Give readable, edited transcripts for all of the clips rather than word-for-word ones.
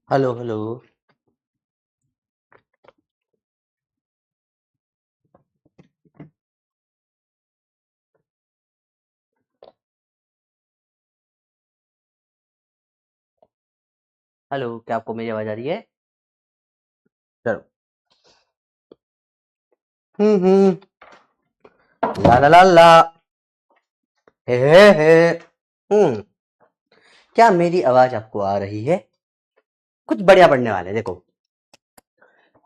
Hello hello. Hello, क्या आपको मेरी आवाज आ रही है? चलो। हम्म। ला ला ला ला। हे। हम्म। क्या मेरी आवाज आपको आ रही है? कुछ बढ़िया पढ़ने वाले हैं, देखो।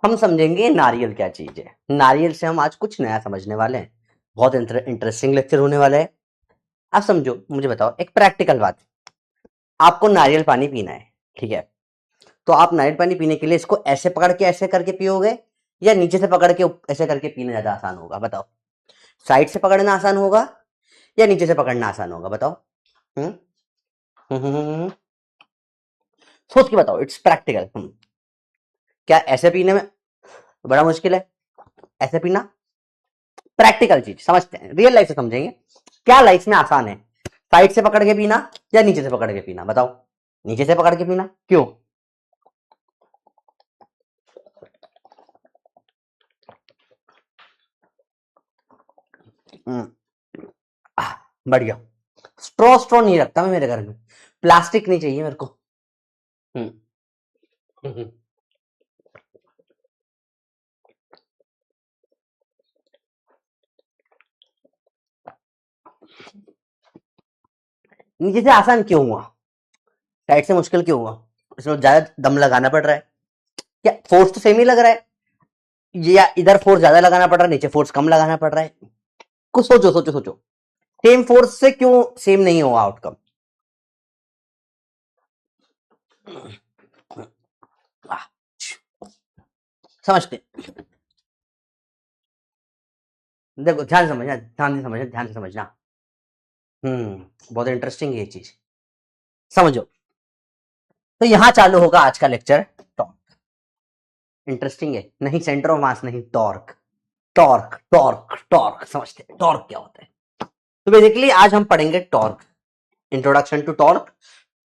हम समझेंगे नारियल क्या चीज है। नारियल से हम आज कुछ नया समझने वाले हैं। बहुत इंटरेस्टिंग लेक्चर होने वाला है। आप समझो, मुझे बताओ एक प्रैक्टिकल बात। आपको नारियल पानी पीना है, ठीक है? तो आप नारियल पानी पीने के लिए इसको ऐसे पकड़ के ऐसे करके पियोगे, या नीचे से पकड़ के ऐसे करके पीना ज्यादा आसान होगा? बताओ। साइड से पकड़ना आसान होगा या नीचे से पकड़ना आसान होगा? बताओ। हम्म। सोच के बताओ, इट्स प्रैक्टिकल। क्या ऐसे पीने में बड़ा मुश्किल है? ऐसे पीना प्रैक्टिकल चीज समझते हैं, रियल लाइफ से समझेंगे। क्या लाइफ में आसान है, साइड से पकड़ के पीना या नीचे से पकड़ के पीना? बताओ। नीचे से पकड़ के पीना, क्यों? हम्म, बढ़िया। स्ट्रॉ स्ट्रॉ नहीं रखता मैं मेरे घर में। प्लास्टिक नहीं चाहिए मेरे को। हम्म। हम्म। नीचे से आसान क्यों हुआ? साइड से मुश्किल क्यों हुआ? इसमें ज्यादा दम लगाना पड़ रहा है। क्या फोर्स तो सेम ही लग रहा है? या इधर फोर्स ज्यादा लगाना पड़ रहा है, नीचे फोर्स कम लगाना पड़ रहा है? कुछ सोचो सोचो सोचो। सेम फोर्स से क्यों सेम नहीं हुआ आउटकम? समझते हैं। देखो, ध्यान से समझना, ध्यान से समझना, ध्यान से समझना। बहुत इंटरेस्टिंग है ये चीज। समझो। तो यहां चालू होगा आज का लेक्चर। टॉर्क। इंटरेस्टिंग है नहीं? सेंटर ऑफ मास नहीं, टॉर्क। टॉर्क टॉर्क टॉर्क, समझते हैं टॉर्क क्या होता है? तो बेसिकली आज हम पढ़ेंगे torque. Introduction to torque.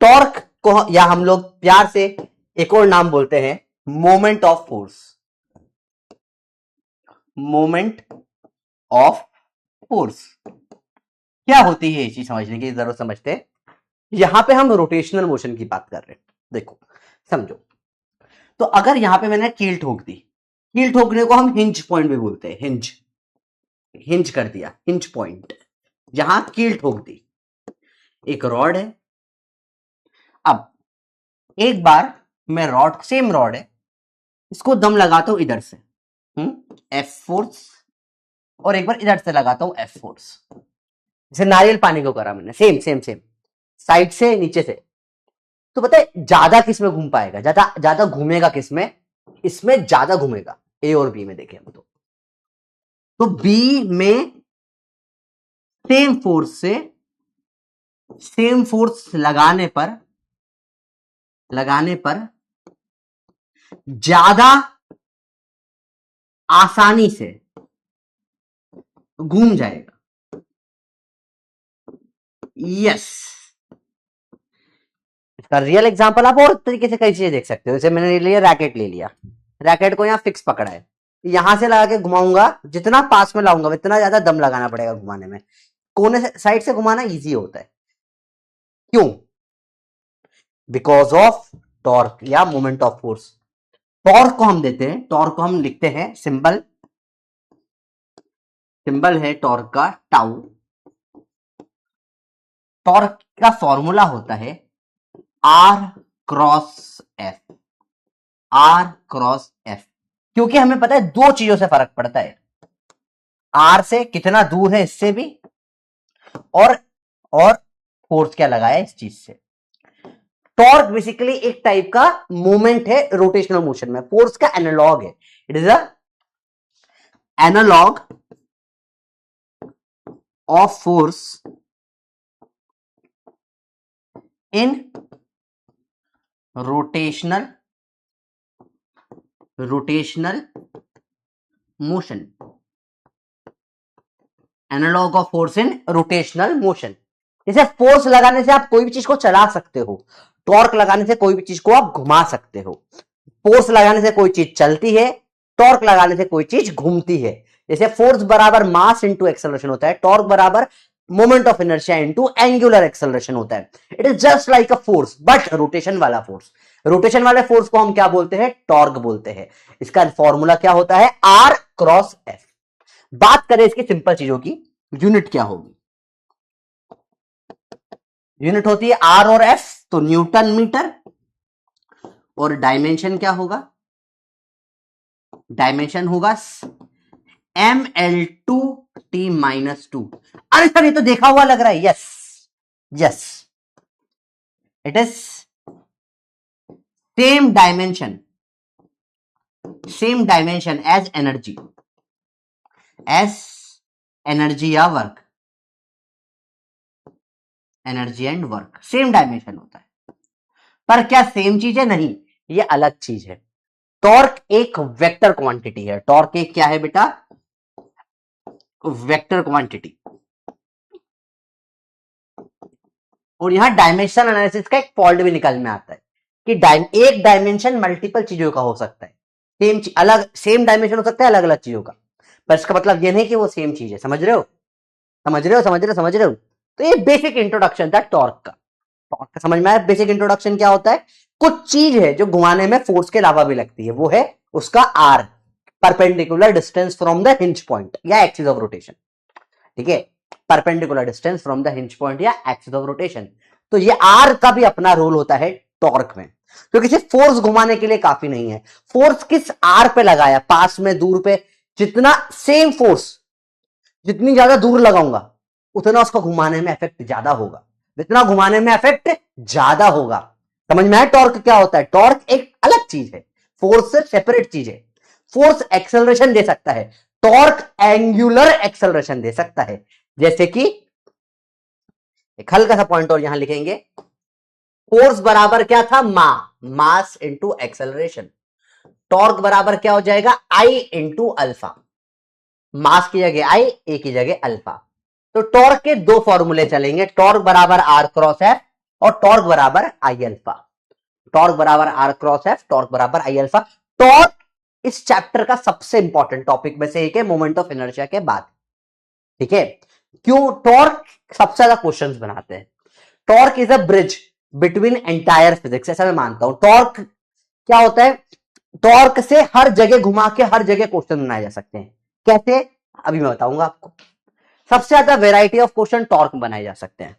Torque को या हम लोग प्यार से एक और नाम बोलते हैं, moment of force. Moment of force. क्या होती है ये चीज समझने की जरूरत समझते हैं। यहां पे हम रोटेशनल मोशन की बात कर रहे हैं। देखो, समझो। तो अगर यहां पे मैंने कील ठोक दी, कील ठोकने को हम हिंज पॉइंट भी बोलते हैं। हिंज। हिंज कर दिया, हिंज पॉइंट। यहां कील ठोक दी, एक रॉड है। अब एक बार मैं रॉड, सेम रॉड है, इसको दम लगाता हूं इधर से, एफ फोर्स, और एक बार इधर से लगाता हूं एफ फोर्स। जैसे नारियल पानी को करा मैंने, सेम सेम सेम, साइड से नीचे से। तो पता है ज्यादा किस में घूम पाएगा, ज्यादा ज्यादा घूमेगा किस में? इसमें ज्यादा घूमेगा, ए और बी में देखें हम तो बी में सेम फोर्स से, सेम फोर्स लगाने पर ज्यादा आसानी से घूम जाएगा। यस। इसका रियल एग्जांपल आप और तरीके से कई चीजें देख सकते हो। जैसे मैंने ले लिया रैकेट, ले लिया रैकेट को, यहां फिक्स पकड़ा है, यहां से लगा के घुमाऊंगा, जितना पास में लाऊंगा उतना ज्यादा दम लगाना पड़ेगा घुमाने में। कोने से, साइड से घुमाना इजी होता है। क्यों? बिकॉज ऑफ टॉर्क या मोमेंट ऑफ फोर्स। टॉर्क को हम देते हैं, टॉर्क को हम लिखते हैं, सिंबल, सिंबल है टॉर्क का टाउ। टॉर्क का फॉर्मूला होता है R cross F. R cross F. क्योंकि हमें पता है दो चीजों से फर्क पड़ता है, आर से कितना दूर है इससे भी, और और फोर्स क्या लगा है इस चीज से। टॉर्क बेसिकली एक टाइप का मूवमेंट है रोटेशनल मोशन में, फोर्स का एनालॉग है। It is a analogue of force in rotational motion. Analogue of force in rotational motion. जैसे फोर्स लगाने से आप कोई भी चीज को चला सकते हो, टॉर्क लगाने से कोई भी चीज को आप घुमा सकते हो। फोर्स लगाने से कोई चीज चलती है, टॉर्क लगाने से कोई चीज घूमती है। जैसे फोर्स बराबर मास इंटू एक्सेलरेशन होता है, टॉर्क बराबर moment of inertia into angular acceleration होता है। It is just like a force, but rotation वाला फोर्स। रोटेशन वाले फोर्स को हम क्या बोलते हैं? टॉर्क बोलते हैं। इसका फॉर्मूला क्या होता है? R cross F. बात करें इसकी सिंपल चीजों की, यूनिट क्या होगी? यूनिट होती है आर और एफ, तो न्यूटन मीटर। और डायमेंशन क्या होगा? डायमेंशन होगा ml2t-2। अरे सर ये तो देखा हुआ लग रहा है। Yes yes, it is same dimension as energy या work, energy and work same dimension होता है। पर क्या सेम चीज है? नहीं, ये अलग चीज है। टॉर्क एक वेक्टर क्वांटिटी है। टॉर्क एक क्या है बेटा? Vector quantity. और यहां डायमेंशन एनालिसिस का एक फॉल्ट भी निकल में आता है कि एक डायमेंशन मल्टीपल चीजों का हो सकता है। सेम डायमेंशन हो सकता है अलग अलग चीजों का, पर इसका मतलब ये नहीं कि वो सेम चीज है। समझ रहे हो? तो ये बेसिक इंट्रोडक्शन था टॉर्क का। टॉर्क का समझ में आया? बेसिक इंट्रोडक्शन क्या होता है? कुछ चीज है जो घुमाने में फोर्स के अलावा भी लगती है, वो है उसका R, perpendicular distance from the hinge point या एक्सिस ऑफ रोटेशन। ठीक है, perpendicular distance from the hinge point या एक्सिस ऑफ रोटेशन। तो ये आर का भी अपना रोल होता है टॉर्क में, क्योंकि सिर्फ फोर्स घुमाने के लिए काफी नहीं है। फोर्स किस आर पे लगाया, पास में दूर पे, जितना सेम फोर्स जितनी ज्यादा दूर लगाऊंगा उतना उसको घुमाने में इफेक्ट ज्यादा होगा, जितना घुमाने में इफेक्ट ज्यादा होगा। समझ में आया टॉर्क क्या होता है? टॉर्क एक अलग चीज है, फोर्स से सेपरेट चीज है। फोर्स एक्सेलरेशन दे सकता है, टॉर्क एंगुलर एक्सेलरेशन दे सकता है। जैसे कि एक हल्का सा पॉइंट और यहां लिखेंगे, फोर्स बराबर क्या था? Mass into acceleration. टॉर्क बराबर क्या हो जाएगा? आई इंटू अल्फा। मास की जगह आई, ए की जगह अल्फा। तो टॉर्क के दो फॉर्मूले चलेंगे, टॉर्क बराबर आर क्रॉस एफ और टॉर्क बराबर आई अल्फा। टॉर्क बराबर आर क्रॉस एफ, टॉर्क बराबर आई अल्फा। टॉर्क इस चैप्टर का सबसे इंपॉर्टेंट टॉपिक में से एक है, मोमेंट ऑफ इनर्शिया के बाद। ठीक है, क्यों? टॉर्क सबसे ज्यादा क्वेश्चंस बनाते हैं। Torque is a bridge between entire physics, ऐसा मैं मानता हूं। टॉर्क क्या होता है? टॉर्क से हर जगह घुमा के हर जगह क्वेश्चन बनाए जा सकते हैं। कैसे? अभी मैं बताऊंगा आपको। सबसे ज्यादा वेराइटी ऑफ क्वेश्चन टॉर्क बनाए जा सकते हैं।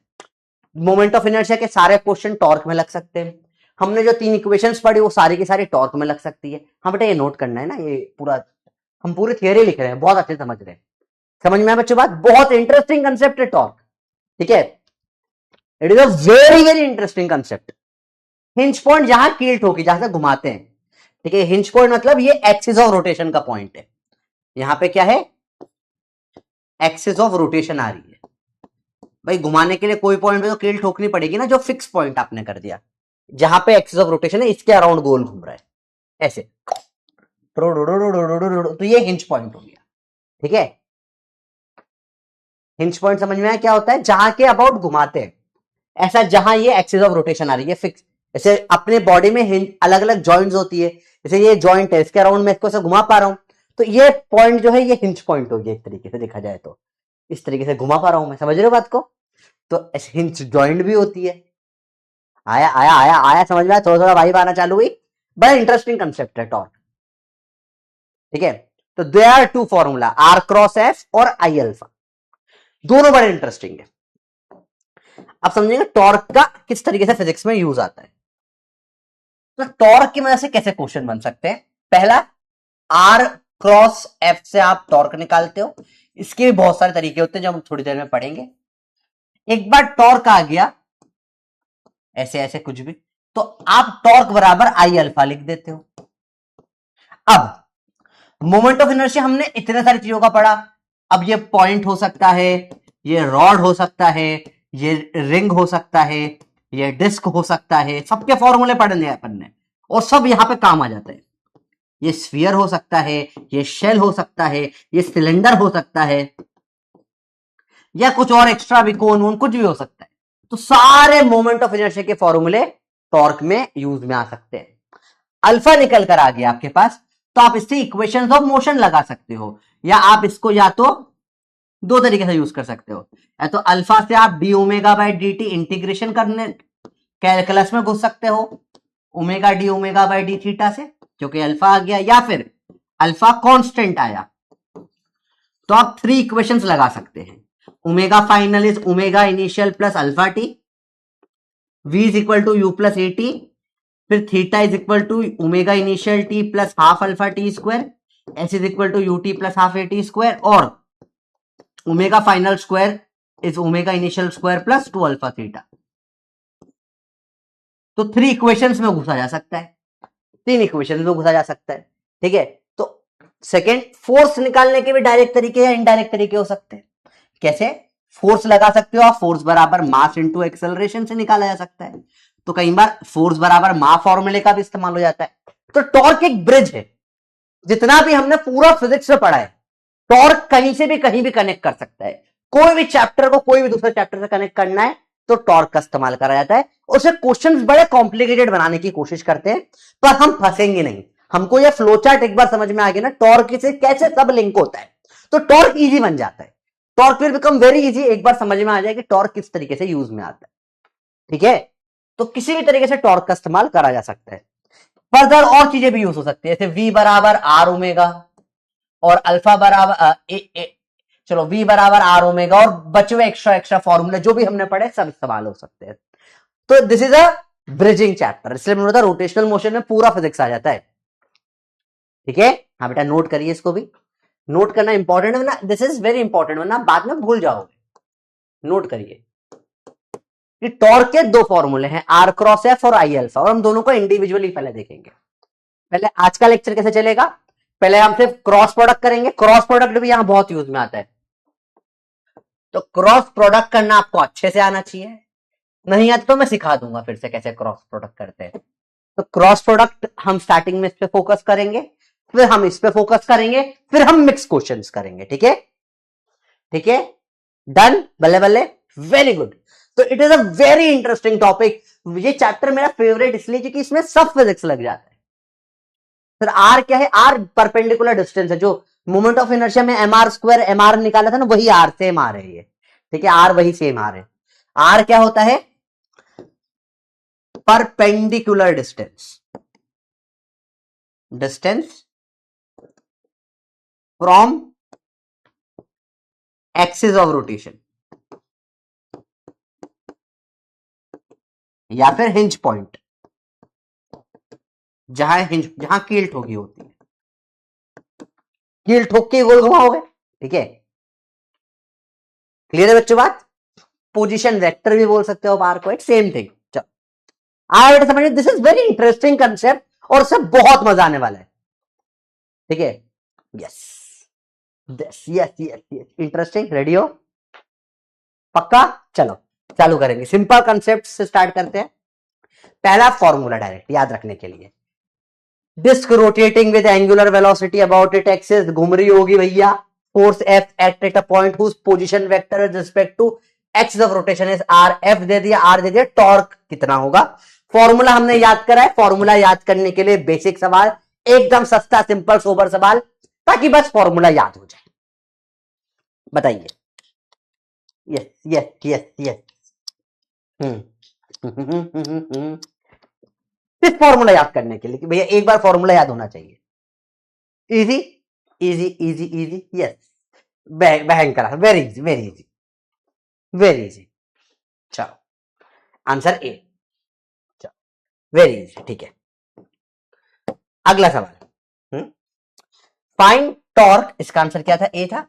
मोमेंट ऑफ इनर्शिया के सारे क्वेश्चन टॉर्क में लग सकते हैं। हमने जो 3 इक्वेशंस पढ़ी वो सारी की सारी टॉर्क में लग सकती है। हाँ बेटा, ये नोट करना है ना, ये पूरा हम पूरी थियरी लिख रहे हैं, बहुत अच्छे समझ रहे हैं। समझ में आया बच्चों बात? बहुत इंटरेस्टिंग कंसेप्ट है टॉर्क। ठीक है, it is a very very interesting concept. Hinge point जहां कील ठोकी, जहां से घुमाते हैं। ठीक है, हिंज पॉइंट मतलब ये एक्सिस ऑफ रोटेशन का पॉइंट है। यहां पे क्या है? एक्सिस ऑफ रोटेशन आ रही है। भाई घुमाने के लिए कोई पॉइंट पे तो कील ठोकनी पड़ेगी ना, जो फिक्स पॉइंट आपने कर दिया। जहां पे एक्सिस ऑफ रोटेशन है, इसके अराउंड गोल घूम रहा है ऐसे, तो ये हिंज पॉइंट हो गया। ठीक है, हिंज पॉइंट समझ में आया क्या होता है? जहां के अबाउट घुमाते हैं, ऐसा जहां ये एक्सिस ऑफ रोटेशन आ रही है फिक्स। जैसे अपने बॉडी में अलग अलग जॉइंट्स होती है, जैसे ये जॉइंट है, इसके अराउंड मैं इसको ऐसे घुमा पा रहा हूं, तो ये पॉइंट जो है ये हिंज पॉइंट हो गया। एक तरीके से देखा जाए तो इस तरीके से घुमा पा रहा हूं मैं। समझ रहे हो बात को? तो हिंज जॉइंट भी होती है। आया आया आया आया, समझ में आया? थोड़ा थोड़ा वाइब आना चालू हुई। बड़ा इंटरेस्टिंग कंसेप्ट है टॉर्क। ठीक है, तो there are 2 formula, R cross F और आई अल्फा, दोनों बड़े इंटरेस्टिंग है। अब समझेंगे टॉर्क का किस तरीके से फिजिक्स में यूज आता है। तो टॉर्क की मदद से कैसे क्वेश्चन बन सकते हैं? पहला, आर क्रॉस एफ से आप टॉर्क निकालते हो। इसके भी बहुत सारे तरीके होते हैं जो हम थोड़ी देर में पढ़ेंगे। एक बार टॉर्क आ गया ऐसे ऐसे कुछ भी, तो आप टॉर्क बराबर आई अल्फा लिख देते हो। अब मोमेंट ऑफ इनर्शिया हमने इतने सारी चीजों का पढ़ा। अब ये पॉइंट हो सकता है, ये रॉड हो सकता है, ये रिंग हो सकता है, ये डिस्क हो सकता है, सबके फॉर्मूले पढ़ने अपन ने और सब यहां पे काम आ जाते हैं। ये स्फीयर हो सकता है, ये शेल हो सकता है, ये सिलेंडर हो सकता है, या कुछ और एक्स्ट्रा भी कोन वोन कुछ भी हो सकता है। तो सारे मोमेंट ऑफ इनर्शिया के फॉर्मूले टॉर्क में यूज में आ सकते हैं। अल्फा निकल कर आ गया आपके पास, तो आप इससे इक्वेशंस ऑफ मोशन लगा सकते हो, या आप इसको या तो दो तरीके से यूज कर सकते हो, या तो अल्फा से आप D omega by D T integration करने कैलकुलस में घुस सकते हो, omega D omega by D theta से, क्योंकि अल्फा आ गया, या फिर अल्फा कांस्टेंट आया तो आप 3 इक्वेशंस लगा सकते हैं। Omega final is omega initial plus alpha t, v is equal to u plus a t, फिर theta is equal to omega initial t plus half alpha t square, s is equal to u t plus half a t square, और omega final square is omega initial square plus 2 alpha theta. तो 3 equations में घुसा जा सकता है, 3 equations में घुसा जा सकता है, ठीक है। तो सेकेंड, फोर्स निकालने के भी डायरेक्ट तरीके या इनडायरेक्ट तरीके हो सकते हैं। कैसे? फोर्स लगा सकते हो आप, फोर्स बराबर मास इंटू एक्सेलरेशन से निकाला जा सकता है। तो कई बार फोर्स बराबर मास फॉर्मूले का भी इस्तेमाल हो जाता है। तो टॉर्क एक ब्रिज है, जितना भी हमने पूरा फिजिक्स में पढ़ा है, टॉर्क कहीं से भी कहीं भी कनेक्ट कर सकता है। कोई भी चैप्टर को कोई भी दूसरे चैप्टर से कनेक्ट करना है तो टॉर्क का इस्तेमाल करा जाता है। उसे क्वेश्चंस बड़े कॉम्प्लिकेटेड बनाने की कोशिश करते हैं, पर हम फंसेंगे नहीं। हमको यह फ्लो चार्ट एक बार समझ में आ गया ना, टॉर्क से कैसे सब लिंक होता है, तो टॉर्क इजी बन जाता है। Torque will become very easy, एक बार समझ में आ जाए कि टॉर्क किस तरीके से यूज में आता है, ठीक है। तो किसी भी तरीके से टॉर्क का इस्तेमाल करा जा सकता है। फर्दर और चीजें भी यूज हो सकती है, जैसे v बराबर आर ओमेगा और अल्फा बराबर चलो v बराबर आर ओमेगा, और बचे हुए एक्स्ट्रा एक्स्ट्रा फॉर्मूले जो भी हमने पढ़े सब इस्तेमाल हो सकते हैं। तो this is a bridging chapter, इसलिए मैंने बताया रोटेशनल मोशन में पूरा फिजिक्स आ जाता है, ठीक है। हाँ बेटा नोट करिए, इसको भी नोट करना इंपॉर्टेंट है ना, दिस इज वेरी इंपॉर्टेंट, वरना बाद में भूल जाओगे। नोट करिए कि टॉर्क के 2 फॉर्मूले हैं, आर क्रॉस एफ और आई अल्फा, और हम दोनों को इंडिविजुअली पहले देखेंगे। पहले आज का लेक्चर कैसे चलेगा, पहले हम सिर्फ क्रॉस प्रोडक्ट करेंगे। क्रॉस प्रोडक्ट भी यहां बहुत यूज में आता है, तो क्रॉस प्रोडक्ट करना आपको अच्छे से आना चाहिए। नहीं आता तो मैं सिखा दूंगा फिर से कैसे क्रॉस प्रोडक्ट करते हैं। तो क्रॉस प्रोडक्ट हम स्टार्टिंग में इस पे फोकस करेंगे, फिर हम इस पे फोकस करेंगे, फिर हम मिक्स क्वेश्चंस करेंगे, ठीक है, ठीक है। डन, बल्ले बल्ले, वेरी गुड। तो it is a very interesting topic. ये चैप्टर मेरा फेवरेट इसलिए क्योंकि इसमें सब फिजिक्स लग जाता है। फिर आर क्या है, आर परपेंडिकुलर डिस्टेंस है, जो मोमेंट ऑफ इनर्शिया में M R square M R निकाला था ना, वही आर सेम आर है ये, ठीक है। आर वही सेम आर है। आर क्या होता है, perpendicular distance, distance from axis of rotation, या फिर हिंज पॉइंट, जहां कील ठोकी होती है, कील ठोक के गोल घुमाओगे, ठीक है। क्लियर है बच्चों बात? पोजीशन वेक्टर भी बोल सकते हो आर को, एक सेम थिंग। चलो आगे बेटा समझिए, this is very interesting concept और इससे बहुत मजा आने वाला है, ठीक है। Yes yes yes yes, interesting, ready हो पक्का? चलो चालू करेंगे, सिंपल कंसेप्ट से स्टार्ट करते हैं। पहला फॉर्मूला डायरेक्ट याद रखने के लिए, disc rotating with angular velocity about it axis, घूम रही होगी भैया, force F act at a point whose position vector with respect to axis of rotation is R, F दे दिया, आर दे दिया, टॉर्क कितना होगा। फॉर्मूला हमने याद करा है। फॉर्मूला याद करने के लिए बेसिक सवाल, एकदम सस्ता सिंपल सोबर सवाल, ताकि बस फॉर्मूला याद हो जाए। बताइए। यस यस यस यस, सिर्फ फॉर्मूला याद करने के लिए कि भैया एक बार फॉर्मूला याद होना चाहिए। Easy easy easy easy, yes, भयंकर, very easy very easy very easy. चलो आंसर ए, चलो वेरी इजी, ठीक है। अगला सवाल, फाइंड टॉर्क, इसका आंसर क्या था, ए था,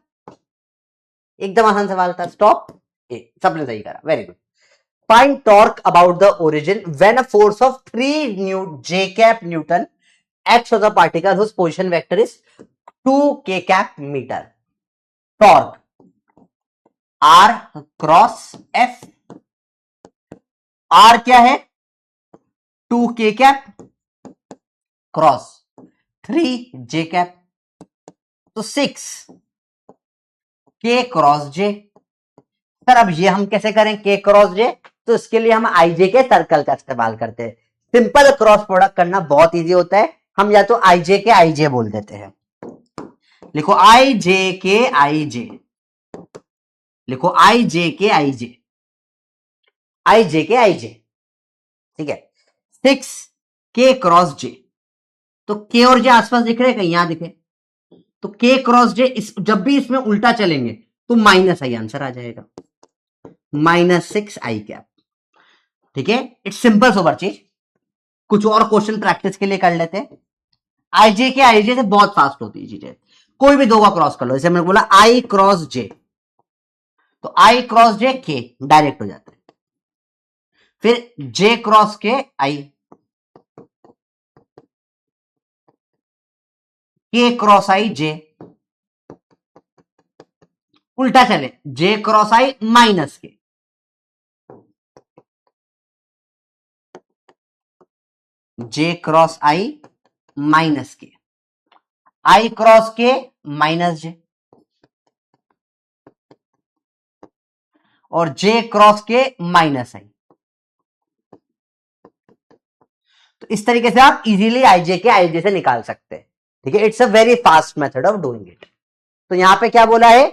एकदम आसान सवाल था, स्टॉप ए, सबने सही करा, very good. Find torque about the origin when a force of 3 j cap Newton acts on the particle whose position vector is 2 k cap meter. Torque r cross f, r क्या है 2 k cap cross 3 j cap, तो 6 k cross j। Sir अब ये हम कैसे करें, k cross j, तो इसके लिए हम आईजे के सर्कल का इस्तेमाल करते हैं। सिंपल क्रॉस प्रोडक्ट करना बहुत इजी होता है, हम या तो आईजे के आईजे बोल देते हैं। लिखो आई जे के आई जे, लिखो आई जे के आई जे, आई जे के आई जे, ठीक है। 6 के क्रॉस जे, तो के और जे आसपास दिख रहे हैं कहीं, यहां दिखे तो के क्रॉस जे जब भी इसमें उल्टा चलेंगे तो माइनस आई आंसर आ जाएगा, -6 आई कैप, ठीक है। इट्स सिंपल सोबर चीज। कुछ और क्वेश्चन प्रैक्टिस के लिए कर लेते हैं। आईजे के आईजे से बहुत फास्ट होती है चीजें, कोई भी दो का क्रॉस कर लो, जैसे मैंने बोला आई क्रॉस जे, तो आई क्रॉस जे के डायरेक्ट हो जाता है, फिर जे क्रॉस के आई, के क्रॉस आई जे, उल्टा चले जे क्रॉस आई माइनस के, जे क्रॉस आई माइनस के, आई क्रॉस के माइनस जे, और जे क्रॉस के माइनस आई। तो इस तरीके से आप इजीली आईजे के आईजे से निकाल सकते हैं, ठीक है। It's a very fast method of doing it. तो यहां पे क्या बोला है,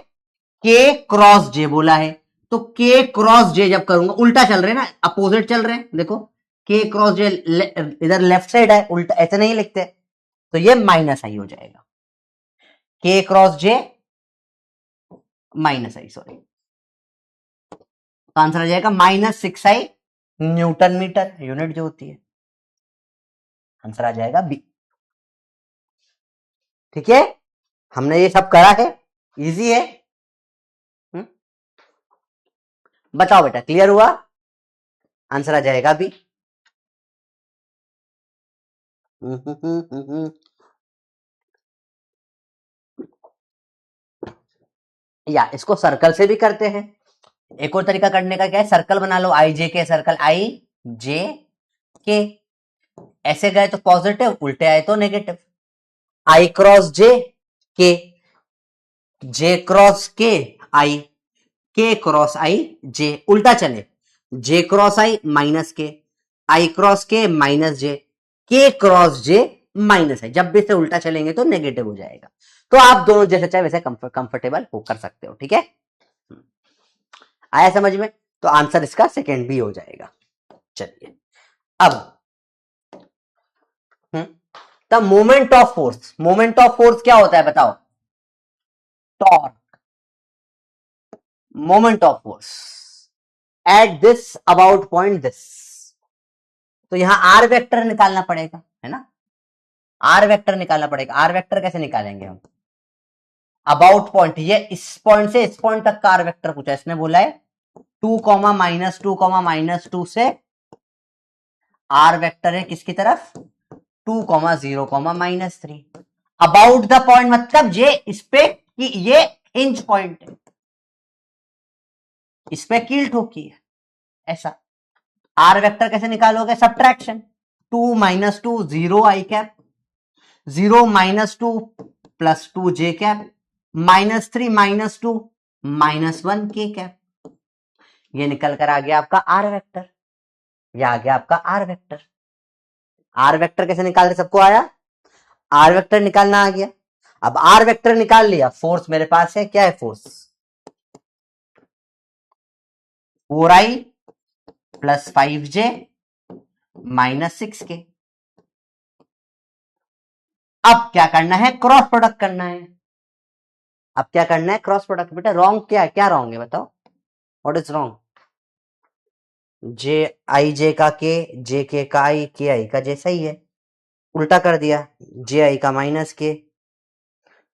के क्रॉस जे बोला है, तो के क्रॉस जे जब करूंगा, उल्टा चल रहे हैं ना, अपोजिट चल रहे हैं, देखो के क्रॉस जे इधर लेफ्ट साइड है, उल्टा ऐसे नहीं लिखते, तो ये माइनस आई हो जाएगा, के क्रॉस जे माइनस आई, सॉरी, तो आंसर आ जाएगा -6 आई न्यूटन मीटर, यूनिट जो होती है, आंसर आ जाएगा बी, ठीक है। हमने ये सब करा है, इजी है। बताओ बेटा, क्लियर हुआ? आंसर आ जाएगा बी। या इसको सर्कल से भी करते हैं। एक और तरीका करने का क्या है, सर्कल बना लो, आई जे के सर्कल, आई जे के, ऐसे गए तो पॉजिटिव, उल्टे आए तो नेगेटिव, आई क्रॉस के, जे क्रॉस के आई, के क्रॉस आई जे, उल्टा चले जे क्रॉस आई माइनस के, आई क्रॉस के माइनस जे, के क्रॉस जे माइनस आई, जब भी से उल्टा चलेंगे तो नेगेटिव हो जाएगा। तो आप दोनों जैसे चाहे वैसे कंफर्टेबल हो कर सकते हो, ठीक है। आया समझ में? तो आंसर इसका सेकेंड बी हो जाएगा। चलिए अब the moment of force, moment of force क्या होता है बताओ? Torque, moment of force at this about point this, तो यहां आर वेक्टर निकालना पड़ेगा, है ना, आर वेक्टर निकालना पड़ेगा। आर वेक्टर कैसे निकालेंगे हम? अबाउट पॉइंट, ये इस पॉइंट से इस पॉइंट तक का आर वेक्टर पूछा, इसने बोला है 2, -2, से आर वेक्टर है किसकी तरफ? 2, 0, -3। अबाउट द पॉइंट मतलब ये इस पे कि ये हिंज पॉइंट है, इस पे कील ठोकी है, ऐसा। आर वेक्टर कैसे निकालोगे? सब्ट्रैक्शन, 2 - 2 0 आई कैप, 0 - 2 +2 जे कैप, -3 - 2 -1 के कैप। ये निकल कर आ गया आपका आर वेक्टर, ये आ गया आपका आर वेक्टर। आर वेक्टर कैसे निकाल रहे, सबको आया? आर वेक्टर निकालना आ गया। अब आर वेक्टर निकाल लिया, फोर्स मेरे पास है, क्या है फोर्स? 4i + 5j -6k। अब क्या करना है? क्रॉस प्रोडक्ट करना है। अब क्या करना है? Cross product. बेटा रॉन्ग क्या है, क्या रॉन्ग है बताओ, व्हाट इज रॉन्ग? जे आई जे का के का आई, के आई का जे, सही है, उल्टा कर दिया, जे आई का -k,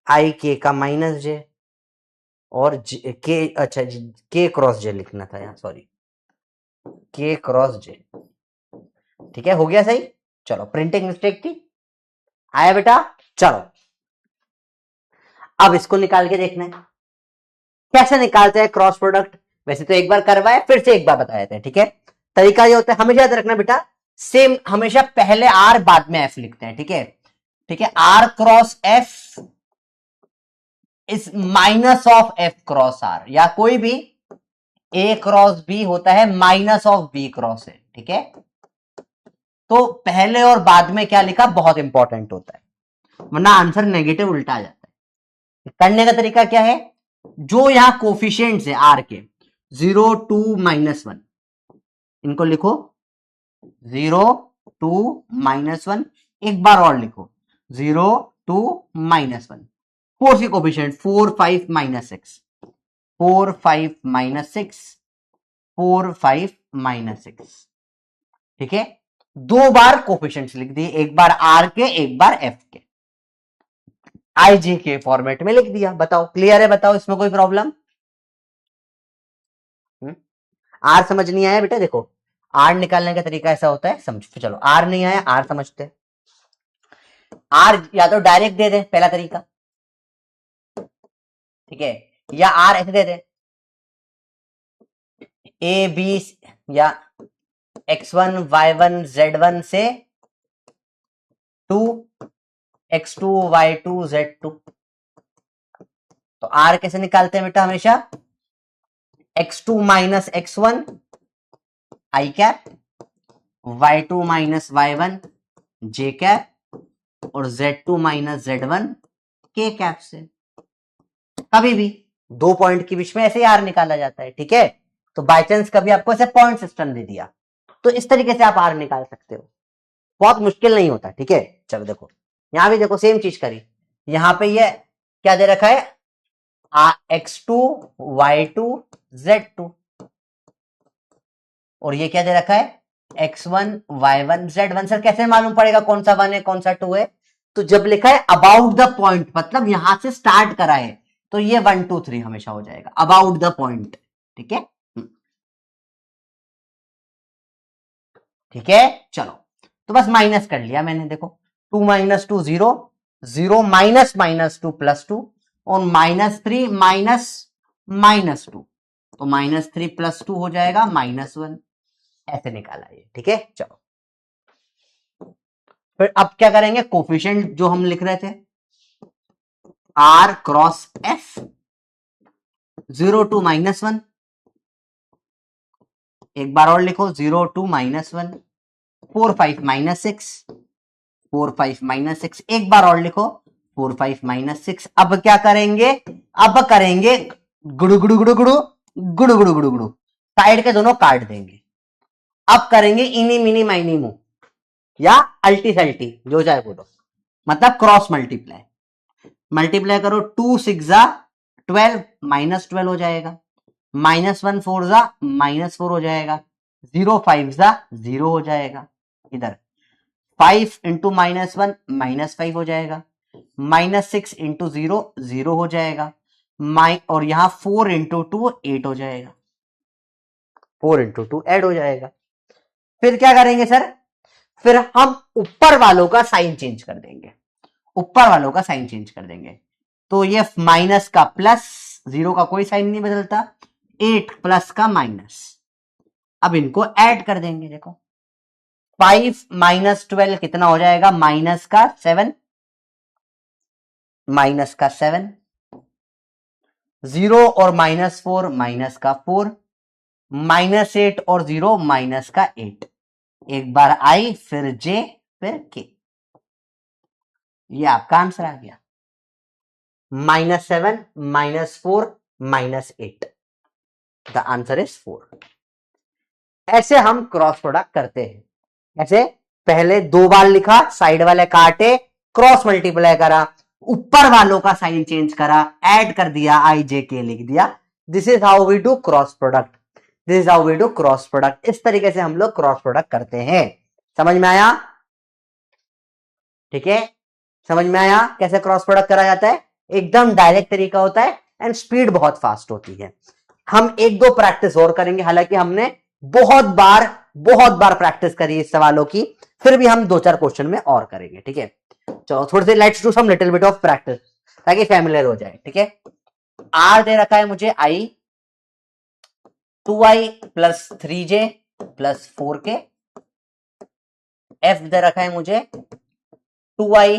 आई के का -j, और के, अच्छा के क्रॉस जे लिखना था यहाँ, सॉरी, के क्रॉस जे, ठीक है, हो गया सही। चलो प्रिंटिंग मिस्टेक थी, आया बेटा? चलो अब इसको निकाल के देखना है कैसे निकालते हैं क्रॉस प्रोडक्ट। वैसे तो एक बार करवाए, फिर से एक बार बताए थे, ठीक है। तरीका ये होता है, हमेशा याद रखना बेटा, सेम, हमेशा पहले आर बाद में एफ लिखते हैं, ठीक है, ठीक है। R cross F is minus of F cross R, या कोई भी ए क्रॉस बी होता है minus of B cross A, ठीक है। तो पहले और बाद में क्या लिखा बहुत इंपॉर्टेंट होता है, वरना आंसर नेगेटिव उल्टा आ जाता है। करने का तरीका क्या है, जो यहां कोफिशिएंट्स है आर के 0 2 -1, इनको लिखो 0 2 -1, एक बार और लिखो 0 2 -1। फोर्स की कोफिशिएंट 4 5 -6, 4 5 -6, 4 5 -6, ठीक है। दो बार कोफिशिएंट्स लिख दिए, एक बार आर के एक बार एफ के, आईजे के फॉर्मेट में लिख दिया। बताओ क्लियर है, बताओ इसमें कोई प्रॉब्लम? आर समझ नहीं आया बेटा, देखो आर निकालने का तरीका ऐसा होता है, समझो। चलो आर नहीं आया, आर समझते हैं। आर या तो डायरेक्ट दे दे, पहला तरीका, ठीक है, या आर ऐसे दे दे ए बी या x1 y1 z1 से 2 x2 y2 z2। तो आर कैसे निकालते हैं बेटा, हमेशा x2 माइनस x1 आई कैप, y2 माइनस y1 जे कैप, और z2 माइनस z1 के कैप से। कभी भी दो पॉइंट के बीच में ऐसे ही आर निकाला जाता है, ठीक है। तो बाय चांस कभी आपको ऐसे पॉइंट सिस्टम दे दिया तो इस तरीके से आप आर निकाल सकते हो, बहुत मुश्किल नहीं होता, ठीक है। चलो देखो यहां भी देखो सेम चीज करी, यहां पे ये क्या दे रखा है x2 y2 z2, और ये क्या दे रखा है x1 y1 z1। सर कैसे मालूम पड़ेगा कौन सा 1 है कौन सा 2 है? तो जब लिखा है अबाउट द पॉइंट, मतलब यहां से स्टार्ट करा है, तो ये 1 2 3 हमेशा हो जाएगा अबाउट द पॉइंट, ठीक है। ठीक है चलो, तो बस माइनस कर लिया मैंने, देखो 2 - 2 0, 0 -2 +2, और -3 -2, तो -3 +2 हो जाएगा -1, ऐसे निकाला ये, ठीक है। चलो फिर अब क्या करेंगे, कोफिशिएंट जो हम लिख रहे थे r क्रॉस f 0 2 -1, एक बार और लिखो 0 2 -1, 4 5 -6, 4 5 -6, एक बार और लिखो 4 5 -6। अब क्या करेंगे, अब करेंगे गुड़ु गुड़ु गुड़ु गुड़ु गुड़ु गुड़ु गुड़ु गुड़ु, साइड के दोनों काट देंगे। अब करेंगे इनी मिनी माइनी मो, या अल्टी सल्टी जो चाहे बोलो, मतलब क्रॉस मल्टीप्लाई। मल्टीप्लाई करो 2 6 जा 12, -12 हो जाएगा, -1 4 जा -4 हो जाएगा, 0 5 जा 0 हो जाएगा, इधर 5 इंटू -1 -5 हो जाएगा, -6 इंटू 0 0 हो जाएगा, और यहां 4 इंटू 2 8 हो जाएगा, 4 इंटू 2 ऐड हो जाएगा। फिर क्या करेंगे सर, फिर हम ऊपर वालों का साइन चेंज कर देंगे, ऊपर वालों का साइन चेंज कर देंगे। तो ये माइनस का प्लस, 0 का कोई साइन नहीं बदलता, 8 प्लस का माइनस, अब इनको ऐड कर देंगे। देखो 5 -12 कितना हो जाएगा, माइनस का 7, माइनस का 7, 0 और -4 माइनस का 4, -8 और 0 माइनस का 8, एक बार आई फिर जे फिर के, ये आपका आंसर आ गया -7 -4 -8, द आंसर इज 4। ऐसे हम क्रॉस प्रोडक्ट करते हैं। ऐसे पहले दो बार लिखा, साइड वाले काटे, क्रॉस मल्टीप्लाई करा, ऊपर वालों का साइन चेंज करा, ऐड कर दिया, आई जे के लिख दिया। This is how we do cross product, this is how we do cross product. इस तरीके से हम लोग क्रॉस प्रोडक्ट करते हैं। समझ में आया? ठीक है, समझ में आया कैसे क्रॉस प्रोडक्ट करा जाता है? एकदम डायरेक्ट तरीका होता है एंड स्पीड बहुत फास्ट होती है। हम एक दो प्रैक्टिस और करेंगे, हालांकि हमने बहुत बार प्रैक्टिस करी इस सवालों की, फिर भी हम दो चार क्वेश्चन में और करेंगे, ठीक है। चलो थोड़ी सी let's do some little bit of practice ताकि फैमिलियर हो जाए, ठीक है। आर दे रखा है मुझे i 2i plus 3j plus 4k, F दे रखा है मुझे 2i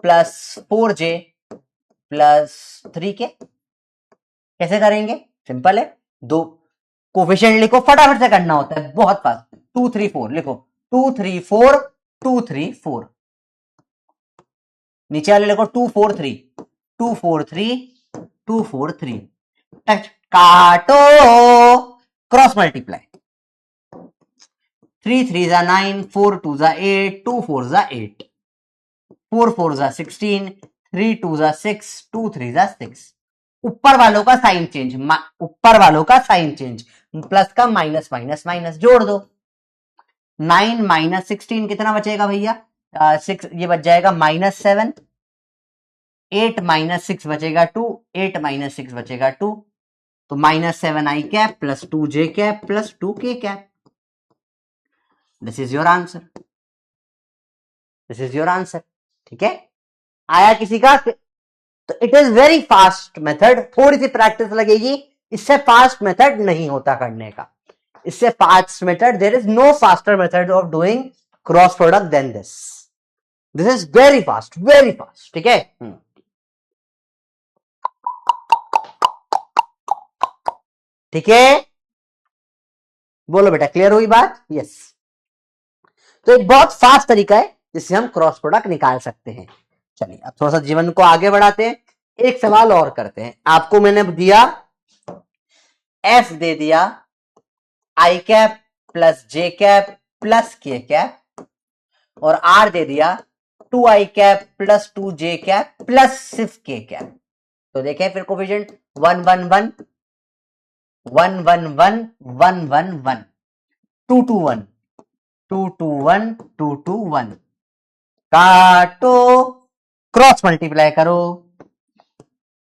plus 4j plus 3k। कैसे करेंगे, सिंपल है, दो कोफिशिएंट लिखो, फटाफट से करना होता है, बहुत फास्ट। 2 3 4 लिखो, 2 3 4 2 3 4। नीचे वाले लिखो 2 4 3 2 4 3 2 4 3। काटो, क्रॉस मल्टीप्लाई। 3 3 जा 9, 4 2 जा 8, 2 4 जा 8, 4 4 जा 16, 3 2 जा 6, 2 3 जा 6। ऊपर वालों का साइन चेंज, ऊपर वालों का साइन चेंज, प्लस का माइनस माइनस माइनस, जोड़ दो। 9 माइनस 16 कितना बचेगा भैया? 6, ये बच जाएगा -7। 8 माइनस 6 बचेगा 2, 8 माइनस 6 बचेगा 2, तो -7 आई कैप प्लस 2 जे कैप प्लस 2 के cap. This is your answer, this is your answer. ठीक है, आया किसी का? तो it is very fast method, थोड़ी सी प्रैक्टिस लगेगी, इससे फास्ट मेथड नहीं होता करने का। इससे fast method, there is no faster method of doing cross product than this. This is very fast, very fast. ठीक है, ठीक है, बोलो बेटा, क्लियर हुई बात? यस। तो एक बहुत फास्ट तरीका है जिससे हम क्रॉस प्रोडक्ट निकाल सकते हैं। चलिए अब थोड़ा सा जीवन को आगे बढ़ाते हैं, एक सवाल और करते हैं। आपको मैंने दिया एफ दे दिया आई कैप प्लस जे कैप प्लस के कैप, और आर दे दिया 2 आई कैप प्लस 2 जे कैप प्लस सिर्फ के कैप। तो देखें फिर कोफिशिएंट 1 1 1 1 1 1 1 1 1 2 2 1 2 2 1 2 2 1। काटो, क्रॉस मल्टीप्लाई करो।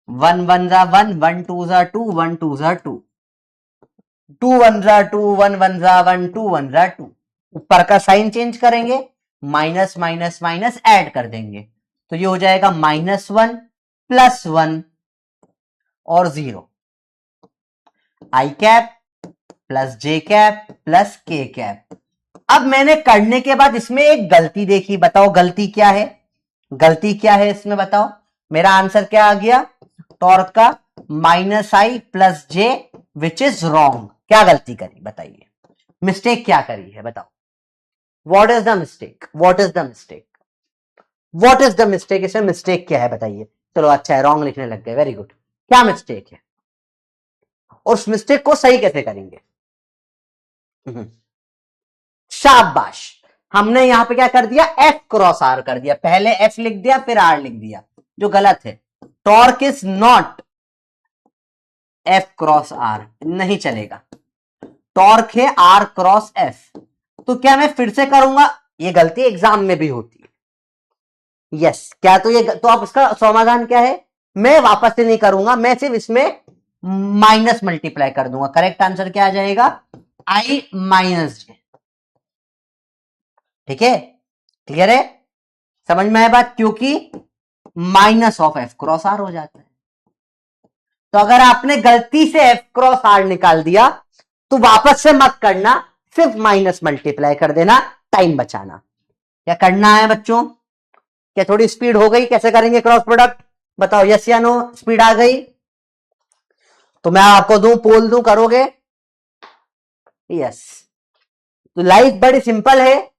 1 1 जा 1, 1 2 जा 2, 1 2 जा 2, 2 1 जा 2, 1 1 जा 1, 2 1 जा 2। ऊपर का साइन चेंज करेंगे, माइनस माइनस माइनस ऐड कर देंगे, तो ये हो जाएगा -1 प्लस 1 और 0। आई कैप प्लस जे कैप प्लस के कैप। अब मैंने करने के बाद इसमें एक गलती देखी, बताओ गलती क्या है? गलती क्या है इसमें बताओ? मेरा आंसर क्या आ गया? टॉर्क का -i plus J, which is wrong. क्या गलती करी बताइए, मिस्टेक क्या करी है बताओ? What is the mistake? What is the mistake? What is the mistake? इसमें मिस्टेक क्या है बताइए? चलो अच्छा है, रॉन्ग लिखने लग गए, वेरी गुड। क्या मिस्टेक है और उस मिस्टेक को सही कैसे करेंगे? शाबाश, हमने यहां पे क्या कर दिया? एफ क्रॉस आर कर दिया। पहले एफ लिख दिया फिर आर लिख दिया, जो गलत है। Torque is not F cross R, नहीं चलेगा। टॉर्क है आर क्रॉस एफ। तो क्या मैं फिर से करूंगा? ये गलती एग्जाम में भी होती है। यस, क्या तो ये, तो आप इसका समाधान क्या है? मैं वापस से नहीं करूंगा, मैं सिर्फ इसमें माइनस मल्टीप्लाई कर दूंगा। करेक्ट आंसर क्या आ जाएगा? I minus J. ठीक है, क्लियर है, समझ में आया बात? क्योंकि minus of F cross R हो जाता है। तो अगर आपने गलती से एफ क्रॉस आर निकाल दिया तो वापस से मत करना, सिर्फ माइनस मल्टीप्लाई कर देना, टाइम बचाना। क्या करना है बच्चों? क्या थोड़ी स्पीड हो गई? कैसे करेंगे क्रॉस प्रोडक्ट बताओ? यस या नो? स्पीड आ गई तो मैं आपको दूं, पोल दूं, करोगे? यस। तो लाइफ बड़ी सिंपल है,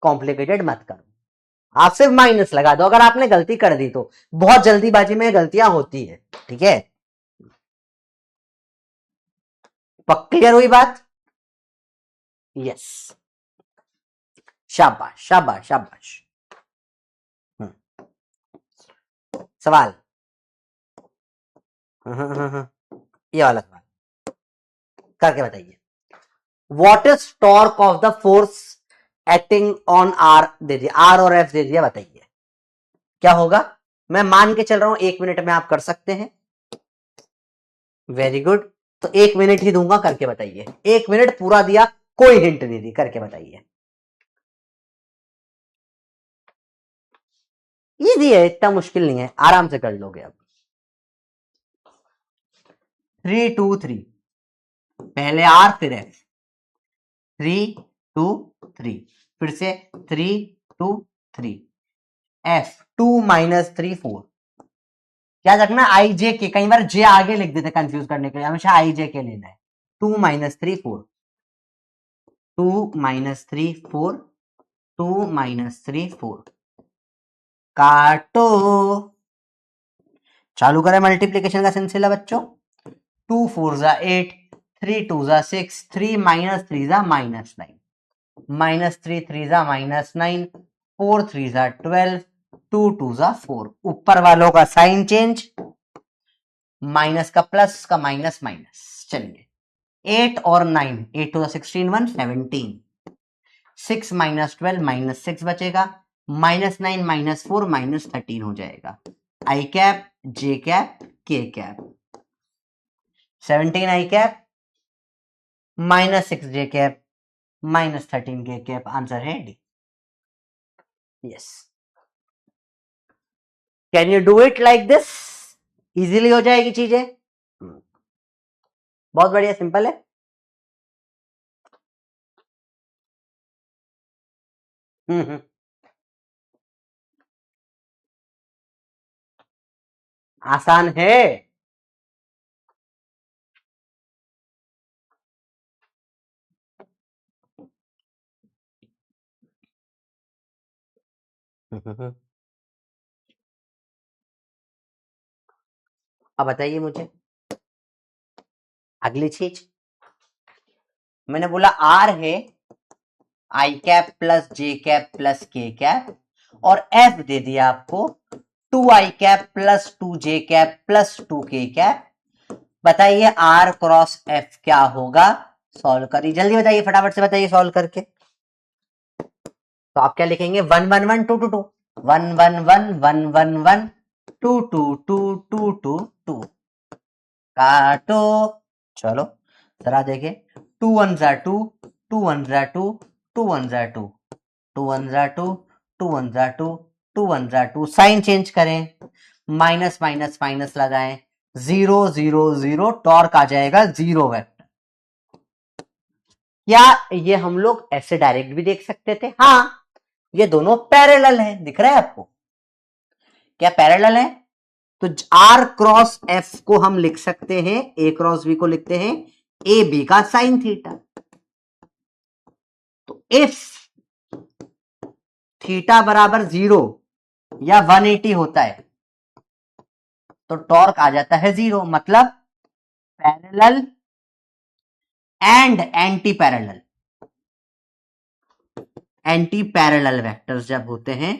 कॉम्प्लिकेटेड मत करो। आप सिर्फ माइनस लगा दो अगर आपने गलती कर दी तो। बहुत जल्दीबाजी में गलतियां होती है, ठीक है? क्लियर हुई बात? यस, शाबाश शाबाश शाबाश। सवाल, ये वाला सवाल करके बताइए। What is torque of the force acting on R दे दिया, आर और एफ दे दिया, बताइए क्या होगा? मैं मान के चल रहा हूं 1 मिनट में आप कर सकते हैं। वेरी गुड, तो 1 मिनट ही दूंगा, करके बताइए। 1 मिनट पूरा दिया, कोई हिंट नहीं दी, करके बताइए। इजी है, इतना मुश्किल नहीं है, आराम से कर लोगे। अब 3 2 3, पहले आर फिर एफ, 3 2 3, फिर से 3 2 3, एफ 2 - 3 4। याद रखना आई जे के, कई बार जे आगे लिख देते कंफ्यूज करने के लिए, हमेशा आई जे के लेना है। 2 माइनस 3 4, 2 माइनस 3 4, 2 माइनस 3 4, काटो। चालू करें मल्टीप्लीकेशन का सिलसिला बच्चों। 2 4 जा 8, 3 2 जा 6, 3 माइनस 3 जा माइनस 9, माइनस 3 3 जा माइनस 9, 4 3 जा 12, 2 2 जा 4। ऊपर वालों का साइन चेंज, माइनस का प्लस का माइनस माइनस। चलिए 8 और 9, 8 टू 16 1 17, 6 माइनस 12 माइनस 6 बचेगा, माइनस 9 माइनस 4 माइनस 13 हो जाएगा। आई कैप जे कैप के कैप, 17 आई कैप माइनस 6 जे कैप माइनस 13 के कैप। आंसर है D. Yes, can you do it like this? Easily हो जाएगी चीजें, बहुत बढ़िया, सिंपल है। आसान है। अब बताइए मुझे अगली चीज। मैंने बोला आर है आई कैप प्लस जे कैप प्लस के कैप, और एफ दे दिया आपको 2 आई कैप प्लस 2 जे कैप प्लस 2 के कैप। बताइए आर क्रॉस एफ क्या होगा? सॉल्व करिए, जल्दी बताइए, फटाफट से बताइए सॉल्व करके। तो आप क्या लिखेंगे? 1 1 1 2 2 2, 1 1 1 1 1 1 2 2 2 2 2 2, काटो। चलो जरा देखे, 2 1 जा 2, 2 1 जा 2, 2 1 जा 2, 2 1 जा 2, 2 1 जा 2, 2 1 जा 2। साइन चेंज करें, माइनस माइनस माइनस लगाएं, 0 0 0, टॉर्क आ जाएगा 0 वेक्टर। क्या ये हम लोग ऐसे डायरेक्ट भी देख सकते थे? हाँ, ये दोनों पैरेलल है, दिख रहा है आपको? क्या पैरेलल है? तो आर क्रॉस एफ को हम लिख सकते हैं, ए क्रॉस बी को लिखते हैं ए बी का साइन थीटा। तो इफ थीटा बराबर 0 या 180 होता है तो टॉर्क आ जाता है 0। मतलब parallel and anti parallel, anti parallel vectors जब होते हैं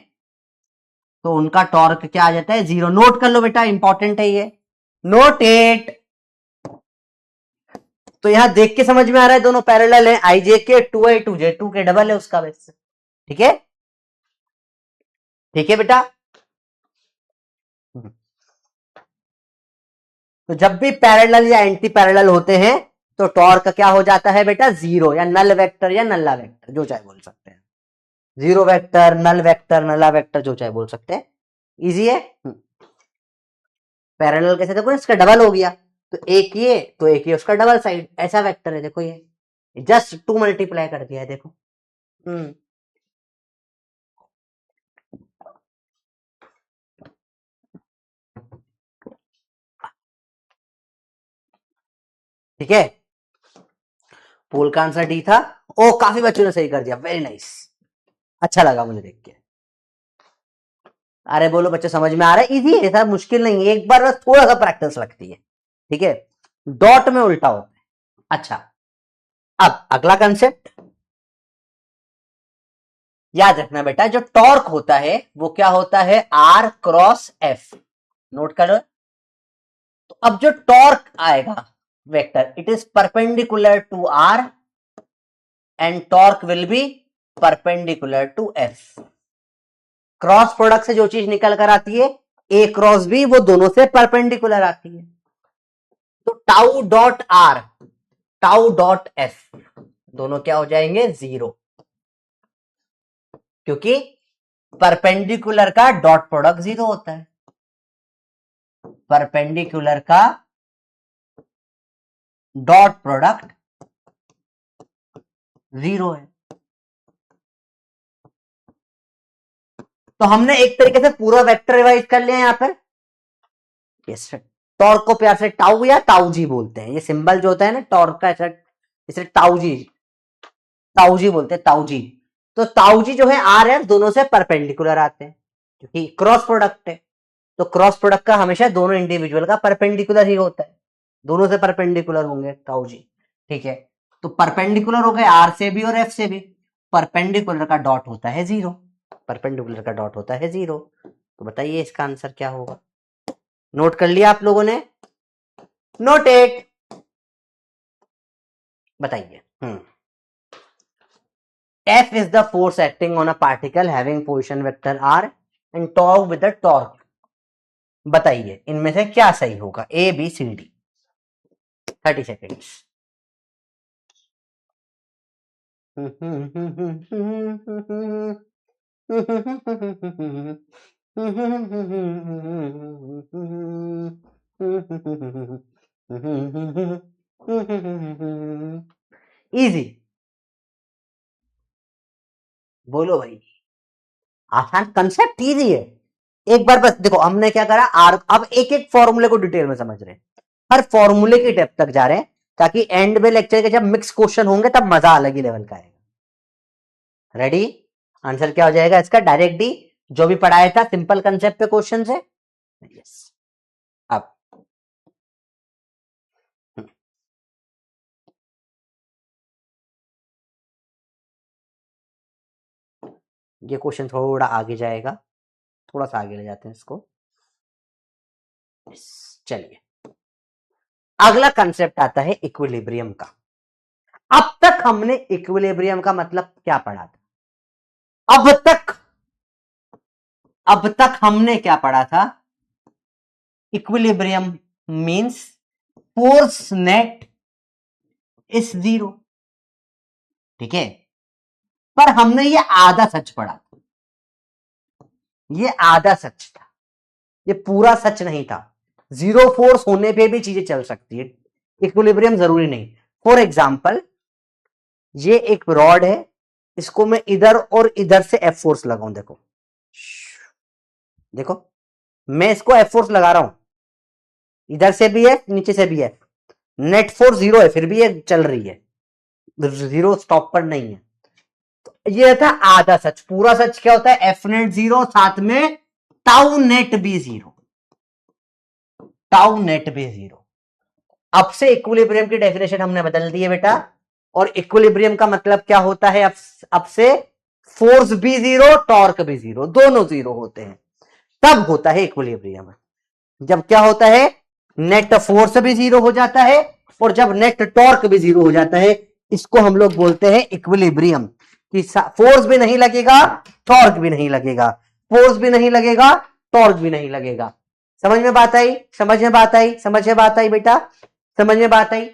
तो उनका टॉर्क क्या आ जाता है? 0। नोट कर लो बेटा, इंपॉर्टेंट है ये, नोट इट। तो यहां देख के समझ में आ रहा है दोनों पैरेलल है, आई जे के 2 आई 2 जे 2 के डबल है उसका बेस। ठीक है, ठीक है बेटा। तो जब भी पैरेलल या एंटी पैरेलल होते हैं तो टॉर्क क्या हो जाता है बेटा? 0, या नल वेक्टर या नल्ला वेक्टर, जो चाहे बोल सकते हैं। 0 वेक्टर, नल वेक्टर, नल्ला वेक्टर, जो चाहे बोल सकते हैं। इजी है। पैरेलल कैसे? देखो इसका डबल हो गया तो एक ये, तो एक ये उसका डबल साइड, ऐसा वेक्टर है। देखो ये जस्ट 2 मल्टीप्लाई कर दिया है, देखो। ठीक है, पोल का आंसर डी था। ओ, काफी बच्चों ने सही कर दिया, वेरी नाइस, अच्छा लगा मुझे देख के। अरे बोलो बच्चे, समझ में आ रहा है? इजी है, ऐसा मुश्किल नहीं है, एक बार बस थोड़ा सा प्रैक्टिस लगती है। ठीक है, डॉट में उल्टा होता है। अच्छा, अब अगला कंसेप्ट याद रखना बेटा, जो टॉर्क होता है वो क्या होता है? R cross F. नोट करो। तो अब जो टॉर्क आएगा vector, it is perpendicular to R and torque will be perpendicular to F. Cross product से जो चीज निकल कर आती है, ए क्रॉस बी, वो दोनों से परपेंडिकुलर आती है। तो tau dot are, tau dot F, दोनों क्या हो जाएंगे? 0, क्योंकि परपेंडिकुलर का डॉट प्रोडक्ट 0 होता है। परपेंडिकुलर का डॉट प्रोडक्ट 0 है। तो हमने एक तरीके से पूरा वेक्टर रिवाइज कर लिया यहां पर। यस, टॉर्क को प्यार से टाउ या टाउ जी बोलते हैं। ये सिंबल जो होता है ना टॉर्क का, इसे टाउ जी बोलते हैं, टाउ जी। तो टाउ जी जो है आर एफ दोनों से परपेंडिकुलर आते हैं क्योंकि क्रॉस प्रोडक्ट है। तो क्रॉस प्रोडक्ट का हमेशा दोनों इंडिविजुअल का परपेंडिकुलर ही होता है, दोनों से परपेंडिकुलर होंगे टाउ जी। ठीक है, तो परपेंडिकुलर हो गए आर से भी और एफ से भी। परपेंडिकुलर का डॉट होता है 0, परपेंडिकुलर का डॉट होता है 0। तो बताइए इसका आंसर क्या होगा? नोट कर लिया आप लोगों ने? नोट इट, बताइए। F is the force acting on a particle having position vector r and tau with the torque। बताइए इनमें से क्या सही होगा? A B C D। 30 seconds। Easy, बोलो भाई। आसान, कंसेप्ट इजी है। एक बार बस देखो हमने क्या करा, आर अब एक एक फॉर्मूले को डिटेल में समझ रहे हैं, हर फॉर्मूले की डेप्थ तक जा रहे हैं, ताकि एंड में लेक्चर के जब मिक्स क्वेश्चन होंगे तब मजा अलग ही लेवल का आएगा। रेडी? आंसर क्या हो जाएगा इसका? डायरेक्ट डी, जो भी पढ़ाया था सिंपल कंसेप्ट पे क्वेश्चन से। यस। अब ये क्वेश्चन थोड़ा आगे जाएगा, थोड़ा सा आगे ले जाते हैं इसको। चलिए, अगला कंसेप्ट आता है इक्विलिब्रियम का। अब तक हमने इक्विलिब्रियम का मतलब क्या पढ़ा था? अब तक हमने क्या पढ़ा था? Equilibrium means force net is 0। ठीक है, पर हमने ये आधा सच पढ़ा था, ये आधा सच था, ये पूरा सच नहीं था। 0 फोर्स होने पे भी चीजें चल सकती है, इक्विलिब्रियम जरूरी नहीं। फॉर एग्जाम्पल, ये एक रॉड है, इसको मैं इधर और इधर से एफ फोर्स लगाऊं, देखो देखो, मैं इसको एफ फोर्स लगा रहा हूं, इधर से भी है नीचे से भी है, नेट फोर्स 0 है फिर भी ये चल रही है, 0 स्टॉप पर नहीं है। तो ये था आधा सच। पूरा सच क्या होता है? एफ नेट 0, साथ में टाउ नेट भी 0, टाउ नेट भी 0। अब से इक्विलिब्रियम की डेफिनेशन हमने बदल दी है बेटा, और इक्विलिब्रियम का मतलब क्या होता है? अब से फोर्स भी 0, टॉर्क भी 0, दोनों 0 होते हैं, तब होता है इक्विलिब्रियम। जब क्या होता है? नेट फोर्स भी 0 हो जाता है, और जब नेट टॉर्क भी 0 हो जाता है, इसको हम लोग बोलते हैं इक्विलिब्रियम। कि फोर्स भी नहीं लगेगा, टॉर्क भी नहीं लगेगा, फोर्स भी नहीं लगेगा, टॉर्क भी नहीं लगेगा। समझ में बात आई? समझ में बात आई? समझ में बात आई बेटा? समझ में बात आई?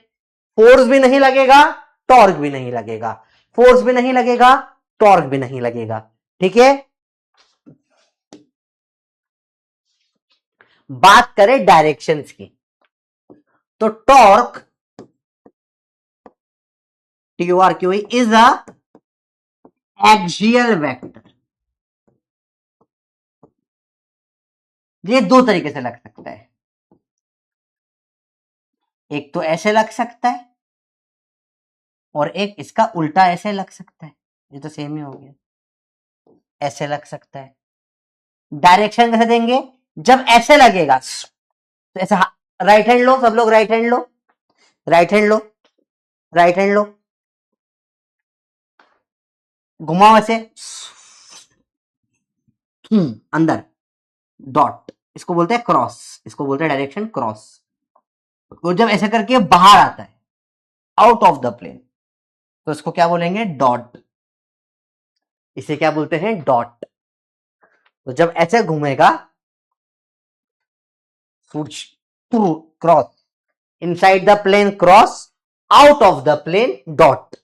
फोर्स भी नहीं लगेगा, टॉर्क भी नहीं लगेगा, फोर्स भी नहीं लगेगा, टॉर्क भी नहीं लगेगा। ठीक है, बात करें डायरेक्शंस की, तो torque TORQ is a axial vector. ये दो तरीके से लग सकता है, एक तो ऐसे लग सकता है और एक इसका उल्टा ऐसे लग सकता है, ये तो सेम ही हो गया। ऐसे लग सकता है। डायरेक्शन कैसे देंगे? जब ऐसे लगेगा तो ऐसा, राइट हैंड लो, सब लोग राइट हैंड लो, राइट हैंड लो, राइट हैंड लो, घुमाओ ऐसे, अंदर डॉट, इसको बोलते हैं क्रॉस, इसको बोलते हैं डायरेक्शन क्रॉस। तो जब ऐसे करके बाहर आता है आउट ऑफ द प्लेन, तो इसको क्या बोलेंगे? डॉट। इसे क्या बोलते हैं? डॉट। तो जब ऐसे घूमेगा, cross, inside the plane cross, out of the plane dot,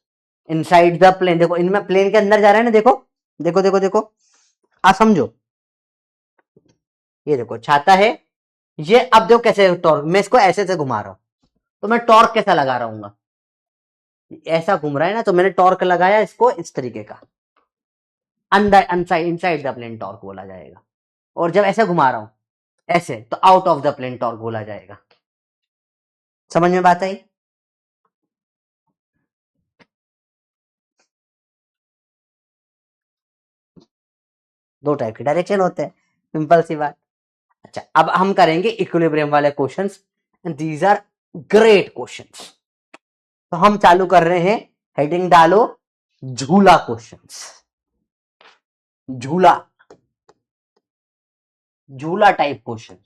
inside the plane. देखो इनमें प्लेन के अंदर जा रहा है ना, देखो देखो देखो देखो, आ समझो, ये देखो छाता है ये। अब देखो कैसे टॉर्क, मैं इसको ऐसे से घुमा रहा हूं, तो मैं टॉर्क कैसा लगा रहा हूँ? ऐसा घूम रहा है ना, तो मैंने टॉर्क लगाया इसको इस तरीके का, अंदर इनसाइड द प्लेन टॉर्क बोला जाएगा। और जब ऐसे घुमा रहा हूं ऐसे, तो out of the plane torque बोला जाएगा। समझ में बात आई? दो टाइप के डायरेक्शन होते हैं, सिंपल सी बात। अच्छा, अब हम करेंगे इक्विलिब्रियम वाले questions, these are great questions. तो हम चालू कर रहे हैं, हेडिंग डालो झूला क्वेश्चंस। झूला, झूला टाइप क्वेश्चन।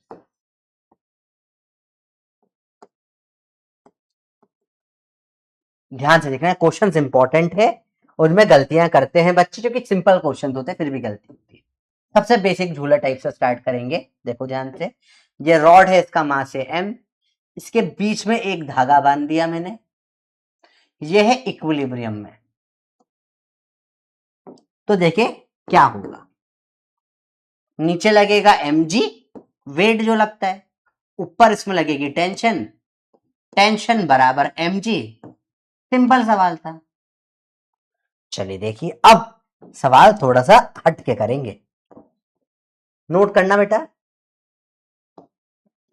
ध्यान से देखना, क्वेश्चन इंपॉर्टेंट है और उनमें गलतियां करते हैं बच्चे, जो कि सिंपल क्वेश्चन होते हैं फिर भी गलती होती है। सबसे बेसिक झूला टाइप से स्टार्ट करेंगे। देखो ध्यान से, ये रॉड है, इसका मास है m, इसके बीच में एक धागा बांध दिया मैंने, ये है इक्विलिब्रियम में। तो देखे क्या होगा, नीचे लगेगा mg वेट जो लगता है, ऊपर इसमें लगेगी टेंशन, टेंशन बराबर mg। सिंपल सवाल था। चलिए देखिए, अब सवाल थोड़ा सा हट के करेंगे, नोट करना बेटा।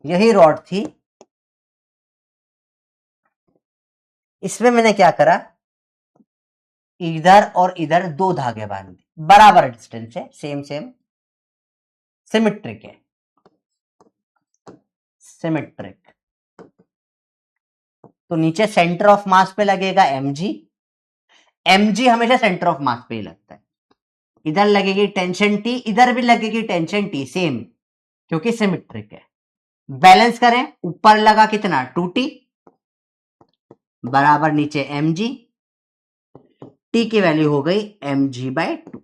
यही रॉड थी, इसमें मैंने क्या करा, इधर और इधर दो धागे बांध दिए, बराबर डिस्टेंस है, सेम सेम, सिमेट्रिक है, सिमेट्रिक। तो नीचे सेंटर ऑफ मास पे लगेगा mg, mg हमेशा सेंटर ऑफ मास पे ही लगता है। इधर लगेगी टेंशन T, इधर भी लगेगी टेंशन T, सेम, क्योंकि सिमेट्रिक है। बैलेंस करें, ऊपर लगा कितना 2T बराबर नीचे mg, T की वैल्यू हो गई mg/2।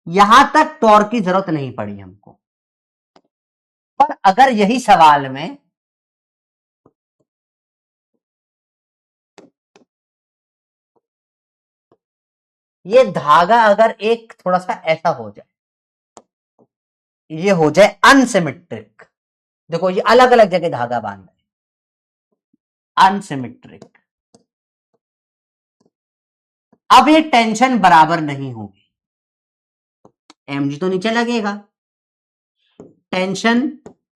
यहां तक टॉर्क की जरूरत नहीं पड़ी हमको, पर अगर यही सवाल में ये धागा अगर एक थोड़ा सा ऐसा हो जाए, ये हो जाए अनसिमेट्रिक, देखो ये अलग अलग जगह धागा बांध है, अनसिमेट्रिक, अब ये टेंशन बराबर नहीं होगी, mg तो नीचे लगेगा, टेंशन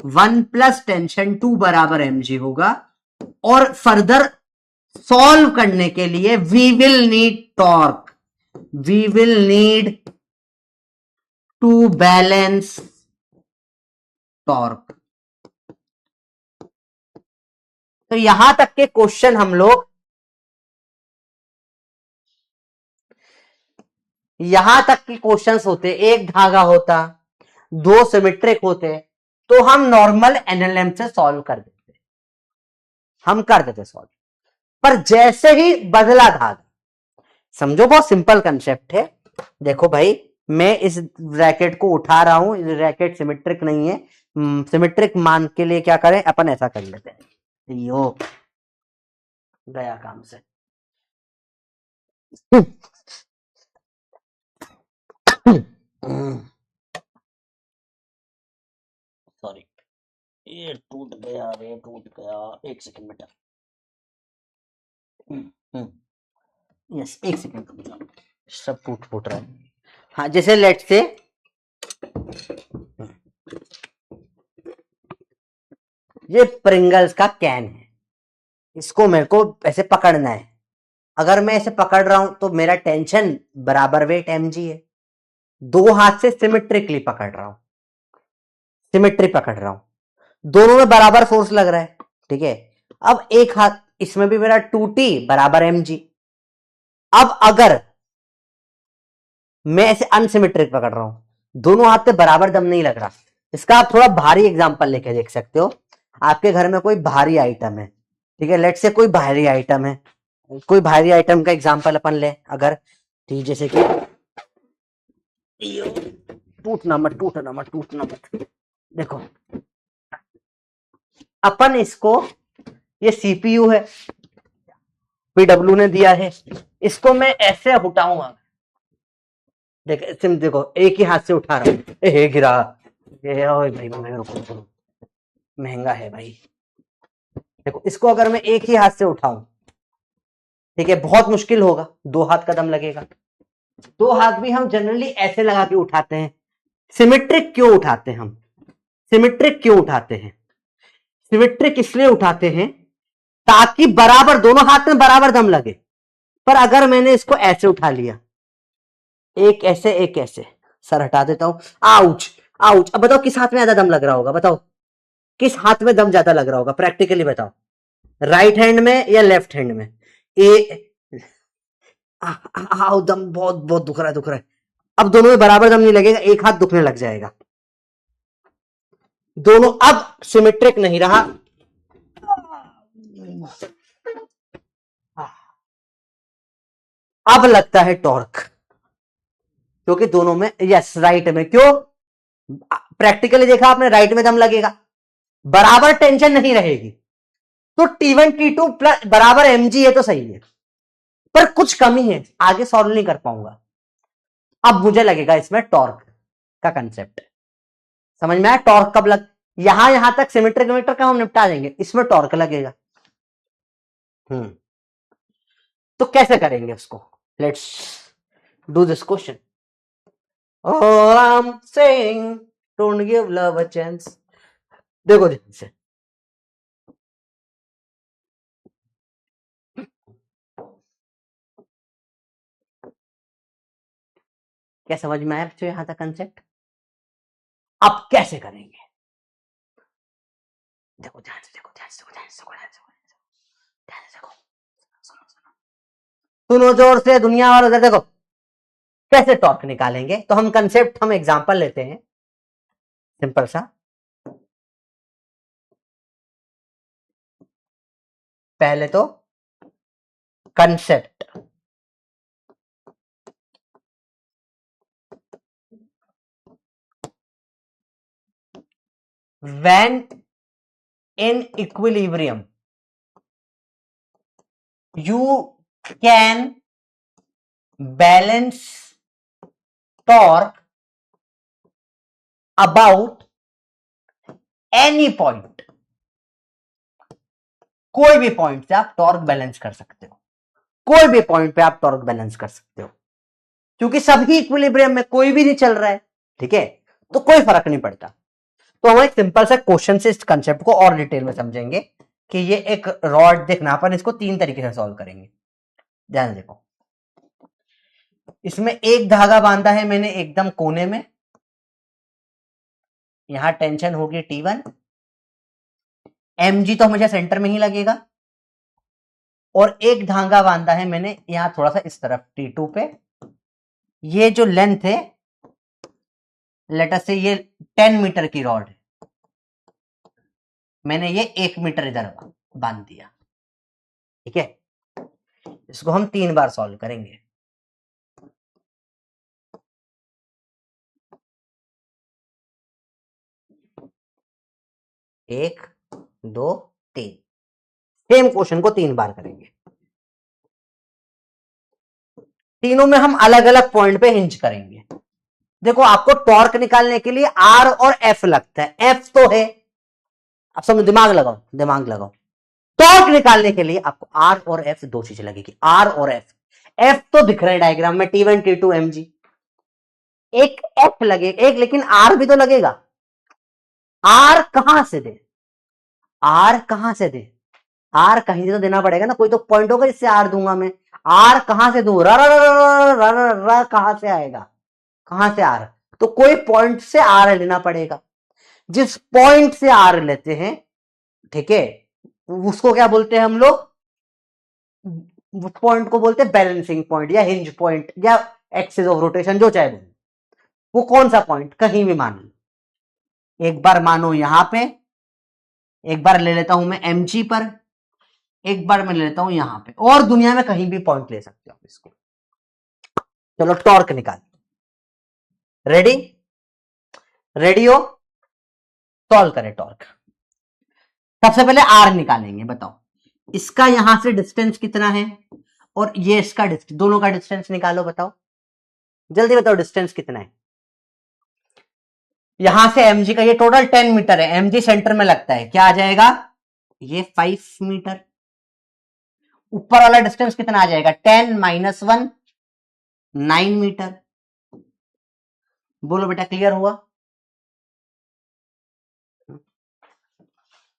1 प्लस टेंशन 2 बराबर mg होगा, और फर्दर सॉल्व करने के लिए we will need torque, we will need to balance torque. तो यहां तक के क्वेश्चन हम लोग, यहां तक के क्वेश्चंस होते, एक धागा होता, दो सिमेट्रिक होते, तो हम नॉर्मल एनएलएम से सॉल्व कर देते, हम कर देते सॉल्व। पर जैसे ही बदला धागा, समझो बहुत सिंपल कंसेप्ट है। देखो भाई, मैं इस रैकेट को उठा रहा हूं, इस रैकेट सिमेट्रिक नहीं है, सिमेट्रिक मान के लिए क्या करें, अपन ऐसा कर लेते हैं, यो गया काम से। सॉरी, ये टूट गया, ये टूट गया, एक सेकंड बेटा। यस, एक सेकंड, सब टूट फूट रहा है। हाँ, जैसे लेट से ये प्रिंगल्स का कैन है, इसको मेरे को ऐसे पकड़ना है। अगर मैं ऐसे पकड़ रहा हूं तो मेरा टेंशन बराबर वेट mg है, दो हाथ से सिमेट्रिकली पकड़ रहा हूं, सिमेट्री पकड़ रहा हूं, दोनों में बराबर फोर्स लग रहा है, ठीक है। अब एक हाथ, इसमें भी मेरा 2t बराबर mg। अब अगर मैं ऐसे अनसिमेट्रिक पकड़ रहा हूं, दोनों हाथ पे बराबर दम नहीं लग रहा, इसका आप थोड़ा भारी एग्जांपल लेके देख सकते हो। आपके घर में कोई भारी आइटम है, ठीक है, लेट से कोई भारी आइटम है, कोई भारी आइटम का एग्जांपल अपन ले अगर, ठीक, जैसे कि टूटना मत, टूटना मत, टूटना मत। देखो अपन इसको, ये सीपीयू है, पीडब्ल्यू ने दिया है, इसको मैं ऐसे उठाऊंगा, देखो एक ही हाथ से उठा रहा हूं, गिरा, ये भाई रुको, महंगा है भाई। देखो इसको अगर मैं एक ही हाथ से उठाऊं, ठीक है, बहुत मुश्किल होगा, दो हाथ का दम लगेगा। दो हाथ भी हम जनरली ऐसे लगा के उठाते हैं, सिमेट्रिक क्यों उठाते हैं हम, सिमेट्रिक क्यों उठाते हैं? सिमेट्रिक इसलिए उठाते हैं ताकि बराबर दोनों हाथ में बराबर दम लगे। पर अगर मैंने इसको ऐसे उठा लिया, एक ऐसे एक ऐसे, सर हटा देता हूं, आउच आउच। अब बताओ किस हाथ में ज्यादा दम लग रहा होगा? बताओ किस हाथ में दम ज्यादा लग रहा होगा? प्रैक्टिकली बताओ, राइट हैंड में या लेफ्ट हैंड में? ए आओ, दम बहुत बहुत दुख रहा है, दुख रहा है। अब दोनों में बराबर दम नहीं लगेगा, एक हाथ दुखने लग जाएगा। दोनों अब सिमेट्रिक नहीं रहा। अब लगता है टॉर्क, क्योंकि दोनों में, यस राइट में। क्यों? प्रैक्टिकली देखा आपने, राइट में दम लगेगा, बराबर टेंशन नहीं रहेगी। तो T1 T2 प्लस बराबर mg है तो सही है, पर कुछ कमी है, आगे सॉल्व नहीं कर पाऊंगा। अब मुझे लगेगा इसमें टॉर्क का कंसेप्ट समझ में आया? टॉर्क कब लग, यहां तक सिमेट्रिक मीटर का हम निपटा देंगे, इसमें टॉर्क लगेगा। तो कैसे करेंगे उसको? Let's do this question. All I'm saying, don't give love a chance. देखो ध्यान से, क्या समझ में आया बच्चों यहां तक कंसेप्ट? अब कैसे करेंगे? देखो ध्यान से, देखो ध्यान से, देखो ध्यान से, देखो ध्यान से, ध्यान से देखो, सुनो सुनो सुनो जोर से दुनिया वालों, उधर देखो कैसे टॉर्क निकालेंगे। तो हम कंसेप्ट, हम एग्जांपल लेते हैं सिंपल सा। पहले तो concept, when in equilibrium you can balance torque about any point, कोई भी पॉइंट से आप टॉर्क बैलेंस कर सकते हो, कोई भी पॉइंट पे आप टॉर्क बैलेंस कर सकते हो, क्योंकि सभी इक्विलिब्रियम में, कोई भी नहीं चल रहा है, ठीक है, तो कोई फर्क नहीं पड़ता। तो हम एक सिंपल सा क्वेश्चन से इस कंसेप्ट को और डिटेल में समझेंगे कि ये एक रॉड, देखना अपन इसको तीन तरीके से सॉल्व करेंगे। ध्यान देखो, इसमें एक धागा बांधा है मैंने एकदम कोने में, यहां टेंशन होगी T1, mg तो हमेशा सेंटर में ही लगेगा, और एक धागा बांधा है मैंने यहां थोड़ा सा इस तरफ T2 पे। ये जो लेंथ है, लेट अस से ये 10 मीटर की रॉड है, मैंने ये 1 मीटर इधर बांध दिया, ठीक है। इसको हम 3 बार सॉल्व करेंगे। एक, दो, तीन, सेम क्वेश्चन को 3 बार करेंगे। तीनों में हम अलग अलग पॉइंट पे हिंज करेंगे। देखो, आपको टॉर्क निकालने के लिए आर और एफ लगता है, एफ तो है, अब समझो, दिमाग लगाओ, दिमाग लगाओ। टॉर्क निकालने के लिए आपको आर और एफ, दो चीजें लगेगी, आर और एफ। एफ तो दिख रहा है डायग्राम में, T1 T2 mg, एक एफ लगेगा, एक लेकिन आर भी तो लगेगा। आर कहां से दे, आर कहां से दे, आर कहीं से तो देना पड़ेगा ना, कोई तो पॉइंट होगा जिससे आर दूंगा मैं। आर कहां से दूं, र कहां से आएगा, कहां से आर, तो कोई पॉइंट से आर लेना पड़ेगा। जिस पॉइंट से आर लेते हैं, ठीक है, उसको क्या बोलते हैं हम लोग? उस पॉइंट को बोलते हैं बैलेंसिंग पॉइंट या हिंज पॉइंट या एक्सिस ऑफ रोटेशन, जो चाहे बोलो। वो कौन सा पॉइंट, कहीं भी मान लो। एक बार मानो यहां पे, एक बार ले लेता हूं मैं mg पर, एक बार मैं ले लेता हूं यहां पे, और दुनिया में कहीं भी पॉइंट ले सकते हो इसको। चलो टॉर्क निकाल, रेडी, रेडी हो? सॉल्व करें टॉर्क। सबसे पहले आर निकालेंगे, बताओ इसका यहां से डिस्टेंस कितना है, और ये इसका डिस्टेंस, दोनों का डिस्टेंस निकालो, बताओ जल्दी बताओ डिस्टेंस कितना है। यहां से mg का ये टोटल 10 मीटर है, mg सेंटर में लगता है, क्या आ जाएगा ये 5 मीटर। ऊपर वाला डिस्टेंस कितना आ जाएगा, 10 - 1 9 मीटर। बोलो बेटा, क्लियर हुआ?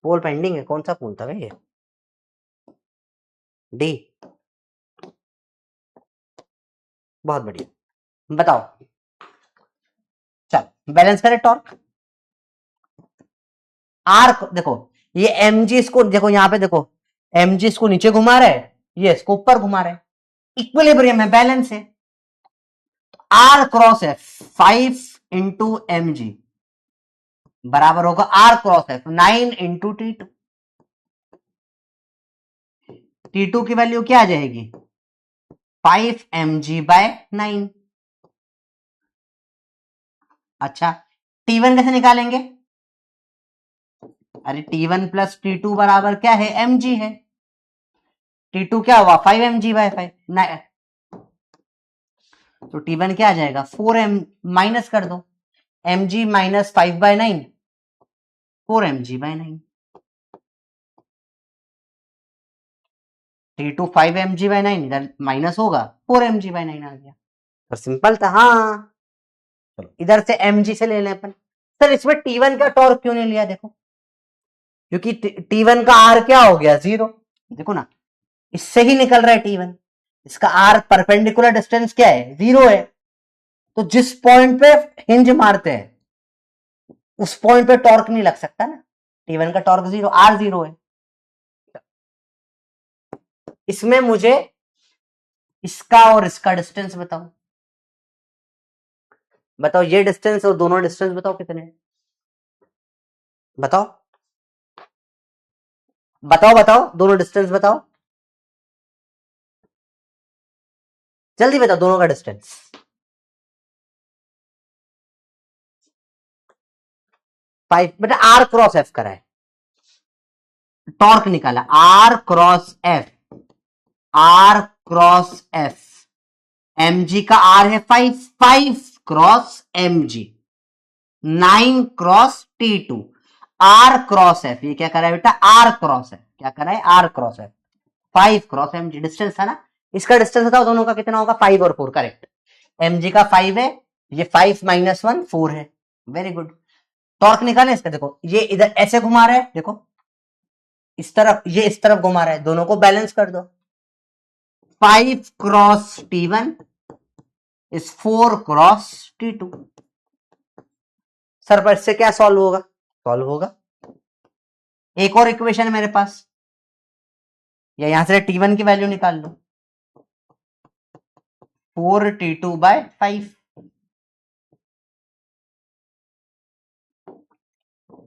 पोल पेंडिंग है, कौन सा पोल था ये? डी। बहुत बढ़िया, बताओ। चल बैलेंस करें टॉर्क। आर देखो, ये एम जी इसको देखो, यहां पे देखो, एम जी इसको नीचे घुमा रहा है, ये इसको ऊपर घुमा रहा है, इक्विलिब्रियम है, बैलेंस है। आर क्रॉस एफ 5 × mg बराबर होगा आर क्रॉस एफ 9 × T2 की वैल्यू क्या आ जाएगी? 5 mg/9। अच्छा, T1 कैसे निकालेंगे? अरे T1 प्लस T2 बराबर क्या है? mg है। T2 क्या हुआ? 5 mg/5। तो T1 क्या आ जाएगा? 4m, माइनस कर दो, mg minus 5/9, 4 mg/9। T2 5 mg/9, इधर माइनस होगा, 4 mg/9 आ गया। तो सिंपल था। हाँ चलो इधर से mg से ले लें अपन। सर इसमें T1 का टॉर्क क्यों नहीं लिया? देखो, क्योंकि T1 का R क्या हो गया? 0। देखो ना, इससे ही निकल रहा है T1, इसका R परपेंडिकुलर डिस्टेंस क्या है? 0 है। तो जिस पॉइंट पे हिंज मारते हैं उस पॉइंट पे टॉर्क नहीं लग सकता ना। T1 का टॉर्क 0, R 0 है। इसमें मुझे इसका और इसका डिस्टेंस बताओ। बताओ ये डिस्टेंस और दोनों डिस्टेंस बताओ कितने हैं? बताओ बताओ बताओ, दोनों डिस्टेंस बताओ, जल्दी बताओ दोनों का डिस्टेंस। 5 बेटा, आर क्रॉस एफ करा है, टॉर्क निकाला, R cross F, R cross F, mg का आर है 5, 5 × mg, 9 × T2, are cross F, ये क्या करा है बेटा? आर क्रॉस एफ, क्या करा है? R cross F, 5 × mg, distance था ना। इसका डिस्टेंस बताओ दोनों का कितना होगा? 5 और 4, करेक्ट। mg का 5 है, ये 5 - 1 4 है, वेरी गुड। टॉर्क निकाले इसका, देखो ये इधर ऐसे घुमा रहा है, देखो इस तरफ, ये इस तरफ घुमा रहा है, दोनों को बैलेंस कर दो। 5 × T1 इज 4 × T2। सर पर इससे क्या सॉल्व होगा? सॉल्व होगा, एक और इक्वेशन है मेरे पास, या यहां से T1 की वैल्यू निकाल लो, 4T2/5।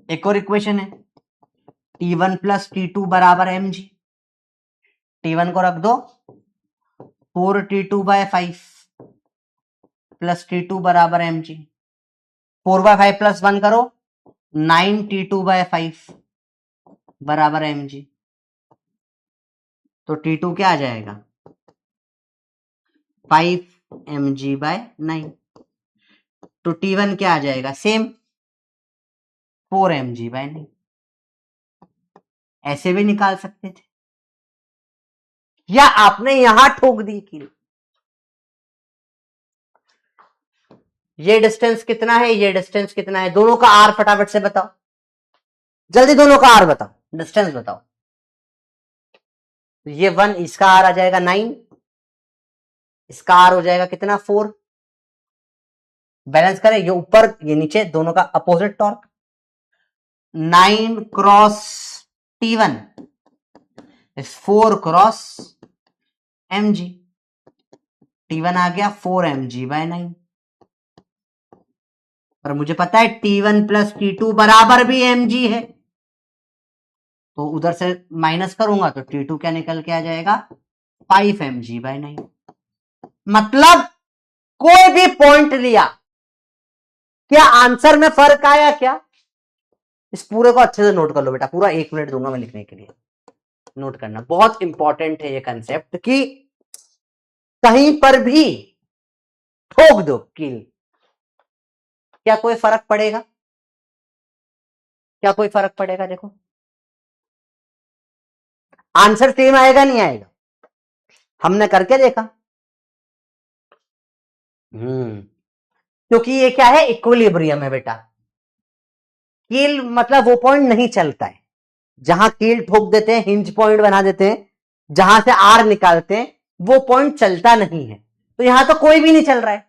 एक और इक्वेशन है, T1 प्लस T2 बराबर mg। T1 को रख दो, 4T2/5 प्लस T2 बराबर mg। 4/5 प्लस 1 करो, 9T2/5 बराबर mg। तो T2 क्या आ जाएगा? 5 mg/9। तो T1 क्या आ जाएगा? Same 4 mg/9। ऐसे भी निकाल सकते थे, या आपने यहां ठोक दी कि ये डिस्टेंस कितना है, ये डिस्टेंस कितना है, दोनों का आर फटाफट से बताओ, जल्दी दोनों का आर बताओ, डिस्टेंस बताओ। ये 1, इसका आर आ जाएगा 9, इसका आर हो जाएगा कितना? 4। बैलेंस करें, ये ऊपर ये नीचे, दोनों का opposite torque. 9 × T1 is 4 × mg। T1 आ गया 4 mg/9, और मुझे पता है T1 प्लस T2 बराबर भी mg है, तो उधर से माइनस करूंगा तो T2 क्या निकल के आ जाएगा? 5 mg/9। मतलब कोई भी पॉइंट लिया, क्या आंसर में फर्क आया क्या? इस पूरे को अच्छे से नोट कर लो बेटा, पूरा 1 मिनट दूंगा मैं लिखने के लिए, नोट करना बहुत इंपॉर्टेंट है ये कंसेप्ट, कि कहीं पर भी ठोक दो किल, क्या कोई फर्क पड़ेगा? क्या कोई फर्क पड़ेगा? देखो आंसर सेम आएगा नहीं आएगा? हमने करके देखा। क्योंकि ये क्या है? इक्विलिब्रियम है बेटा, किल मतलब वो पॉइंट नहीं चलता है, जहां कील ठोक देते हैं, हिंज पॉइंट बना देते हैं, जहां से आर निकालते हैं, वो पॉइंट चलता नहीं है। तो यहां तो कोई भी नहीं चल रहा है।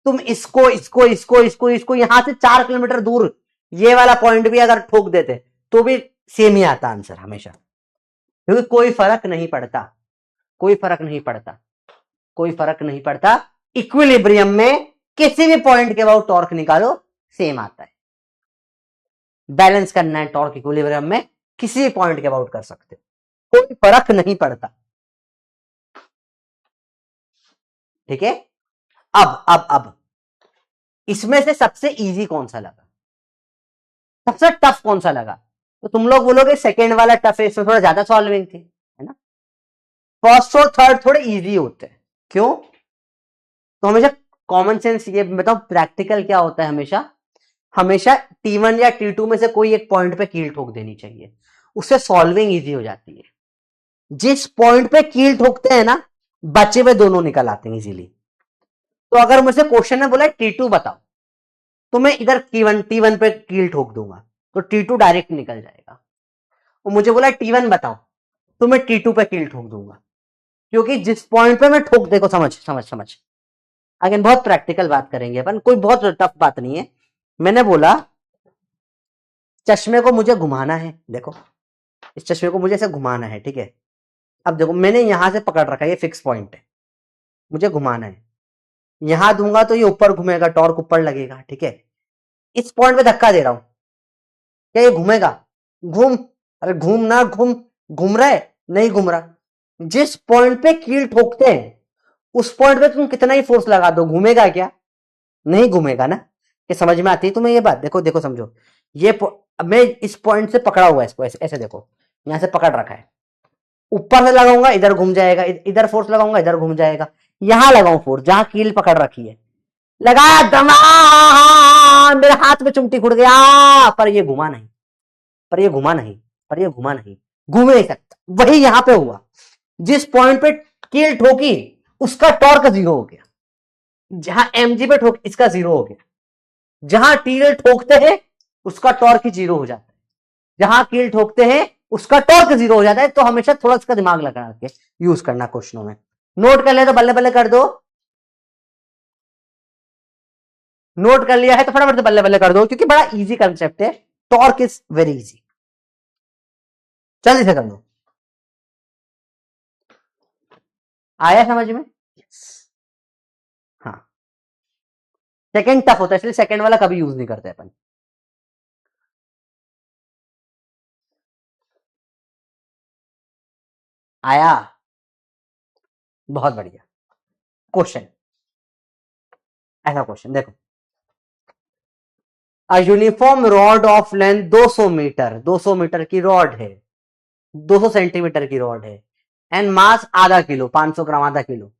तुम इसको इसको इसको इसको इसको यहां से 4 किलोमीटर दूर ये वाला पॉइंट भी अगर ठोक देते तो भी सेम ही आता आंसर हमेशा, क्योंकि कोई फर्क नहीं पड़ता, कोई फर्क नहीं पड़ता, कोई फर्क नहीं पड़ता। इक्विलिब्रियम में किसी भी पॉइंट के अबाउट टॉर्क निकालो सेम आता है। बैलेंस करना है टॉर्क इक्विलिब्रियम में, किसी भी पॉइंट के अबाउट कर सकते हो, कोई फर्क नहीं पड़ता। ठीक है। अब इसमें से सबसे इजी कौन सा लगा, सबसे टफ कौन सा लगा? तो तुम लोग बोलोगे सेकेंड वाला टफ है, इसमें थोड़ा ज्यादा सॉल्विंग थी, है ना। फर्स्ट और थर्ड थोड़े इजी होते हैं। क्यों? तो हमेशा कॉमन सेंस ये बताओ, प्रैक्टिकल क्या होता है, हमेशा हमेशा T1 या T2 में से कोई एक पॉइंट पे कील ठोक देनी चाहिए, उससे सॉल्विंग इजी हो जाती है। जिस पॉइंट पे कील ठोकते हैं ना, बचे हुए दोनों निकल आते हैं इजीली। तो अगर मुझसे क्वेश्चन ने बोला T2 बताओ, तो मैं इधर T1 पे कील ठोक दूंगा, तो T2 डायरेक्ट निकल जाएगा। और मुझे बोला T1 बताओ, तो मैं T2 पे कील ठोक दूंगा, क्योंकि जिस पॉइंट पे मैं ठोक, देखो समझ समझ समझ, अगेन बहुत प्रैक्टिकल बात करेंगे अपन, कोई बहुत टफ बात नहीं है। मैंने बोला चश्मे को मुझे घुमाना है, देखो इस चश्मे को मुझे ऐसे घुमाना है, ठीक है। अब देखो मैंने यहां से पकड़ रखा है, ये फिक्स पॉइंट है, मुझे घुमाना है, यहां दूंगा तो ये ऊपर घूमेगा, टॉर्क ऊपर लगेगा, ठीक है। इस पॉइंट पे धक्का दे रहा हूं, क्या ये घूमेगा? घूम, अरे घूम ना घूम, घूम रहा है? नहीं घूम रहा। जिस पॉइंट पे कील ठोकते हैं उस पॉइंट पे तुम कितना ही फोर्स लगा दो, घूमेगा क्या? नहीं घूमेगा ना। ये समझ में आती है तुम्हें ये बात? देखो देखो समझो, ये मैं इस पॉइंट से पकड़ा हुआ है इसको, ऐसे ऐसे देखो, यहां से पकड़ रखा है, ऊपर से लगाऊंगा इधर घूम जाएगा, इधर फोर्स लगाऊंगा इधर घूम जाएगा। यहां लगाऊं फोर्स जहां कील पकड़ रखी है, लगाया दमा, मेरे हाथ में चिमटी खुड़ गया, पर ये घुमा नहीं, पर ये घुमा नहीं, पर ये घुमा नहीं, घूम नहीं सकता। वही यहां पे हुआ, जिस पॉइंट पे कील ठोकी उसका टॉर्क जीरो हो गया, जहां एमजी पे ठोक इसका जीरो हो गया, जहां कील ठोकते हैं उसका टॉर्क जीरो हो जाता है, जहां कील ठोकते हैं उसका टॉर्क जीरो हो जाता है। तो हमेशा थोड़ा इसका दिमाग लगा के यूज करना क्वेश्चनों में। नोट कर ले तो बल्ले बल्ले कर दो, नोट कर लिया है तो फटाफट से बल्ले बल्ले कर दो, क्योंकि बड़ा इजी कंसेप्ट है, टॉर्क इज वेरी इजी, जल्दी से कर लो। आया समझ में? हाँ, सेकंड टफ होता है, इसलिए सेकंड वाला कभी यूज नहीं करते अपन। आया, बहुत बढ़िया क्वेश्चन। ऐसा क्वेश्चन देखो, a uniform rod of length 200 metre, 200 metre की रॉड है, 200 सेंटीमीटर की रॉड है, एंड मास आधा किलो, 500 ग्राम, आधा kilo,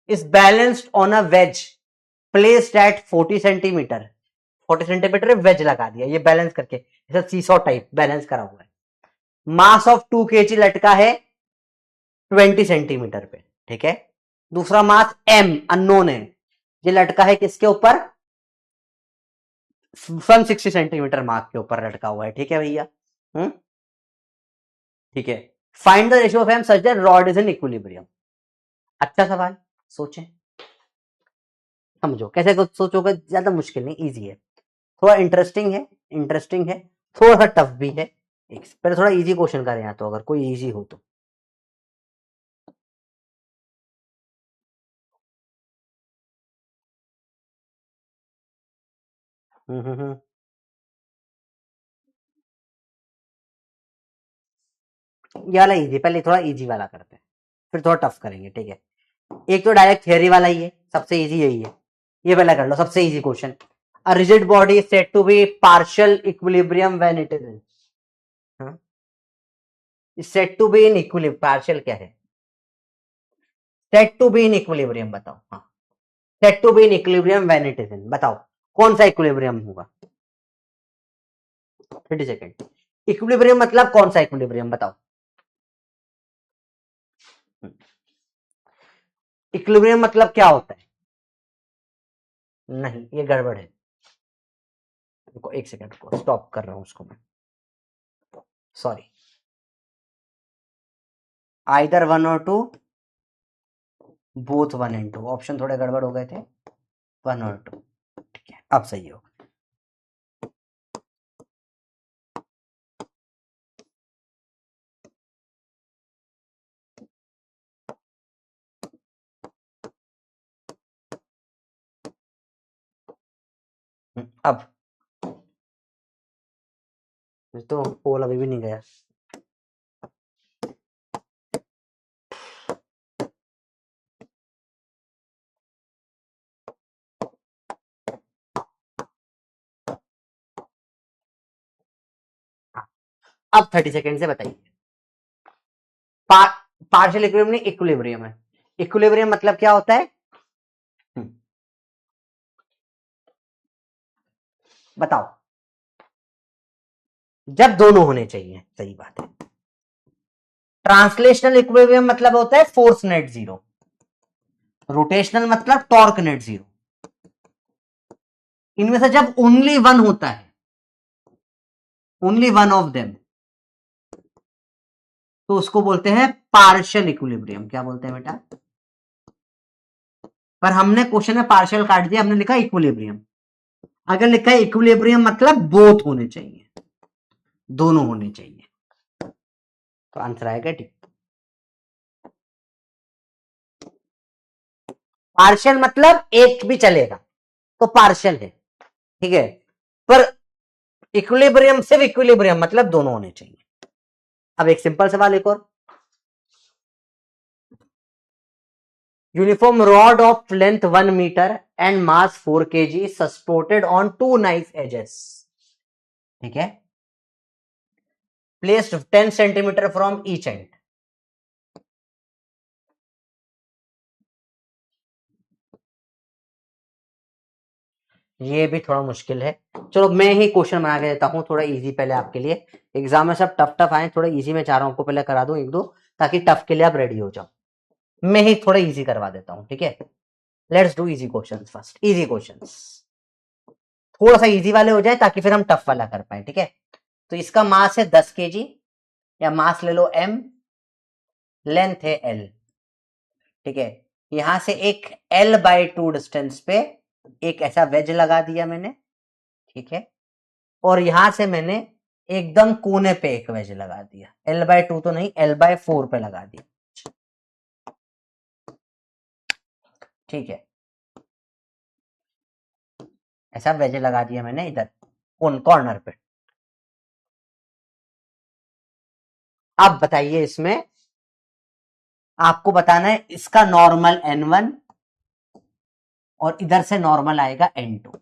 is balanced on a wedge placed at 40 centimetre, 40 centimetre wedge लगा दिया, ये बैलेंस करके ऐसा सीसॉ टाइप बैलेंस करा हुआ है। मास ऑफ 2 kg लटका है 20 सेंटीमीटर पे, ठीक है। दूसरा मास m अननोन है, ये लटका है किसके ऊपर? 160 सेंटीमीटर मास के ऊपर लटका हुआ है, ठीक है भैया। ठीक है। Find the ratio of am such that rod is in equilibrium. अच्छा सवाल, सोचें, समझो कैसे कुछ सोचोगे, ज्यादा मुश्किल नहीं, इजी है, थोड़ा इंटरेस्टिंग है, इंटरेस्टिंग है, थोड़ा सा टफ भी है। एक पहले थोड़ा इजी क्वेश्चन करें यहाँ, तो अगर कोई इजी हो तो। हम्म। ये वाला इजी, पहले थोड़ा इजी वाला करते हैं, फिर थोड़ा टफ करेंगे, ठीक है। एक तो डायरेक्ट थियरी वाला ही है, सबसे इजी यही है, ये पहले कर लो, सबसे easy question. A rigid body is said to be partial equilibrium when it is in, said to be in equilibrium, partial क्या है? Said to be in equilibrium बताओ, हाँ, said to be in equilibrium when it is in, बताओ कौन सा equilibrium होगा? 30 second. Equilibrium मतलब कौन सा इक्विलिब्रियम बताओ? इक्विलिब्रियम मतलब क्या होता है? नहीं, ये गड़बड़ है, रुको एक सेकंड को स्टॉप कर रहा हूं उसको मैं। सॉरी, आइदर 1 और 2, बोथ 1 and 2, ऑप्शन थोड़े गड़बड़ हो गए थे, 1 और 2, ठीक है, अब सही हो। अब तो पोल अभी भी नहीं गया। अब 30 सेकेंड से बताइए। पार्शियल इक्विलिब्रियम नहीं, इक्विलिब्रियम है। इक्विलिब्रियम मतलब क्या होता है? बताओ। जब दोनों होने चाहिए, सही बात है। ट्रांसलेशनल इक्विलिब्रियम मतलब होता है फोर्स नेट जीरो, रोटेशनल मतलब टॉर्क नेट जीरो। इनमें से जब ओनली वन होता है, ओनली वन ऑफ देम, तो उसको बोलते हैं पार्शियल इक्विलिब्रियम। क्या बोलते हैं बेटा? पर हमने क्वेश्चन में पार्शियल काट दिया, हमने लिखा इक्विलिब्रियम। अगर लिखा है इक्विलिब्रियम मतलब बोथ होने चाहिए, दोनों होने चाहिए, तो आंसर आएगा ठीक। पार्शियल मतलब एक भी चलेगा तो पार्शियल है, ठीक है। पर इक्विलिब्रियम सिर्फ इक्विलिब्रियम मतलब दोनों होने चाहिए। अब एक सिंपल सवाल एक और। Uniform rod of length 1 metre and mass 4 kg supported on 2 knife edges, ठीक है, placed 10 centimetre from each end. ये भी थोड़ा मुश्किल है, चलो मैं ही क्वेश्चन बना के देता हूं थोड़ा इजी पहले आपके लिए। एग्जाम में सब टफ टफ आए, थोड़ा इजी में चाह रहा हूं आपको पहले करा दूं एक दो, ताकि टफ के लिए आप रेडी हो जाओ। मैं ही थोड़ा इजी करवा देता हूं, ठीक है। Let's do easy questions first, easy questions थोड़ा सा इजी वाले हो जाए ताकि फिर हम टफ वाला कर पाए, ठीक है। तो इसका मास है 10 kg, या मास ले लो m, लेंथ है l, ठीक है। यहां से एक l/2 डिस्टेंस पे एक ऐसा वेज लगा दिया मैंने, ठीक है। और यहां से मैंने एकदम कोने पे एक वेज लगा दिया, l/2 तो नहीं, l/4 पे लगा दिया, ठीक है। ऐसा वेज लगा दिया मैंने इधर कॉर्नर पे। अब बताइए, इसमें आपको बताना है इसका नॉर्मल n1 और इधर से नॉर्मल आएगा n2,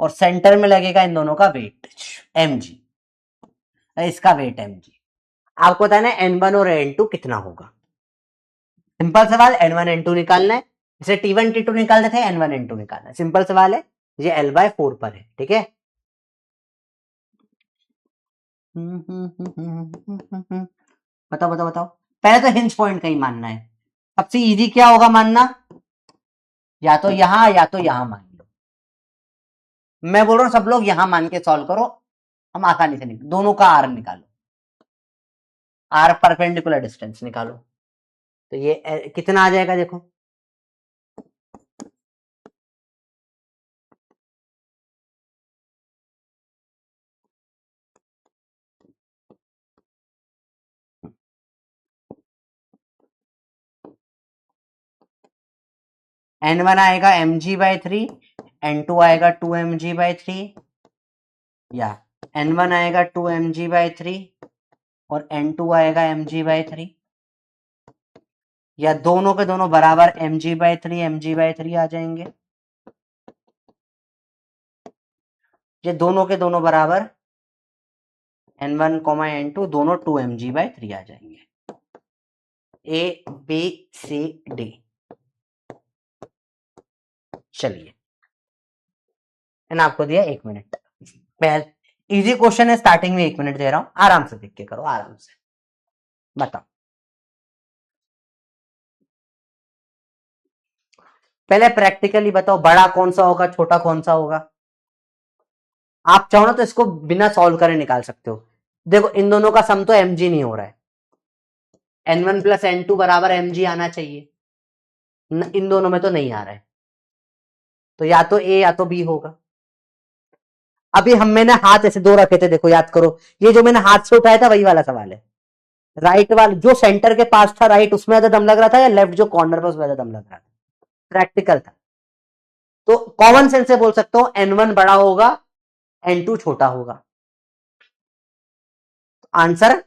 और सेंटर में लगेगा इन दोनों का वेट mg, इसका वेट mg। आपको बताना है n1 और n2 कितना होगा। सिंपल सवाल, n1 n2 निकालना है, इसे t1 t2 निकाल देते हैं, n1 n2 निकालना है, सिंपल सवाल है। ये l/4 पर है, ठीक है। बताओ बताओ बताओ। पहले तो हिंज पॉइंट कहीं मानना है। सबसे इजी क्या होगा मानना, या तो यहां या तो यहां मान लो। मैं बोल रहा हूं सब लोग यहां मान के सॉल्व करो, हम आसानी से निकाल, दोनों का आर निकालो, आर परपेंडिकुलर डिस्टेंस निकालो। तो ये कितना आ जाएगा देखो, n1 आएगा mg/3, n2 आएगा 2mg/3, या n1 आएगा 2mg/3 और n2 आएगा mg/3, या दोनों के दोनों बराबर mg/3 आ जाएंगे। ये दोनों के दोनों बराबर n1, n2 दोनों 2mg/3 आ जाएंगे। A B C D. चलिए, मैंने आपको दिया 1 मिनट। पहले इजी क्वेश्चन है, स्टार्टिंग में 1 मिनट दे रहा हूं, आराम से देख के करो, आराम से बताओ। पहले प्रैक्टिकली बताओ, बड़ा कौन सा होगा, छोटा कौन सा होगा। आप चाहो ना तो इसको बिना सॉल्व करे निकाल सकते हो। देखो इन दोनों का सम तो mg नहीं हो रहा है, n1 प्लस n2 बराबर mg आना चाहिए, इन दोनों में तो नहीं आ रहा है, तो या तो a या तो b होगा। अभी मैंने हाथ ऐसे दो रखे थे, देखो याद करो, ये जो मैंने हाथ से उठाया था वही वाला सवाल है। राइट वाला जो सेंटर के पास था, राइट उसमें ज्यादा दम लग रहा था, या लेफ्ट जो कॉर्नर पर उसमें ज्यादा दम लग रहा था? प्रैक्टिकल था, तो कॉमन सेंस से बोल सकता हूं n1 बड़ा होगा, n2 छोटा होगा, आंसर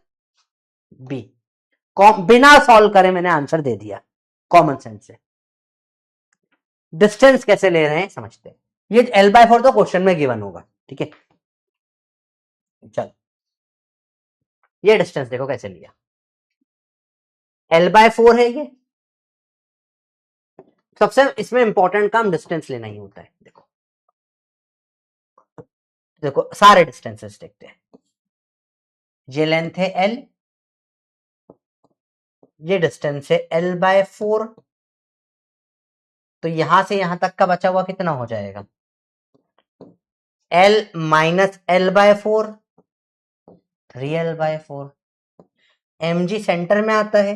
बी। बिना सॉल्व करे मैंने आंसर दे दिया कॉमन सेंस से। डिस्टेंस कैसे ले रहे हैं समझते हैं। ये l/4 तो क्वेश्चन में गिवन होगा, ठीक है। चलो ये डिस्टेंस देखो कैसे लिया, l/4 है ये। सबसे इसमें इंपॉर्टेंट काम डिस्टेंस लेना ही होता है। देखो देखो सारे डिस्टेंसेस देखते हैं, ये लेंथ है l, ये डिस्टेंस है l/4, तो यहां से यहां तक का बचा हुआ कितना हो जाएगा, l minus l/4, 3l/4। mg centre में आता है,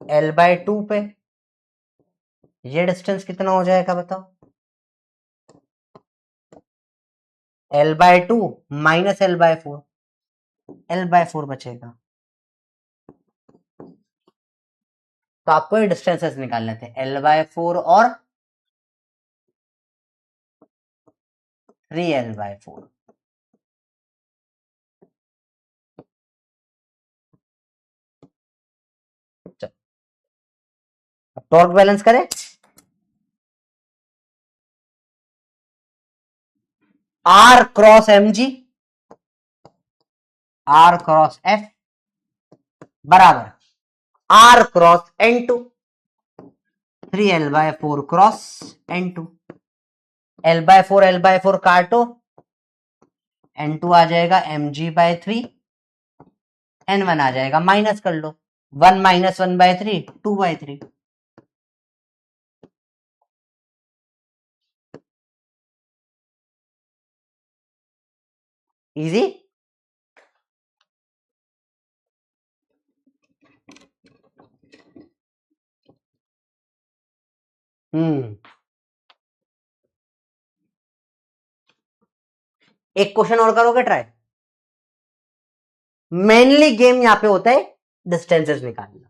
l/2 पे, ये डिस्टेंस कितना हो जाएगा बताओ, l/2 माइनस l/4, l/4 बचेगा। तो आपको ये डिस्टेंसेस निकालने थे, l/4 और 3l/4। टॉर्क बैलेंस करें, R cross mg, R cross f बराबर R cross n2, 3l/4 cross n2। l/4 काटो, n2 आ जाएगा mg/3, n1 आ जाएगा, माइनस कर लो, 1 माइनस 1/3 2/3। इजी। एक क्वेश्चन और करोगे ट्राई। मेनली गेम यहां पे होता है डिस्टेंसेस निकालना,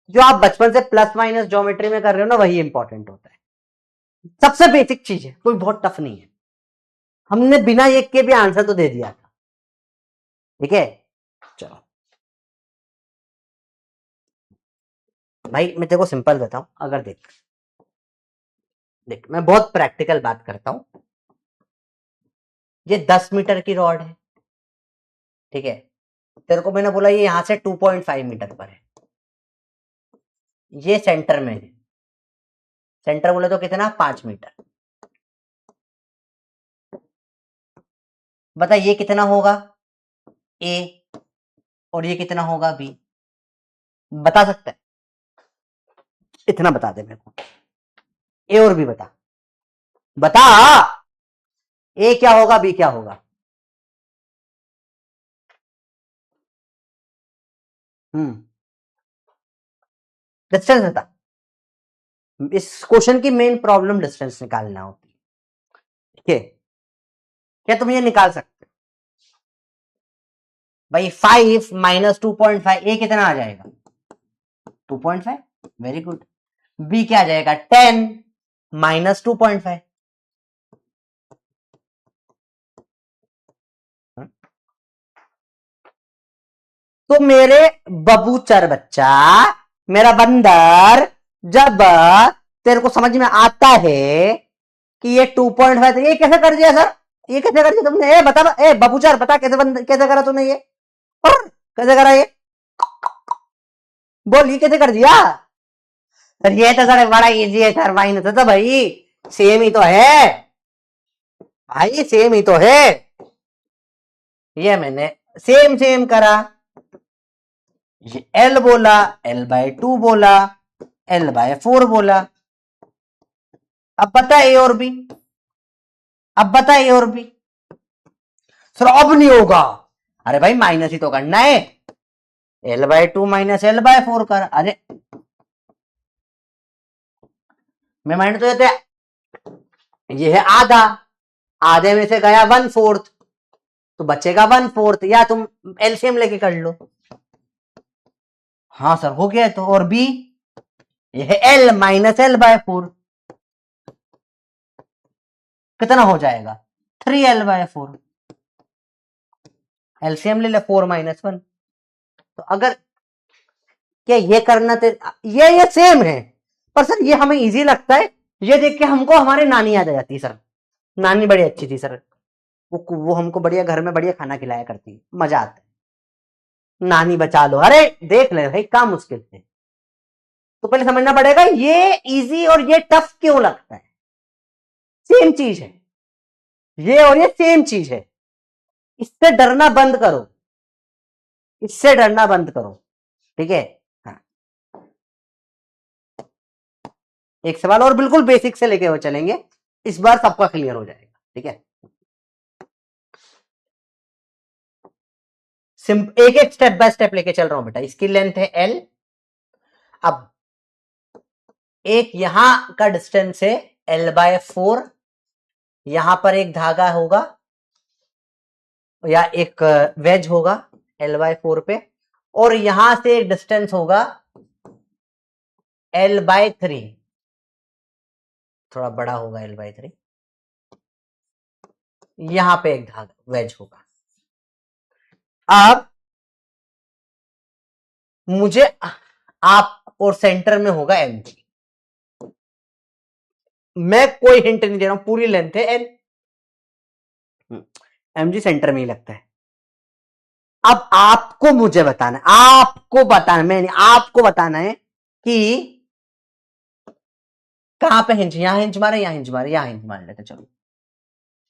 जो आप बचपन से प्लस माइनस ज्योमेट्री में कर रहे हो ना, वही इंपॉर्टेंट होता है। सबसे बेसिक चीज है, कोई बहुत टफ नहीं है। हमने बिना एक के भी आंसर तो दे दिया था, ठीक है। चलो भाई मैं तेरे को सिंपल बताऊं, अगर देख देख मैं बहुत प्रैक्टिकल बात करता हूं। ये 10 मीटर की रॉड है, ठीक है। तेरे को मैंने बोला ये यहां से 2.5 मीटर पर है, ये सेंटर में है। सेंटर बोले तो कितना, 5 मीटर। बता ये कितना होगा ए, और ये कितना होगा बी, बता सकता है? इतना बता दे मेरे को, ए और बी बता, बता। ए क्या होगा, बी क्या होगा? डिस्टेंस बता। इस क्वेश्चन की मेन प्रॉब्लम डिस्टेंस निकालना होती है, ठीक है। क्या तुम ये निकाल सकते हो भाई? 5 माइनस 2.5, ए कितना आ जाएगा, 2.5। Very good. बी क्या आ जाएगा, 10 माइनस 2.5। तो मेरे बबूचर बच्चा, मेरा बंदर, जब तेरे को समझ में आता है कि ये 2.5, ये कैसे कर दिया सर, ये कैसे कर दिया तुमने? ए बता, ए बबूचर बता, कैसे करा तूने ये, और कैसे करा ये, बोल ये कैसे कर दिया? सर ये तो सर बड़ा इजी है सर, भाई तो भाई सेम ही तो है, भाई सेम ही तो है। ये मैंने सेम सेम करा, ये L बोला, l/2 बोला, l/4 बोला। अब बता ए और बी, अब बता ए और बी। सर अब नहीं होगा। अरे भाई माइनस ही तो करना है, L/2 माइनस L/4 कर। अरे मैं माइनस तो देते, ये है आधा, आधे में से गया 1/4, तो बचेगा 1/4, या तुम एलसीएम लेके कर लो। हाँ सर हो गया। तो और बी, ये है L माइनस L/4, कितना हो जाएगा 3L/4। एलसीएम ले ले 4 माइनस 1। तो अगर क्या ये करना तो ये सेम है, पर सर ये हमें इजी लगता है। ये देख के हमको हमारी नानी याद आ जाती है सर। नानी बड़ी अच्छी थी सर, वो हमको बढ़िया घर में बढ़िया खाना खिलाया करती है, मजा आता है। नानी बचा लो, अरे देख ले भाई काम मुश्किल है। तो पहले समझना पड़ेगा ये इजी और ये टफ क्यों लगता है। सेम चीज है ये, और ये सेम चीज है। इससे डरना बंद करो, इससे डरना बंद करो, ठीक है। हाँ, एक सवाल और बिल्कुल बेसिक से लेके वो चलेंगे, इस बार सबका क्लियर हो जाएगा, ठीक है। एक एक स्टेप बाय स्टेप लेके चल रहा हूं बेटा। इसकी लेंथ है L। अब एक यहां का डिस्टेंस है L/4, यहां पर एक धागा होगा या एक वेज होगा L/4 पे, और यहां से एक डिस्टेंस होगा L/3, थोड़ा बड़ा होगा L/3, यहां पे एक धागा वेज होगा। अब मुझे आप और सेंटर में होगा mg। मैं कोई हिंट नहीं दे रहा हूं, पूरी लेंथ है L, mg सेंटर में ही लगता है। अब आपको मुझे बताना है, आपको बताना, मैं नहीं, आपको बताना है कि कहां पे हिंज, यहां हिंज मारे, यहां हिंज मारे, यहां हिंज मार लेते चलो।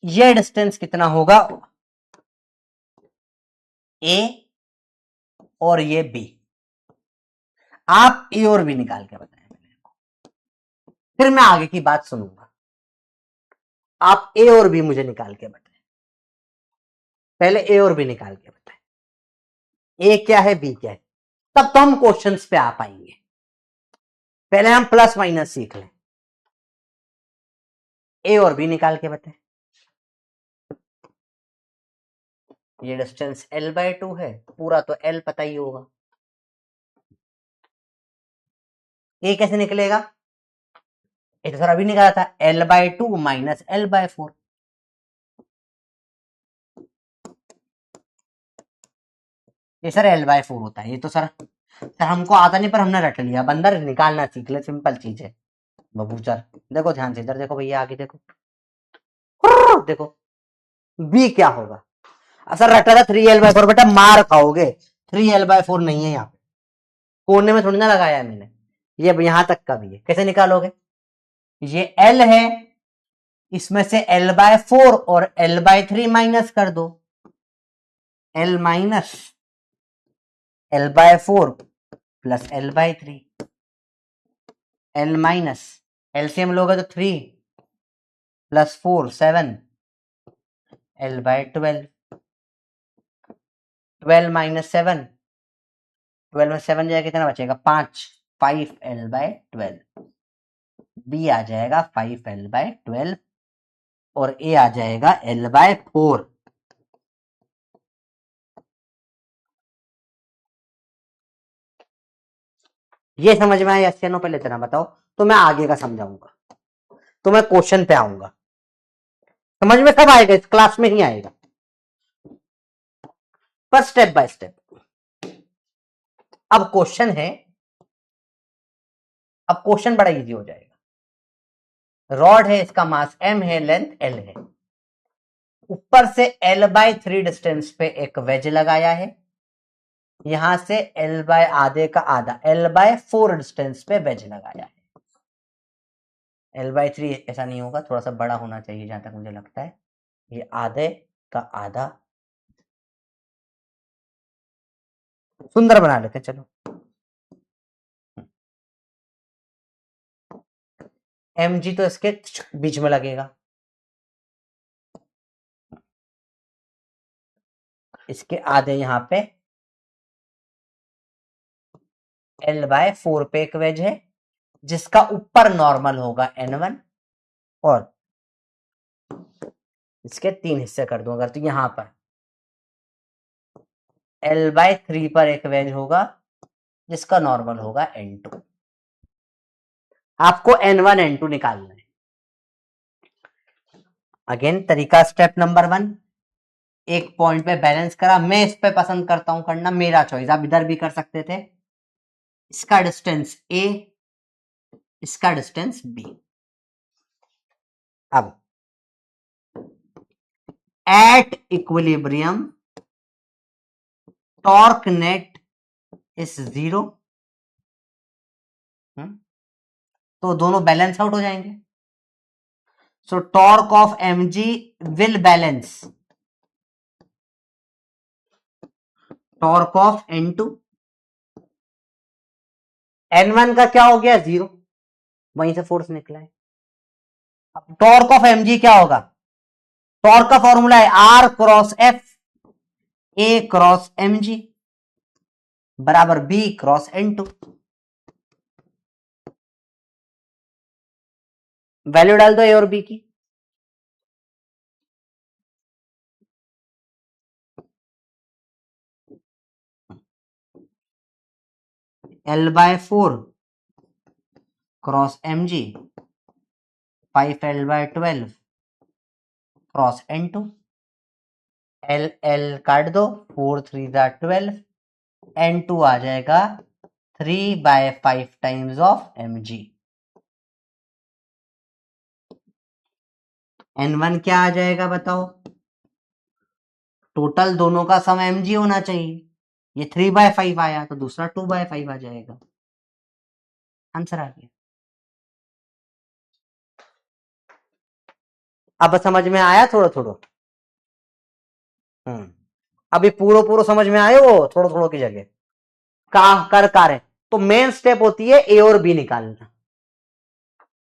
ये डिस्टेंस कितना होगा A और ये B। आप A और B निकाल के बताएं मेरे को, फिर मैं आगे की बात सुनूंगा। आप A और B मुझे निकाल के बताएं, पहले A और B निकाल के बताएं। A क्या है B क्या है, तब तो हम क्वेश्चंस पे आ पाएंगे। पहले हम प्लस माइनस सीख लें। A और B निकाल के बताएं। ये डिस्टेंस L/2 है, पूरा तो L पता ही होगा। A कैसे निकलेगा, ये तो सर अभी निकाला था, L/2 माइनस L/4। ये सर L/4 होता है, ये तो सर हमको आता नहीं, पर हमने रट लिया। बंदर निकालना सीख ले, सिंपल चीज है। बबूचर देखो ध्यान से, इधर देखो भैया, आगे देखो, देखो बी क्या होगा। सर रटा था 3L/4, बेटा मार खाओगे। 3L/4 नहीं है यहाँ पे, कोने में थोड़ी ना लगाया है मैंने, ये यहां तक का भी है। कैसे निकालोगे, ये L है, इसमें से L/4 और L/3 माइनस कर दो। L minus L/4 plus L/3, L minus LCM लोगे तो 3 प्लस 4 7, L/12, 12 माइनस 7, 12 में 7 जाएगा कितना बचेगा 5, 5L/12। बी आ जाएगा 5L/12 और ए आ जाएगा L/4। ये समझ में आया yes या नो, पहले इतना बताओ तो मैं आगे का समझाऊंगा, तो मैं क्वेश्चन पे आऊंगा। समझ में कब आएगा, इस क्लास में ही आएगा, पर स्टेप बाय स्टेप। अब क्वेश्चन है, अब क्वेश्चन बड़ा इजी हो जाएगा। रॉड है, इसका मास m है, लेंथ l है, ऊपर से L/3 डिस्टेंस पे एक वेज लगाया है, यहां से L/आधे का आधा L/4 डिस्टेंस पे वेज लगाया है। L/3 ऐसा नहीं होगा, थोड़ा सा बड़ा होना चाहिए जहां तक मुझे लगता है। ये आधे का आधा, सुंदर बना लेते हैं चलो। mg तो इसके बीच में लगेगा, इसके आधे यहां पे L/4 पे एक वेज है जिसका ऊपर नॉर्मल होगा N1 और इसके 3 हिस्से कर दूं अगर तो यहां पर L/3 पर एक वेज होगा जिसका नॉर्मल होगा N2। आपको N1 N2 निकालना है। अगेन तरीका स्टेप नंबर 1, एक पॉइंट पे बैलेंस करा, मैं इस पे पसंद करता हूं करना, मेरा चॉइस, आप इधर भी कर सकते थे। इसका डिस्टेंस A, इसका डिस्टेंस B। अब at equilibrium torque net is 0, तो दोनों बैलेंस आउट हो जाएंगे। सो torque of mg will balance torque of N2। N1 का क्या हो गया 0, वहीं से फोर्स निकला है। अब टॉर्क ऑफ mg क्या होगा, टॉर्क का फॉर्मूला है R cross F, A cross mg बराबर B क्रॉस N2। वैल्यू डाल दो A और B की। L/4 cross mg 5L/12 cross N2। L L काट दो, 4 3 12, N2 आ जाएगा 3/5 टाइम्स ऑफ mg। N1 क्या आ जाएगा बताओ, टोटल दोनों का सम mg होना चाहिए, ये 3/5 आया तो दूसरा 2/5 आ जाएगा, आंसर आ गया। अब समझ में आया थोड़ा थोड़ा? अभी पूरा पूरा समझ में आए वो थोड़ा थोड़ा की जगह का रहे, तो मेन स्टेप होती है ए और बी निकालना,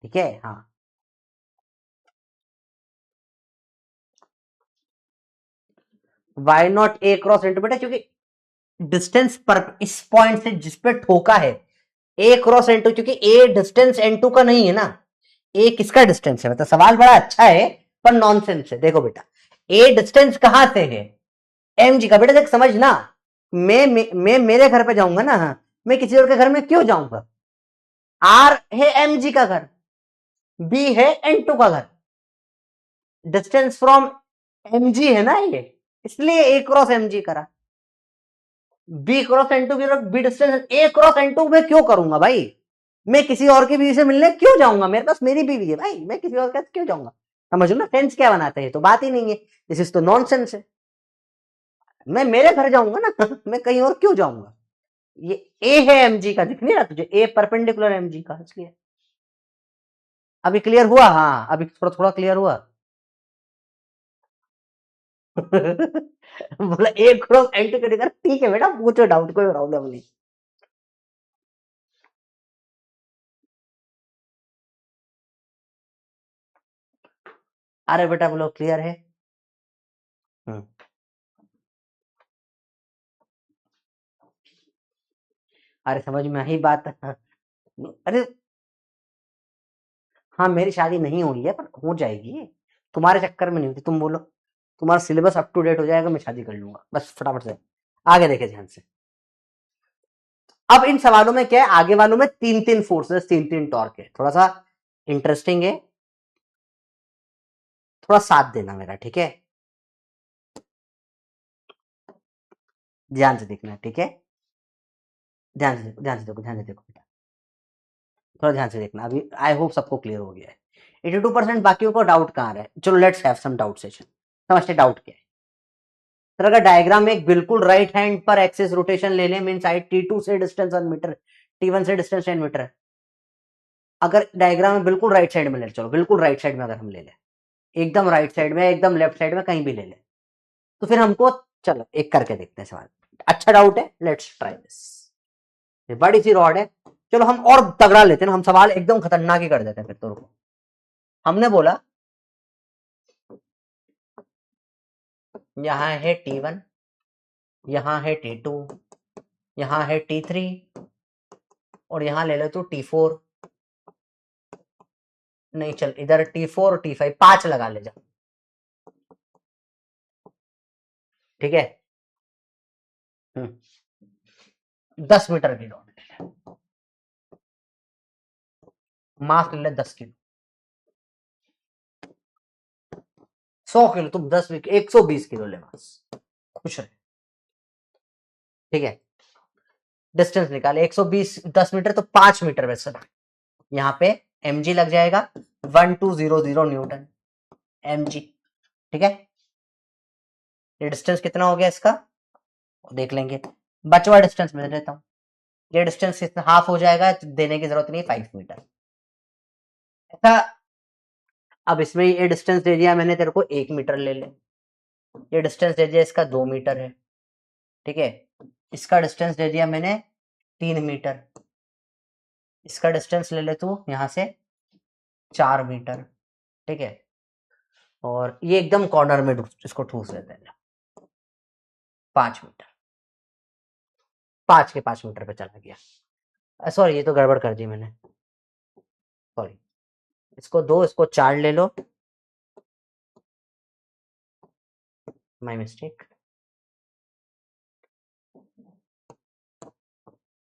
ठीक है। हाँ, why not a cross into, बेटा क्योंकि डिस्टेंस पर इस पॉइंट से जिस पे ठोका है ए क्रॉस N2, क्योंकि ए डिस्टेंस N2 का नहीं है ना, ए किसका डिस्टेंस है, मतलब सवाल बड़ा अच्छा है पर नॉनसेंस है। देखो बेटा, ए डिस्टेंस कहां से है, mg का। बेटा देख समझना, मैं मेरे घर पे जाऊंगा ना, मैं किसी और के घर में क्यों जाऊंगा, R है mg का घर, B है N2 का घर, डिस्टेंस फ्रॉम mg है ना ये, इसलिए A क्रॉस mg करा। B क्रॉस N2 की B distance, A cross N2 में क्यों करूंगा भाई, मैं किसी और की बीवी से मिलने क्यों जाऊंगा, मेरे पास मेरी बीवी है भाई, मैं किसी और के क्यों जाऊंगा। समझो ना, सेंस क्या बनाते हैं, तो बात ही नहीं है, दिस इज तो नॉनसेंस है। मैं मेरे घर जाऊंगा ना मैं कहीं और क्यों जाऊंगा। ये ए है mg का, दिख नहीं रहा तुझे, ए परपेंडिकुलर mg का, इसलिए। अभी क्लियर हुआ, हाँ अभी थोड़ा थोड़ा क्लियर हुआ बोला ए क्रॉस N2 के डिगर, ठीक है बेटा पूछो डाउट, कोई प्रॉब्लम नहीं। अरे बेटा बोलो क्लियर है। अरे समझ में आई बात अरे हाँ, मेरी शादी नहीं हुई है पर हो जाएगी, तुम्हारे चक्कर में नहीं होती, तुम बोलो तुम्हारा सिलेबस अप टू डेट हो जाएगा, मैं शादी कर लूंगा बस फटाफट से। आगे देखे ध्यान से। अब इन सवालों में क्या है, आगे वालों में 3-3 फोर्सेस 3-3 टॉर्क है, थोड़ा सा इंटरेस्टिंग है, थोड़ा साथ देना मेरा, ठीक है। ध्यान से देखना, ठीक है। ध्यान से देखो, ध्यान से देखो, ध्यान से देखो बेटा, थोड़ा ध्यान से देखना। अभी आई होप सबको क्लियर हो गया है। 82% बाकियों को डाउट कहाँ रहा है, चलो let's have some doubt session, समझते डाउट क्या है। तो अगर डायग्राम में एक बिल्कुल राइट हैंड पर एक्सिस रोटेशन ले लें, मीन साइड T2 से डिस्टेंस 1 मीटर, T1 से डिस्टेंस 10 मीटर है, अगर डायग्राम में बिल्कुल राइट साइड में ले, चलो बिल्कुल राइट साइड में अगर हम ले लें, एकदम राइट साइड में, एकदम लेफ्ट साइड में, कहीं भी ले लें, तो फिर हमको, चलो एक करके देखते हैं सवाल। अच्छा डाउट है, लेट्स ट्राई दिस। बड़ी सी रॉड है, चलो हम और तगड़ा लेते हैं ना, हम सवाल एकदम खतरनाक ही कर देते हैं फिर तो। रुको, हमने बोला यहां है T1, यहां है T2, यहां है T3 और यहां ले लो तो T4, नहीं चल इधर T4 और T5, 5 लगा ले जा, ठीक है। 10 मीटर की रॉड ले ले, मास ले ले 10 किलो, 100 किलो, तुम 10 120 किलो ले मास, खुश रहे, ठीक है। डिस्टेंस निकाले 120, 10 मीटर तो 5 मीटर वैसे, यहाँ पे mg लग जाएगा 1200 न्यूटन mg, ठीक है। ये डिस्टेंस कितना हो गया इसका देख लेंगे, बचवा डिस्टेंस मैं देता हूं, ये डिस्टेंस हाफ हो जाएगा, देने की जरूरत नहीं, 5 मीटर ऐसा। अब इसमें ये डिस्टेंस दे दिया मैंने तेरे को 1 मीटर ले ले, ये डिस्टेंस दे दिया इसका 2 मीटर है, ठीक है। इसका डिस्टेंस दे दिया मैंने 3 मीटर, इसका डिस्टेंस ले ले तू यहां से 4 मीटर, ठीक है। और ये एकदम कॉर्नर में इसको ठूस लेते हैं, 5 मीटर, 5 के 5 मीटर पे चला गया, सॉरी ये तो गड़बड़ कर दी मैंने, सॉरी, इसको 2, इसको 4 ले लो, माय मिस्टेक।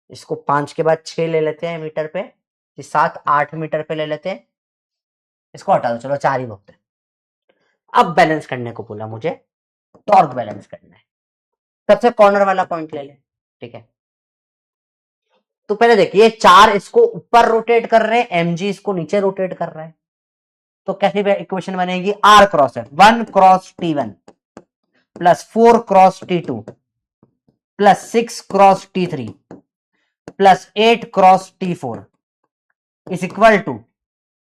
इसको 5 के बाद 6 ले लेते हैं मीटर पे, 7 8 मीटर पे ले लेते हैं, इसको हटा दो, चलो 4 ही बहुत है। अब बैलेंस करने को बोला मुझे, टॉर्क बैलेंस करना है, सबसे कॉर्नर वाला पॉइंट ले ले, ठीक है। तो पहले देखिए 4 इसको ऊपर रोटेट कर रहे हैं, mg इसको नीचे रोटेट कर रहा है, तो कैसी इक्वेशन बनेगी, r क्रॉस है 1 cross T1 plus 4 cross T2 plus 6 cross T3 plus 8 cross T4 is equal to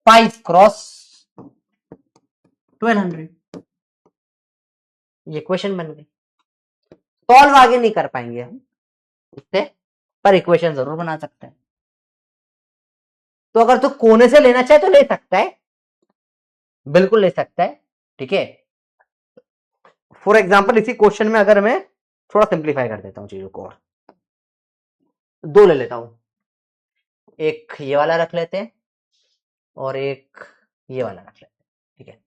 5 cross 1200। ये इक्वेशन बन गई, सॉल्व आगे नहीं कर पाएंगे हम इससे, पर इक्वेशन जरूर बना सकते हैं। तो अगर तू कोने से लेना चाहे तो ले सकता है, बिल्कुल ले सकता है, ठीक है। फॉर एग्जाम्पल इसी क्वेश्चन में अगर मैं थोड़ा सिंप्लीफाई कर देता हूं चीजों को, और 2 ले लेता हूं, एक ये वाला रख लेते हैं और एक ये वाला रख लेते हैं, ठीक है।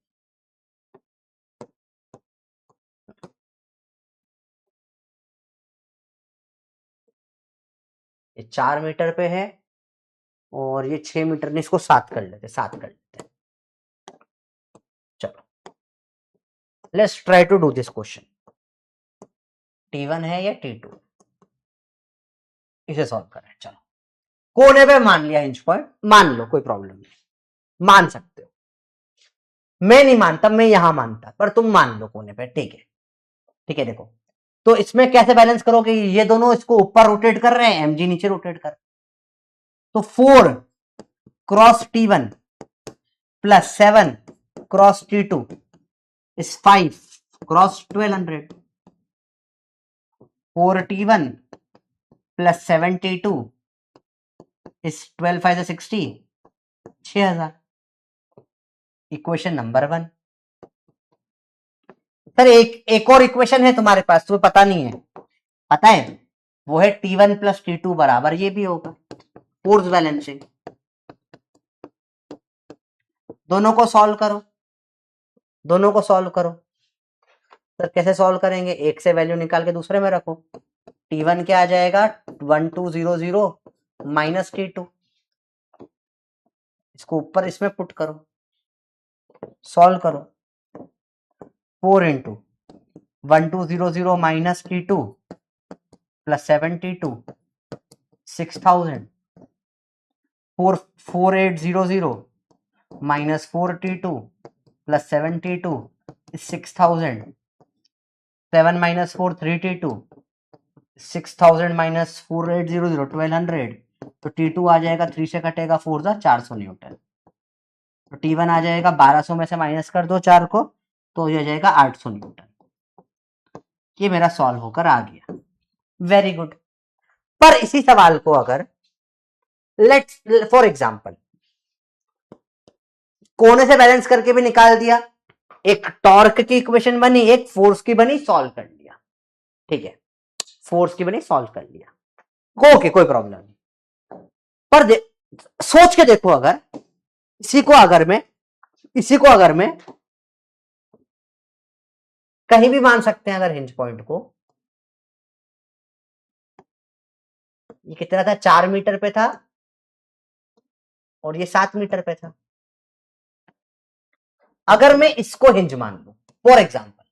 ये 4 मीटर पे है और ये 6 मीटर, नहीं इसको 7 कर लेते, 7 कर लेते हैं। चलो let's try to do this question, T1 है या T2, इसे सॉल्व करें। चलो कोने पे मान लिया हिंज पॉइंट, मान लो कोई प्रॉब्लम नहीं, मान सकते हो, मैं नहीं मानता, मैं यहां मानता, पर तुम मान लो कोने पे, ठीक है, ठीक है। देखो तो इसमें कैसे बैलेंस करोगे, ये दोनों इसको ऊपर रोटेट कर रहे हैं, mg नीचे रोटेट कर, तो 4 cross T1 plus 7 cross T2 is 5 cross 1200, 4T1 plus 7T2 is 12 5 60, 6000। Equation number 1। Sir एक और इक्वेशन है तुम्हारे पास, तुम्हें पता नहीं है, पता है, वो है T1 प्लस T2 बराबर ये भी होगा, फोर्स बैलेंसिंग। दोनों को सॉल्व करो, दोनों को सॉल्व करो। सर कैसे सॉल्व करेंगे, एक से वैल्यू निकाल के दूसरे में रखो, T1 क्या आ जाएगा 1200 माइनस T2, इसको ऊपर इसमें पुट करो, सॉल्व करो, 4 into 1200 minus T2 plus 7T2 6000, 4800 minus 4T2 plus 7T2 6000, 7 minus 4 3T2, 6000 minus 4800 1200, तो T2 आ जाएगा, 3 से कटेगा 4 जा 400 न्यूटन, तो T1 आ जाएगा 1200 में से माइनस कर दो 4 को, तो ये जाएगा 800 न्यूटन। ये मेरा सॉल्व होकर आ गया, वेरी गुड। पर इसी सवाल को अगर लेट्स फॉर एग्जांपल कोने से बैलेंस करके भी निकाल दिया, एक टॉर्क की इक्वेशन बनी, एक फोर्स की बनी, सॉल्व कर लिया, ठीक है। फोर्स की बनी, सॉल्व कर लिया, ओके कोई प्रॉब्लम नहीं। पर सोच के देखो, अगर इसी को अगर मैं कहीं भी मान सकते हैं, अगर हिंज पॉइंट को, ये कितना था, 4 मीटर पे था और ये 7 मीटर पे था। अगर मैं इसको हिंज मान लू, फॉर एग्जाम्पल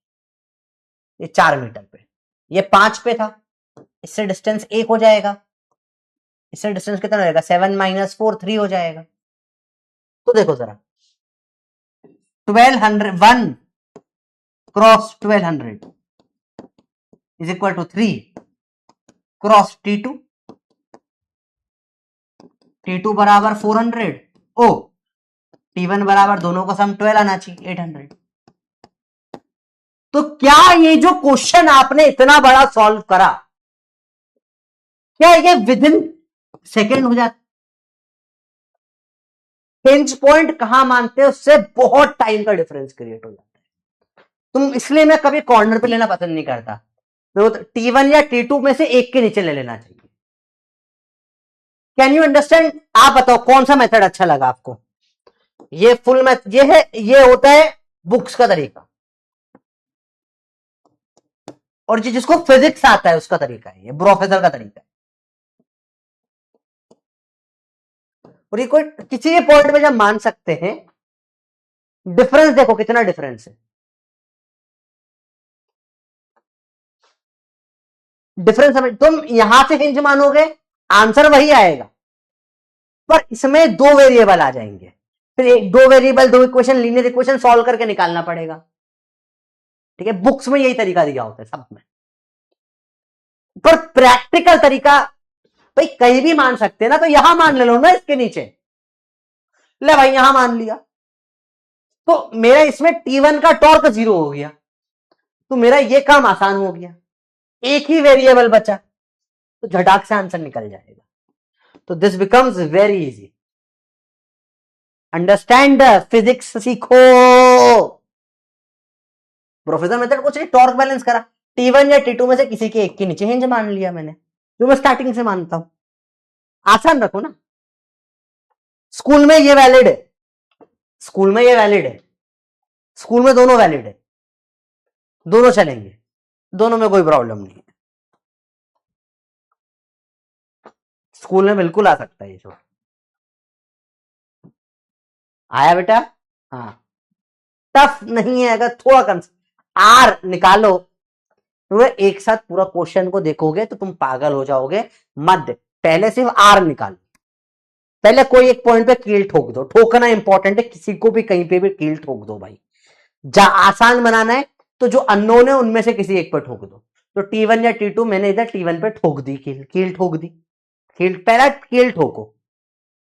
ये 4 मीटर पे, ये 5 पे था, इससे डिस्टेंस 1 हो जाएगा, इससे डिस्टेंस कितना हो जाएगा, 7 - 4 3 हो जाएगा। तो देखो जरा, 1200 1 cross 1200 is equal to 3 cross T2 बराबर 400, ओ T1 बराबर दोनों का सम 12 आना चाहिए, 800। तो क्या ये जो क्वेश्चन आपने इतना बड़ा सॉल्व करा, क्या ये विद इन सेकेंड हो जाता? हिंज पॉइंट कहां मानते हैं उससे बहुत टाइम का डिफरेंस क्रिएट हो जाता है। तुम, इसलिए मैं कभी कॉर्नर पे लेना पसंद नहीं करता, तो T1 या T2 में से एक के नीचे ले लेना चाहिए। Can you understand? आप बताओ कौन सा मेथड अच्छा लगा आपको? ये फुल मेथड, ये है, ये होता है बुक्स का तरीका, और जिसको फिजिक्स आता है उसका तरीका है, ये प्रोफेसर का तरीका है। और ये कोई किसी भी पॉइंट में जब मान सकते हैं, डिफरेंस देखो कितना डिफरेंस है, डिफरेंस समझ। तुम यहां से हिंज मानोगे, आंसर वही आएगा, पर इसमें 2 वेरिएबल आ जाएंगे, फिर 2 variable 2 equation, linear equation solve करके निकालना पड़ेगा। ठीक है, बुक्स में यही तरीका दिया होता है सब में, पर प्रैक्टिकल तरीका भाई कहीं भी मान सकते हैं ना, तो यहां मान ले लो ना, इसके नीचे ले भाई, यहां मान लिया, तो मेरा इसमें T1 का टॉर्क 0 हो गया, तो मेरा ये काम आसान हो गया, एक ही वेरिएबल बचा, तो झटाक से आंसर निकल जाएगा। तो this becomes very easy. Understand, physics सीखो। प्रोफेसर मेथड कुछ नहीं, टॉर्क बैलेंस करा, T1 या T2 में से किसी के एक के नीचे हिंज मान लिया मैंने, जो मैं स्टार्टिंग से मानता हूं। आसान रखो ना, स्कूल में ये वैलिड है, स्कूल में ये वैलिड है, स्कूल में दोनों वैलिड है, दोनों चलेंगे, दोनों में कोई प्रॉब्लम नहीं है, स्कूल में बिल्कुल आ सकता है ये सब। आया बेटा? हाँ, टफ नहीं है, अगर थोड़ा कम आर निकालो, तो एक साथ पूरा क्वेश्चन को देखोगे तो तुम पागल हो जाओगे। मध्य पहले सिर्फ आर निकालो, पहले कोई एक पॉइंट पे कील ठोक दो, ठोकना इंपॉर्टेंट है, किसी को भी कहीं पे भी कील ठोक दो भाई। आसान बनाना है तो जो अननोन है उनमें से किसी एक पर ठोक दो। तो T1 या T2, मैंने इधर T1 पे ठोक दी, कील ठोक दी, पहला कील ठोको।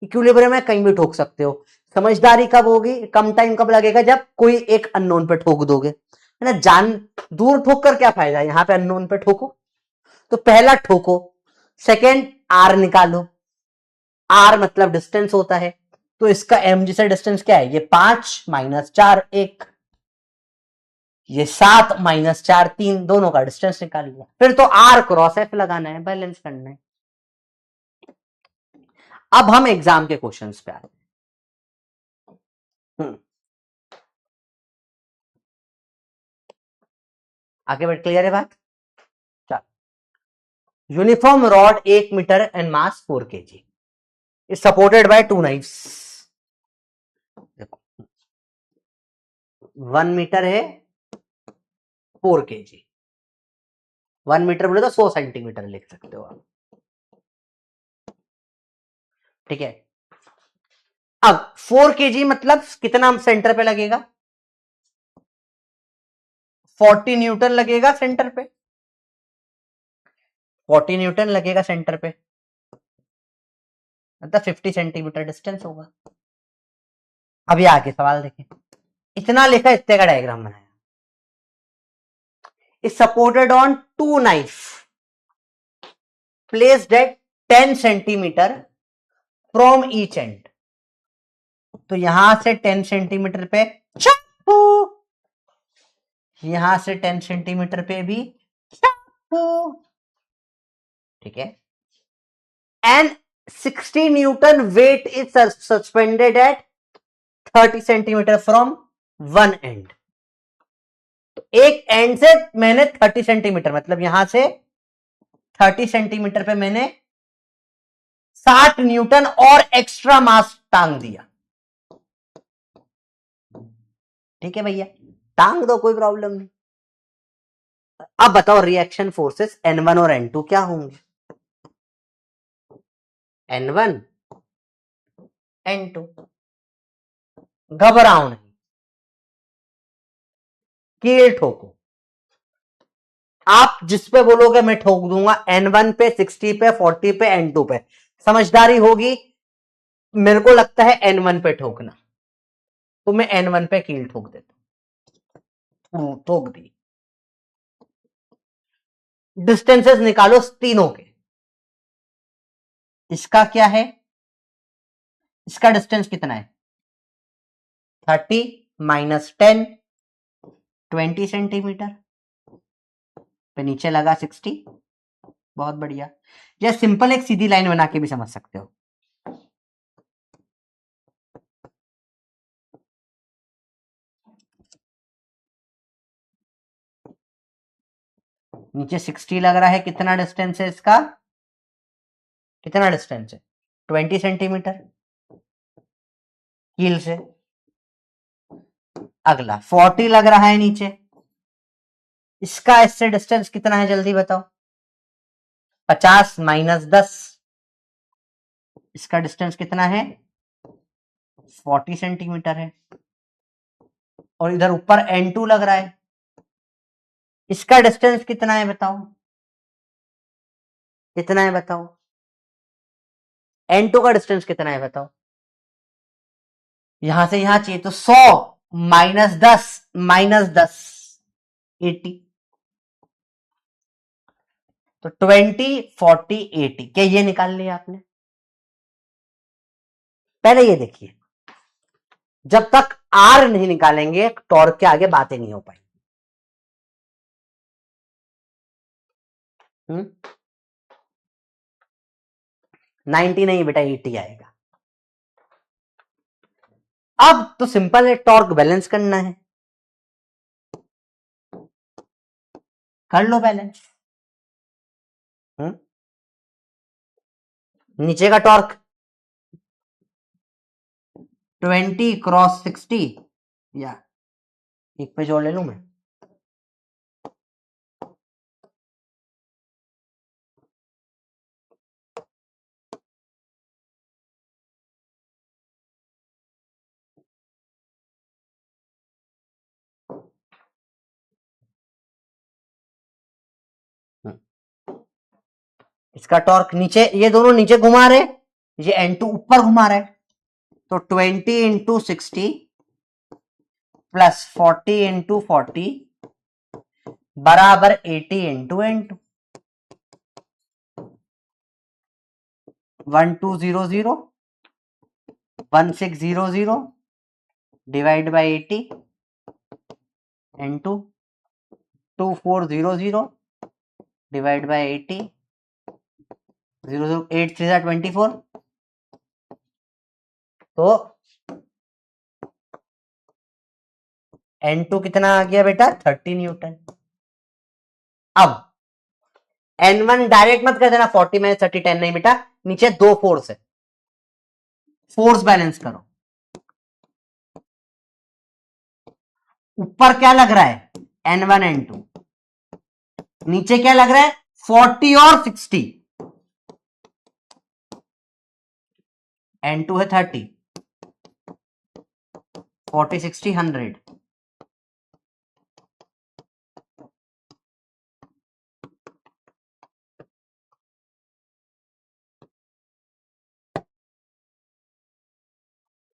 इक्विलिब्रियम में कहीं भी ठोक सकते हो। समझदारी कब होगी, कम टाइम कब लगेगा, जब कोई एक अननोन पे ठोक दोगे, है ना। जान दूर ठोक कर क्या फायदा, यहां पे अननोन पे ठोको। तो पहला ठोको, सेकेंड आर निकालो, आर मतलब डिस्टेंस होता है, तो इसका mg से डिस्टेंस क्या है, ये 5 - 4 1, ये 7 - 4 3, दोनों का डिस्टेंस निकाल लिया। फिर तो आर क्रॉस एफ लगाना है, बैलेंस करना है। अब हम एग्जाम के क्वेश्चंस पे आते हैं। आगे बढ़, क्लियर है बात? Uniform rod 1 metre and mass 4 kg is supported by 2 knives. 1 metre है, 4 kg, 1 मीटर बोले तो 100 सेंटीमीटर लिख सकते हो आप। ठीक है, अब 4 kg मतलब कितना सेंटर पे लगेगा, 40 न्यूटन लगेगा सेंटर पे, 40 न्यूटन लगेगा सेंटर पे, मतलब 50 सेंटीमीटर डिस्टेंस होगा। अब ये आगे सवाल देखें, इतना लिखा, इतने का डायग्राम बनाया, is supported on 2 knife placed at 10 centimetre from each and. तो यहां से 10 सेंटीमीटर पे चाकू, यहां से 10 सेंटीमीटर पे भी चाकू, ठीक है, and 60 newton weight is suspended at 30 centimetre from one end. तो एक एंड से मैंने 30 सेंटीमीटर मतलब यहां से 30 सेंटीमीटर पे मैंने 60 न्यूटन और एक्स्ट्रा मास टांग दिया। ठीक है भैया, टांग दो, कोई प्रॉब्लम नहीं। अब बताओ रिएक्शन फोर्सेस N1 और N2 क्या होंगे? N1 N2, घबराओ नहीं, कील ठोको। आप जिस पे बोलोगे मैं ठोक दूंगा, N1 पे, 60 पे, 40 पे, N2 पे। समझदारी होगी, मेरे को लगता है N1 पे ठोकना, तो मैं N1 पे कील ठोक देता हूं। ठोक दी। डिस्टेंसेस निकालो तीनों के। इसका क्या है, इसका डिस्टेंस कितना है? 30 माइनस 10, 20 सेंटीमीटर पे नीचे लगा 60। बहुत बढ़िया। या सिंपल एक सीधी लाइन बना के भी समझ सकते हो। नीचे 60 लग रहा है, कितना डिस्टेंस है इसका? कितना डिस्टेंस है? 20 सेंटीमीटर कील से। अगला 40 लग रहा है नीचे, इसका इससे डिस्टेंस कितना है जल्दी बताओ? 50 माइनस 10, इसका डिस्टेंस कितना है? 40 सेंटीमीटर है। और इधर ऊपर N2 लग रहा है, इसका डिस्टेंस कितना है बताओ? कितना है बताओ? N2 का डिस्टेंस कितना है बताओ? यहां से यहां चाहिए तो 100 माइनस 10 माइनस 10, 80। तो 20, 40, 80, क्या ये निकाल लिया आपने? पहले ये देखिए, जब तक आर नहीं निकालेंगे टॉर्क के आगे बातें नहीं हो पाएंगी। 90 नहीं बेटा, 80 आएगा। अब तो सिंपल है, टॉर्क बैलेंस करना है, कर लो बैलेंस। नीचे का टॉर्क 20 क्रॉस 60, या एक पे जोड़ ले लू मैं। इसका टॉर्क नीचे, ये दोनों नीचे घुमा रहे, ये N2 ऊपर घुमा रहा है, तो 20 इंटू 60 प्लस 40 इंटू 40 बराबर 80 into N2। 1200 1600 divide by 80 into 2400 divide by 80, 8 3 24। तो N2 कितना आ गया बेटा? 30 न्यूटन। अब N1 डायरेक्ट मत कर देना, 40 माइनस 30 10 नहीं बेटा, नीचे दो फोर्स है, फोर्स बैलेंस करो। ऊपर क्या लग रहा है? N1 N2। नीचे क्या लग रहा है? 40 और 60। N2 है 30, 40 60 100।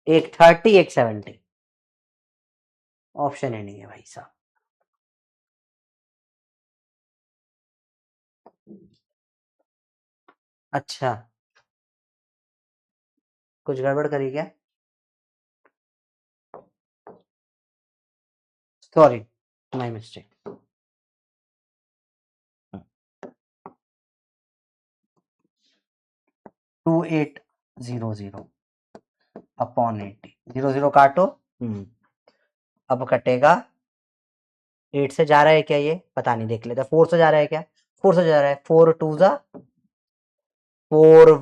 एक 30 एक 70, ऑप्शन ही नहीं है भाई साहब। अच्छा, कुछ गड़बड़ करी क्या? Sorry, my mistake. 2800 अपॉन 80, 0 काटो। अब कटेगा 8 से जा रहा है क्या, ये पता नहीं, देख लेते। 4 से जा रहा है क्या, 4 से जा रहा है। 4 2 जा 4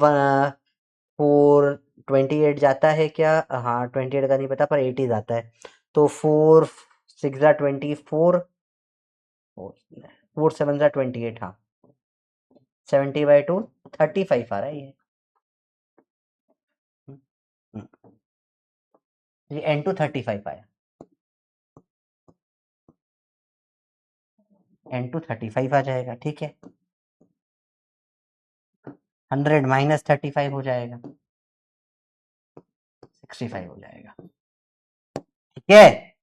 4 28 जाता है क्या, हाँ 28 का नहीं पता, पर 80 जाता है। तो 4 6 जा 24, 4 7 जा 28, हाँ 70/2 35 आ रहा है ये। ये N2 35 आया, N2 35 आ जाएगा, ठीक है। 100 माइनस 35 हो जाएगा, 65 हो जाएगा, ठीक है।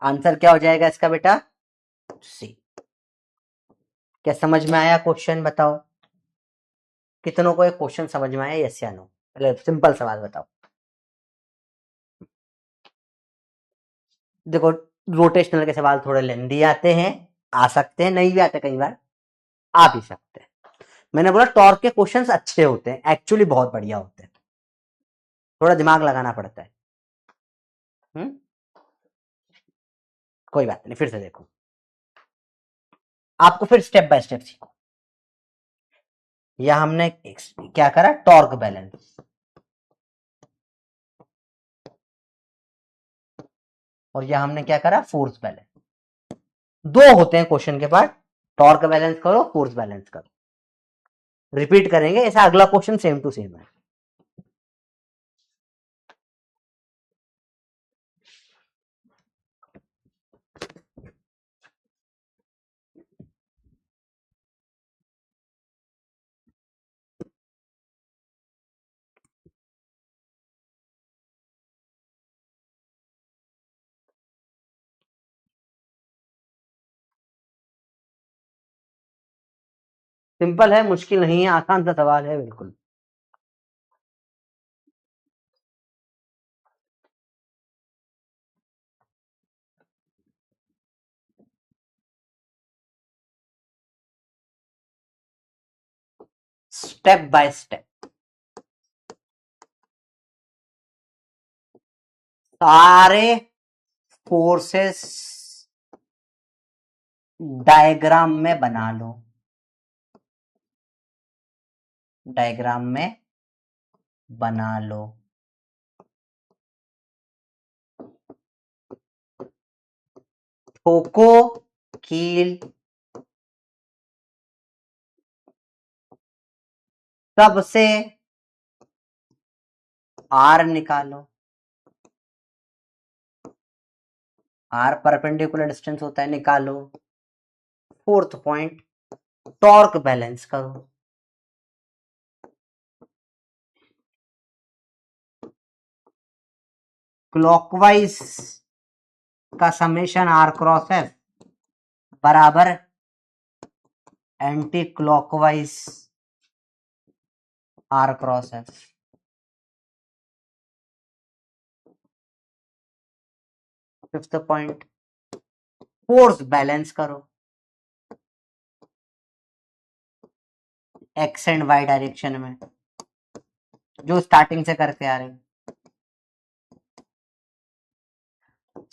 आंसर क्या हो जाएगा इसका बेटा, सी। क्या समझ में आया क्वेश्चन, बताओ कितनों को एक क्वेश्चन समझ में आया, यस या नो। पहले सिंपल सवाल बताओ। देखो रोटेशनल के सवाल थोड़े लेंदी आते हैं, आ सकते हैं, नहीं भी आते कई बार, आ भी सकते हैं। मैंने बोला टॉर्क के क्वेश्चंस अच्छे होते हैं, एक्चुअली बहुत बढ़िया होते हैं, थोड़ा दिमाग लगाना पड़ता है। कोई बात नहीं, फिर से देखो, आपको फिर स्टेप बाय स्टेप सीखो। या हमने क्या करा, टॉर्क बैलेंस, और यह हमने क्या करा, फोर्स बैलेंस। दो होते हैं क्वेश्चन के पास, टॉर्क बैलेंस करो, फोर्स बैलेंस करो। रिपीट करेंगे, ऐसा अगला क्वेश्चन सेम टू सेम है। सिंपल है, मुश्किल नहीं है, आसान सा सवाल है बिल्कुल। स्टेप बाय स्टेप सारे फोर्सेस डायग्राम में बना लो, डायग्राम में बना लो। ठोको कील सबसे आर निकालो, आर परपेंडिकुलर डिस्टेंस होता है, निकालो। फोर्थ पॉइंट, टॉर्क बैलेंस करो, क्लॉकवाइज का समेशन आर क्रॉस एफ बराबर anti clockwise r cross F. Fifth point, force balance करो, एक्स एंड वाई डायरेक्शन में, जो स्टार्टिंग से करते आ रहे हैं।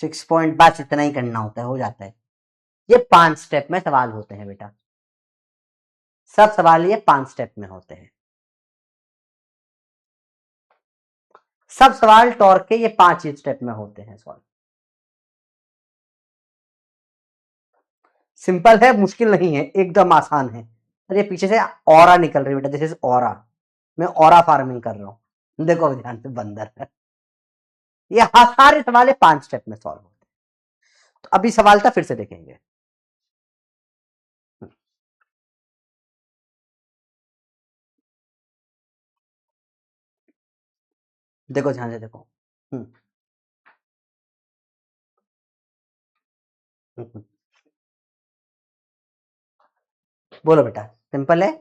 6 पॉइंट, बस इतना ही करना होता है, हो जाता है। ये 5 स्टेप में सवाल होते हैं बेटा, सब सवाल ये 5 स्टेप में होते हैं। सब सवाल टॉर्क के ये 5 ही स्टेप में होते हैं सॉल्व। सिंपल है, मुश्किल नहीं है, एकदम आसान है। अरे पीछे से ऑरा निकल रही है बेटा, दिस इज ऑरा, मैं ऑरा फार्मिंग कर रहा हूं, देखो ध्यान से बंदर है। ये सारे सवाल 5 स्टेप में सॉल्व होते हैं। तो अभी सवाल था, फिर से देखेंगे। देखो ध्यान से देखो। हम्म, हम्म, बोलो बेटा, सिंपल है।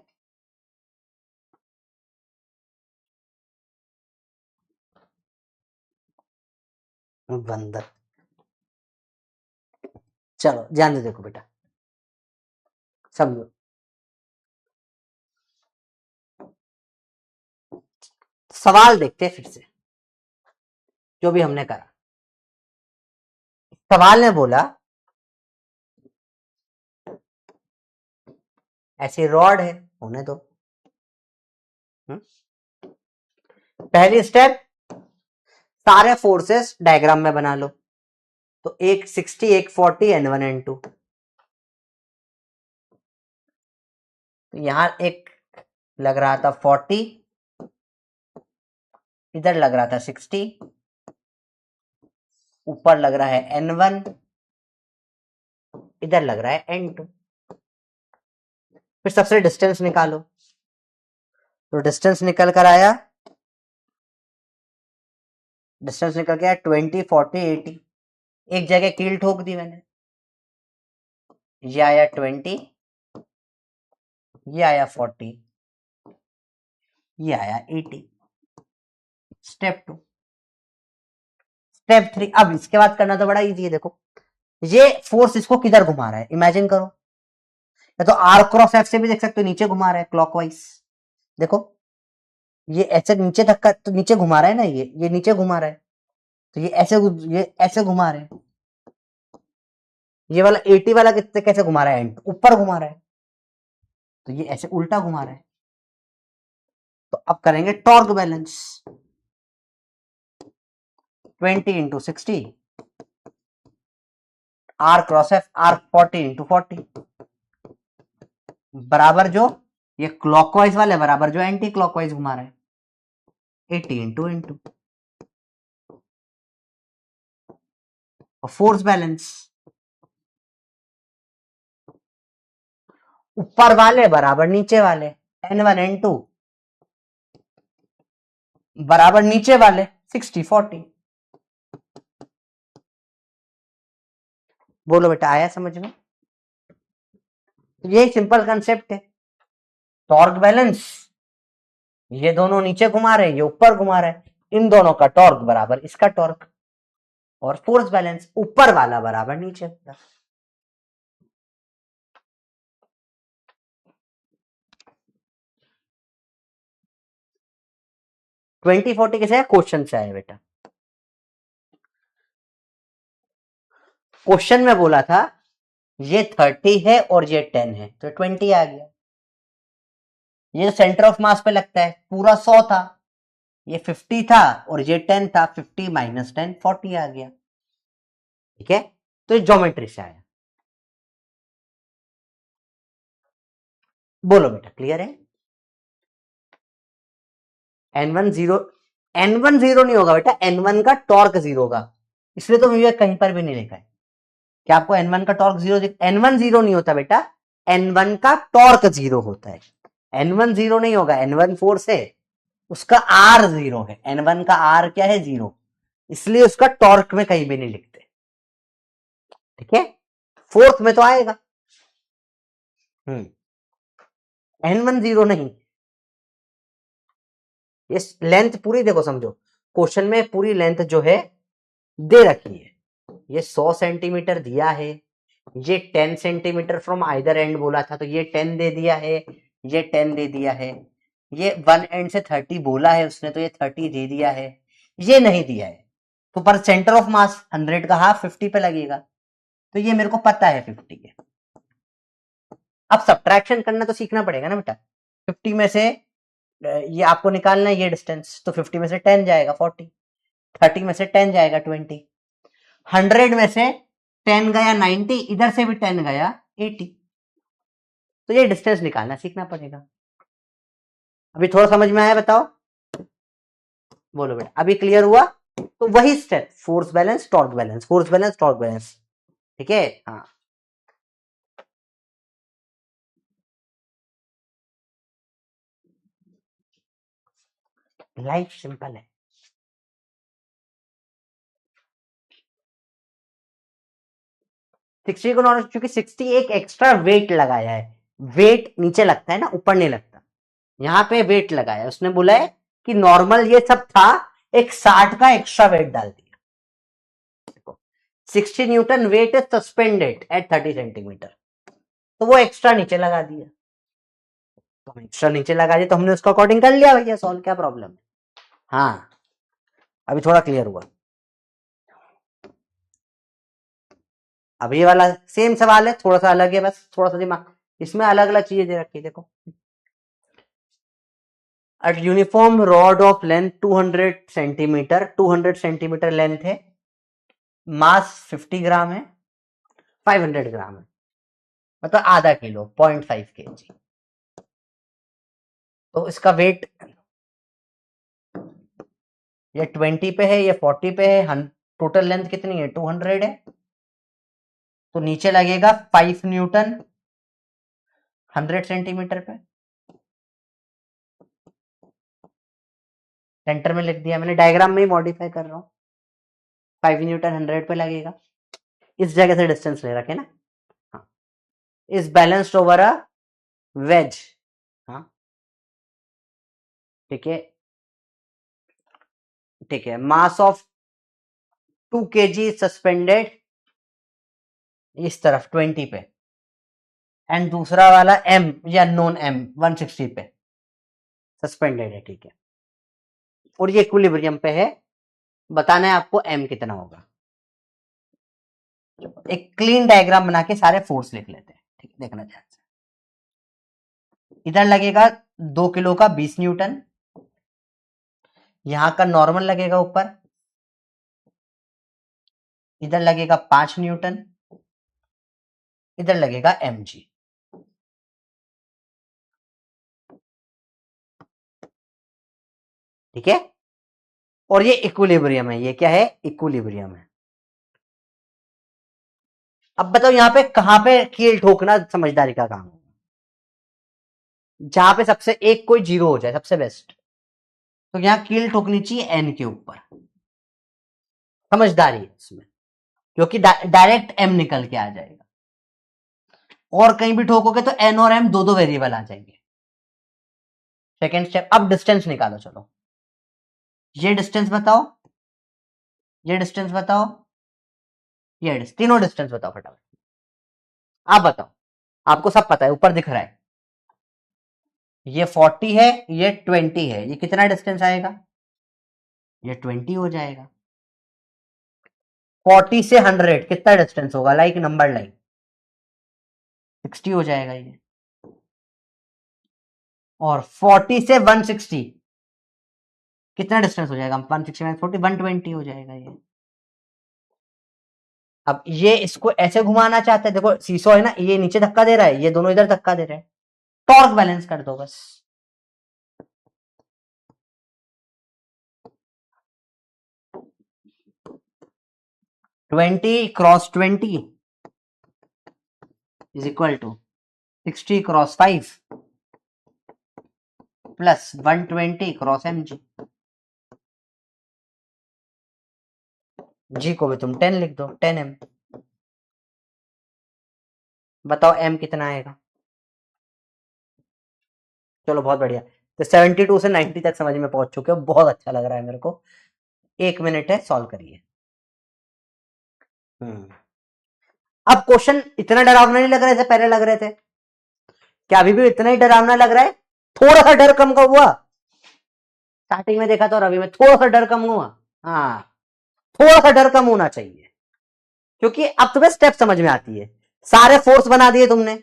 बंदर, चलो ध्यान से देखो बेटा, समझो। सवाल देखते हैं फिर से, जो भी हमने करा। सवाल ने बोला ऐसी रॉड है, होने दो। पहली स्टेप, सारे फोर्सेस डायग्राम में बना लो। तो एक 60, एक 40, N1 N2। तो यहां एक लग रहा था 40, इधर लग रहा था 60, ऊपर लग रहा है N1, इधर लग रहा है N2। फिर सबसे डिस्टेंस निकालो। तो डिस्टेंस निकल कर आया, डिस्टेंस निकल के आया 20, 40, 80। एक जगह कील ठोक दी मैंने, ये आया 20, ये आया 40, ये आया 80। स्टेप 2। स्टेप 3, अब इसके बाद करना तो बड़ा इजी है। देखो ये फोर्स इसको किधर घुमा रहा है, इमेजिन करो। या तो आर क्रॉस एफ से भी देख सकते हो, नीचे घुमा रहा है क्लॉकवाइज। देखो ये ऐसे नीचे धक्का, तो नीचे घुमा रहा है ना, ये नीचे घुमा रहा है। तो ये ऐसे घुमा रहे हैं। ये वाला 80 वाला कितने कैसे घुमा रहा है, एंड ऊपर घुमा रहा है। तो ये ऐसे उल्टा घुमा रहा है। तो अब करेंगे torque balance. 20 into 60, r cross F, r 40 into 40, बराबर जो ये क्लॉकवाइज वाले बराबर जो एंटी क्लॉकवाइज घुमा रहा है, 80 इंटू इंटू। फोर्स बैलेंस, ऊपर वाले बराबर नीचे वाले, N1 N2 बराबर नीचे वाले 60, 40। बोलो बेटा, आया समझ में? ये सिंपल कंसेप्ट है। टॉर्क बैलेंस, ये दोनों नीचे घुमा रहे हैं, ये ऊपर घुमा रहा है, इन दोनों का टॉर्क बराबर इसका टॉर्क। और फोर्स बैलेंस, ऊपर वाला बराबर नीचे वाला। ट्वेंटी 40 कैसे है, क्वेश्चन से आया बेटा। क्वेश्चन में बोला था ये 30 है और ये 10 है, तो 20 आ गया। ये सेंटर ऑफ मास पे लगता है, पूरा 100 था, ये 50 था और ये 10 था, 50 माइनस 10 40 आ गया। ठीक है, तो ये ज्योमेट्री से आया। बोलो बेटा, क्लियर है? N1 0, N1 0 नहीं होगा बेटा, N1 का टॉर्क 0 होगा, इसलिए तो मुझे कहीं पर भी नहीं लिखा है कि आपको N1 का टॉर्क 0। N1 0 नहीं होता बेटा, N1 का टॉर्क 0 होता है। N1 0 नहीं होगा, N1 फोर्स है, उसका R 0 है। N1 का R क्या है, 0, इसलिए उसका टॉर्क में कहीं भी नहीं लिखते। ठीक है, फोर्थ में तो आएगा। N1 0 नहीं, ये लेंथ पूरी देखो, समझो क्वेश्चन में पूरी लेंथ जो है दे रखी है। ये 100 सेंटीमीटर दिया है, ये 10 सेंटीमीटर फ्रॉम आइदर एंड बोला था, तो ये 10 दे दिया है, ये 10 दे दिया है। ये वन एंड से 30 बोला है उसने, तो ये 30 दे दिया है। ये नहीं दिया है, तो पर सेंटर ऑफ मास 100 का हाफ 50 पे लगेगा, तो ये मेरे को पता है 50 है। अब सब्ट्रैक्शन करना तो सीखना पड़ेगा ना बेटा। 50 में से ये आपको निकालना है ये डिस्टेंस, तो 50 में से 10 जाएगा 40, 30 में से 10 जाएगा 20, 100 में से 10 गया 90, इधर से भी 10 गया 80। तो ये डिस्टेंस निकालना सीखना पड़ेगा। अभी थोड़ा समझ में आया, बताओ? बोलो बेटा, अभी क्लियर हुआ? तो वही step, force balance torque balance, force balance torque balance. ठीक है, हाँ। लाइफ सिंपल है। 60 को नॉर्मल, क्योंकि 60 एक एक्स्ट्रा वेट लगाया है। वेट नीचे लगता है ना, ऊपर नहीं लगता। यहाँ पे वेट लगाया है, उसने बोला है कि नॉर्मल ये सब था, एक 60 का एक्स्ट्रा वेट डाल दिया। देखो 60 newton weight is suspended at 30 centimetre, तो वो एक्स्ट्रा नीचे लगा दिया। तो हम एक्स्ट्रा नीचे लगा दिया, तो हमने उसको अकॉर्डिंग कर लिया भैया सॉल्व, क्या प्रॉब्लम है? हाँ अभी थोड़ा क्लियर हुआ। अब ये वाला सेम सवाल है, थोड़ा सा अलग है, बस थोड़ा सा दिमाग, इसमें अलग अलग चीजें दे रखी है। देखो, a uniform rod of length 200 centimetre, 200 centimetre length है, मास 50 ग्राम है, 500 ग्राम है, मतलब आधा किलो, 0.5 kg। तो इसका वेट ये 20 पे है, ये 40 पे है, टोटल लेंथ कितनी है, 200 है, तो नीचे लगेगा 5 न्यूटन 100 सेंटीमीटर पे। सेंटर में लिख दिया मैंने, डायग्राम में ही मॉडिफाई कर रहा हूँ। 5 न्यूटन 100 पे लगेगा, इस जगह से डिस्टेंस ले रखे ना। हाँ, is balanced over a wedge. हाँ ठीक है, ठीक है, मास ऑफ 2 kg सस्पेंडेड इस तरफ 20 पे, एंड दूसरा वाला m या नॉन m 160 पे सस्पेंडेड है, ठीक है, और ये इक्विलिब्रियम पे है। बताना है आपको m कितना होगा। एक क्लीन डायग्राम बना के सारे फोर्स लिख लेते हैं, ठीक है, देखना ध्यान से। इधर लगेगा 2 किलो का 20 न्यूटन, यहां का नॉर्मल लगेगा ऊपर, इधर लगेगा 5 न्यूटन, इधर लगेगा mg। ठीक है, और ये इक्विलिब्रियम है, ये क्या है, इक्विलिब्रियम है। अब बताओ यहां पे कहां पे कील ठोकना समझदारी का काम है, जहां पे सबसे एक कोई जीरो हो जाए सबसे बेस्ट, तो यहां कील ठोकनी चाहिए एन के ऊपर, समझदारी है इसमें, क्योंकि डायरेक्ट एम निकल के आ जाएगा, और कहीं भी ठोकोगे तो एन और एम दो दो वेरिएबल आ जाएंगे। सेकेंड स्टेप, अब डिस्टेंस निकालो, चलो ये डिस्टेंस बताओ, ये डिस्टेंस बताओ, ये तीनों डिस्टेंस बताओ फटाफट। आप बताओ, आपको सब पता है, ऊपर दिख रहा है, ये 40 है, ये 20 है, ये कितना डिस्टेंस आएगा, ये 20 हो जाएगा। 40 से 100 कितना डिस्टेंस होगा, लाइक नंबर लाइन 60 हो जाएगा ये, और 40 से 160 कितना डिस्टेंस हो जाएगा, 160 माइनस 40 120 हो जाएगा ये। अब ये इसको ऐसे घुमाना चाहते हैं, देखो सीसो है ना, ये नीचे धक्का दे रहा है, ये दोनों इधर धक्का दे रहे हैं, टॉर्क बैलेंस कर दो बस। Twenty cross 20 is equal to 60 cross 5 plus 120 cross m g. G को भी तुम 10 लिख दो, 10 एम। बताओ एम कितना आएगा। चलो बहुत बढ़िया, तो 72 से 90 तक समझ में पहुंच चुके हो, बहुत अच्छा लग रहा है मेरे को। 1 मिनट है, सॉल्व करिए। अब क्वेश्चन इतना डरावना नहीं लग रहा है जैसे पहले लग रहे थे, क्या अभी भी इतना ही डरावना लग रहा है, थोड़ा सा डर कम का हुआ। स्टार्टिंग में देखा तो रवि में थोड़ा सा डर कम हुआ, हाँ थोड़ा सा डर कम होना चाहिए, क्योंकि अब तुम्हें स्टेप समझ में आती है। सारे फोर्स बना दिए तुमने,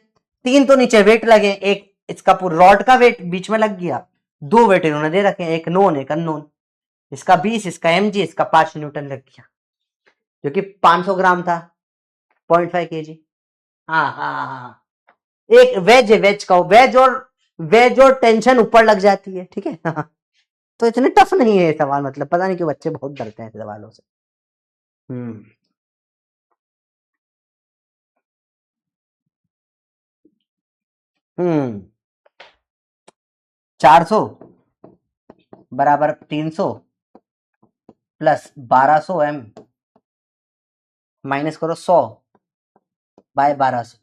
3 तो नीचे वेट लगे, एक इसका पूरा रॉड का वेट बीच में लग गया, 2 वेट इन्होंने दे रखे, एक नोन एक अननोन, इसका 20, इसका mg, इसका 5 न्यूटन लग गया, जो कि 500 ग्राम था, 0.5 kg। हाँ हाँ हाँ हाँ, एक वेज है, वेज का वेज और टेंशन ऊपर लग जाती है, ठीक है। तो इतने टफ नहीं है ये सवाल, मतलब पता नहीं क्यों बच्चे बहुत डरते हैं सवालों से। हम्म 400 बराबर 300 प्लस 1200 m माइनस करो 100 बाय 1200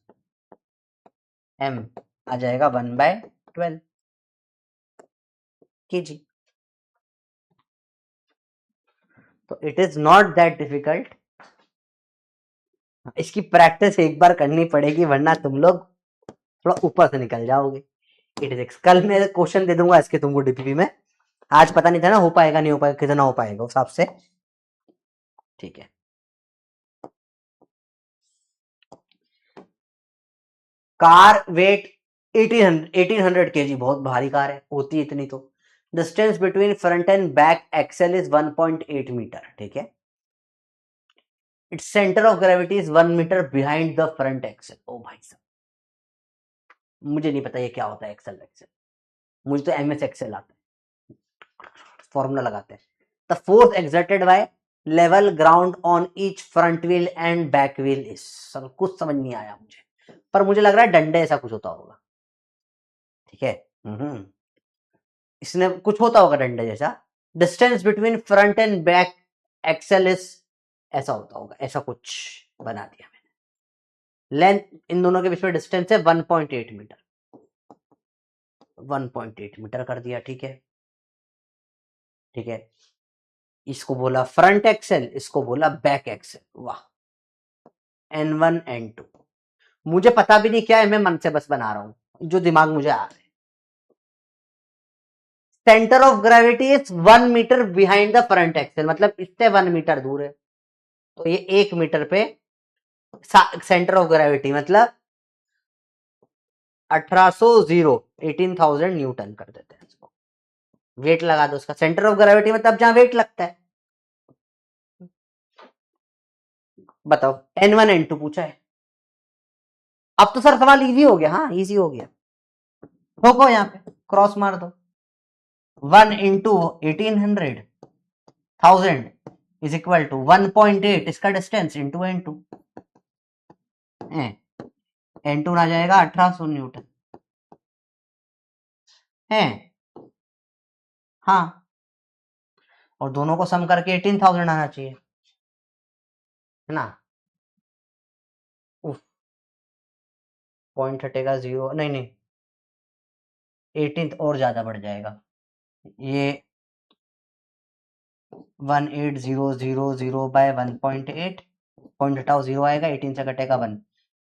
m आ जाएगा 1/12 kg। तो it is not that difficult, इसकी प्रैक्टिस एक बार करनी पड़ेगी, वरना तुम लोग थोड़ा ऊपर से निकल जाओगे। इट इज कल मैं क्वेश्चन दे दूंगा इसके तुमको डीपीपी में, आज पता नहीं था ना हो पाएगा नहीं हो पाएगा, कितना हो पाएगा उस हिसाब से। ठीक है, कार वेट 1800 kg, बहुत भारी कार है, होती है इतनी तो। Distance between front and back axle is 1.8 metre. ठीक है, it's centre of gravity is 1 metre behind the front axle. ओ भाई साहब, मुझे नहीं पता ये क्या होता है एक्सेल एक्सेल, मुझे तो एमएस एक्सेल आता है, फॉर्मूला लगाते हैं। The force exerted by level ground on each front wheel and back wheel is, सब कुछ समझ नहीं आया मुझे, पर मुझे लग रहा है डंडे ऐसा कुछ होता होगा। ठीक है, इसने कुछ होता होगा डंडे जैसा। Distance between front and back axle is, ऐसा होता होगा, ऐसा कुछ बना दिया मैंने। लेंथ इन दोनों के बीच में डिस्टेंस है 1.8 मीटर, 1.8 मीटर कर दिया। ठीक है, ठीक है, इसको बोला फ्रंट एक्सेल, इसको बोला बैक एक्सेल। वाह, N1 N2 मुझे पता भी नहीं क्या है, मैं मन से बस बना रहा हूं जो दिमाग मुझे आ रहा है। Centre of gravity is 1 metre behind the front axle, मतलब इससे 1 मीटर दूर है, तो ये 1 मीटर पे सेंटर ऑफ ग्रेविटी, मतलब 1800 न्यूटन कर देते हैं इसको, वेट लगा दो उसका। सेंटर ऑफ ग्रेविटी मतलब जहां वेट लगता है। बताओ, N1 N2 पूछा है। अब तो सर सवाल इजी हो गया, हाँ इजी हो गया। ठोको यहाँ पे, क्रॉस मार दो। 1 इंटू 1800 इज इक्वल टू 1.8 इसका डिस्टेंस इंटू N2। N2 आ जाएगा 1800 न्यूटन है, हाँ, और दोनों को सम करके 18,000 आना चाहिए, है ना। उफ, पॉइंट हटेगा 0, नहीं नहीं 18 और ज्यादा बढ़ जाएगा, ये 18000 बाय 1.8, पॉइंट हटाओ 0 आएगा, 18 से कटेगा 1,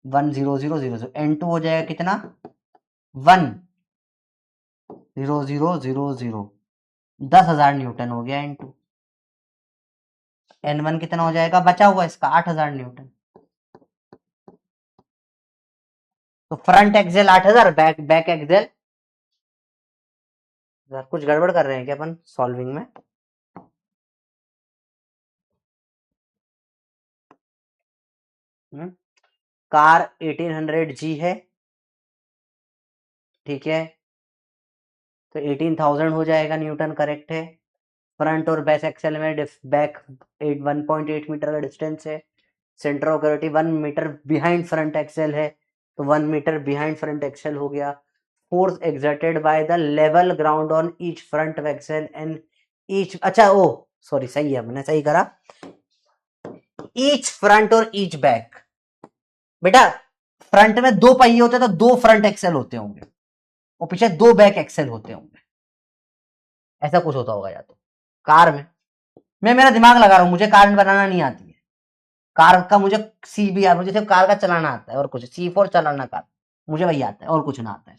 10000, N2 हो जाएगा कितना 10000, 10,000 न्यूटन हो गया N2। N1 कितना हो जाएगा बचा हुआ इसका 8,000 न्यूटन। तो फ्रंट एक्सेल 8,000, बैक एक्सेल, कुछ गड़बड़ कर रहे हैं क्या अपन सॉल्विंग में। कार 1800G है, ठीक है, तो 18,000 हो जाएगा न्यूटन, करेक्ट है। फ्रंट और बैक एक्सेल में बैक 1.8 मीटर का डिस्टेंस है। Centre of gravity 1 metre behind front axle है, तो 1 मीटर बिहाइंड फ्रंट एक्सेल हो गया। Force exerted by the level ground on each front axle and each, अच्छा ओ सॉरी, सही है, मैंने सही करा, ईच फ्रंट और ईच बैक। बेटा फ्रंट में 2 पहिए होते हैं तो 2 फ्रंट एक्सेल होते होंगे, और पीछे 2 बैक एक्सेल होते होंगे, ऐसा कुछ होता होगा या तो कार में। मैं मेरा दिमाग लगा रहा हूं, मुझे कार बनाना नहीं आती है, कार का मुझे सी भी मुझे सिर्फ कार का चलाना आता है, और कुछ C4 चलाना कार मुझे वही आता है, और कुछ ना आता है।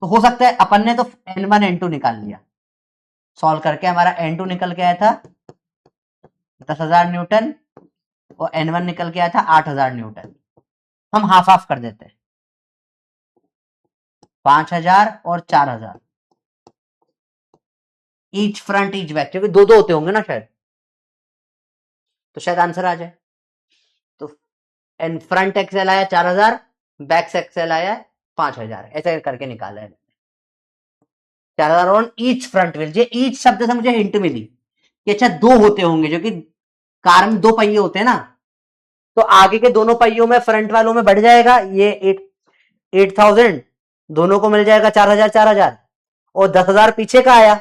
तो हो सकता है अपन ने तो N1 N2 निकाल लिया, सॉल्व करके हमारा N2 निकल के आया था 10,000 न्यूटन, और N1 निकल के आया था 8,000 न्यूटन। हम हाफ हाफ कर देते हैं, 5,000 और 4,000, ईच फ्रंट ईच बैक, क्योंकि 2-2 होते होंगे ना शायद, तो शायद आंसर आ जाए। तो एन फ्रंट एक्सेल आया 4,000, बैक एक्सेल आया 5,000, ऐसे करके निकाला है 4,000 ऑन ईच फ्रंट व्हील। ये ईच शब्द से मुझे हिंट मिली कि अच्छा 2 होते होंगे, जो कि कार में 2 पहिए होते हैं ना, तो आगे के दोनों पहियों में फ्रंट वालों में बढ़ जाएगा ये 8,000, दोनों को मिल जाएगा 4,000 4,000, और 10,000 पीछे का आया,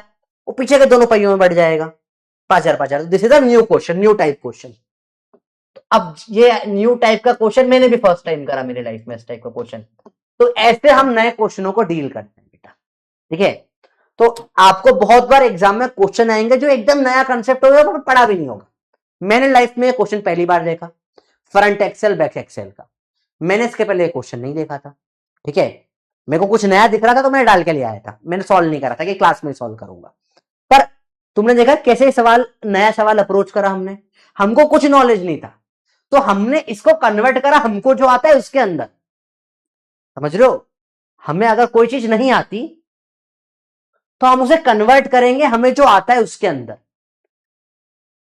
वो पीछे के दोनों पहियों में बढ़ जाएगा 5,000 5,000। This is a new question, new type question. अब ये न्यू टाइप का क्वेश्चन मैंने भी फर्स्ट टाइम करा मेरे लाइफ में, इस टाइप का क्वेश्चन। तो ऐसे हम नए क्वेश्चनों को डील करते हैं बेटा, ठीक है। तो आपको बहुत बार एग्जाम में क्वेश्चन आएंगे जो एकदम नया कंसेप्ट होगा, पर पढ़ा भी नहीं होगा। मैंने लाइफ में क्वेश्चन पहली बार देखा, फ्रंट एक्सेल बैक एक्सेल का, मैंने इसके पहले क्वेश्चन नहीं देखा था, ठीक है। मेरे को कुछ नया दिख रहा था तो मैंने डाल के ले आया था, मैंने सॉल्व नहीं करा था कि क्लास में सॉल्व करूंगा। पर तुमने देखा कैसे सवाल, नया सवाल अप्रोच करा हमने, हमको कुछ नॉलेज नहीं था तो हमने इसको कन्वर्ट करा हमको जो आता है उसके अंदर, समझ रहे हो। हमें अगर कोई चीज नहीं आती तो हम उसे कन्वर्ट करेंगे हमें जो आता है उसके अंदर।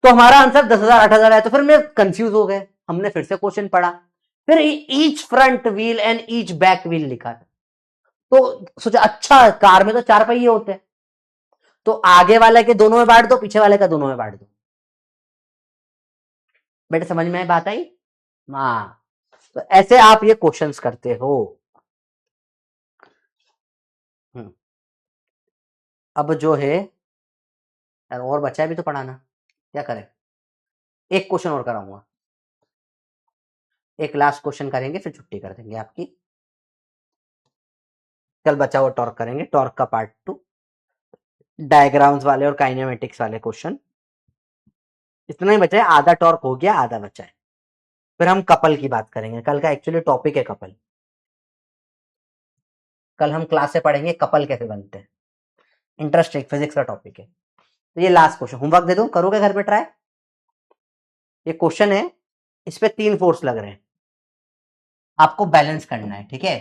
तो हमारा आंसर 10,000 8,000 है, तो फिर मैं कंफ्यूज हो गए, हमने फिर से क्वेश्चन पढ़ा, फिर each front wheel and each back wheel लिखा था। तो सोचा अच्छा कार में तो 4 पहिए होते हैं, तो आगे वाले के दोनों में बांट दो, पीछे वाले का दोनों में बांट दो। बेटे समझ में बात आई? हाँ, तो ऐसे आप ये क्वेश्चंस करते हो। अब जो है यार और बचा है भी तो पढ़ाना, क्या करें, एक क्वेश्चन और कराऊंगा, एक लास्ट क्वेश्चन करेंगे फिर छुट्टी कर देंगे आपकी। कल बचा हुआ टॉर्क करेंगे, टॉर्क का पार्ट 2, डायग्राम्स वाले और काइनेमेटिक्स वाले क्वेश्चन। इतना ही बचा है, आधा टॉर्क हो गया, आधा बचा है। फिर हम कपल की बात करेंगे, कल का एक्चुअली टॉपिक है कपल। कल हम क्लास से पढ़ेंगे कपल कैसे बनते हैं, इंटरेस्टिंग फिजिक्स का टॉपिक है। तो ये लास्ट क्वेश्चन, होमवर्क दे दूं, करोगे घर पे ट्राई? ये क्वेश्चन है, इस पे 3 फोर्स लग रहे हैं, आपको बैलेंस करना है, ठीक है।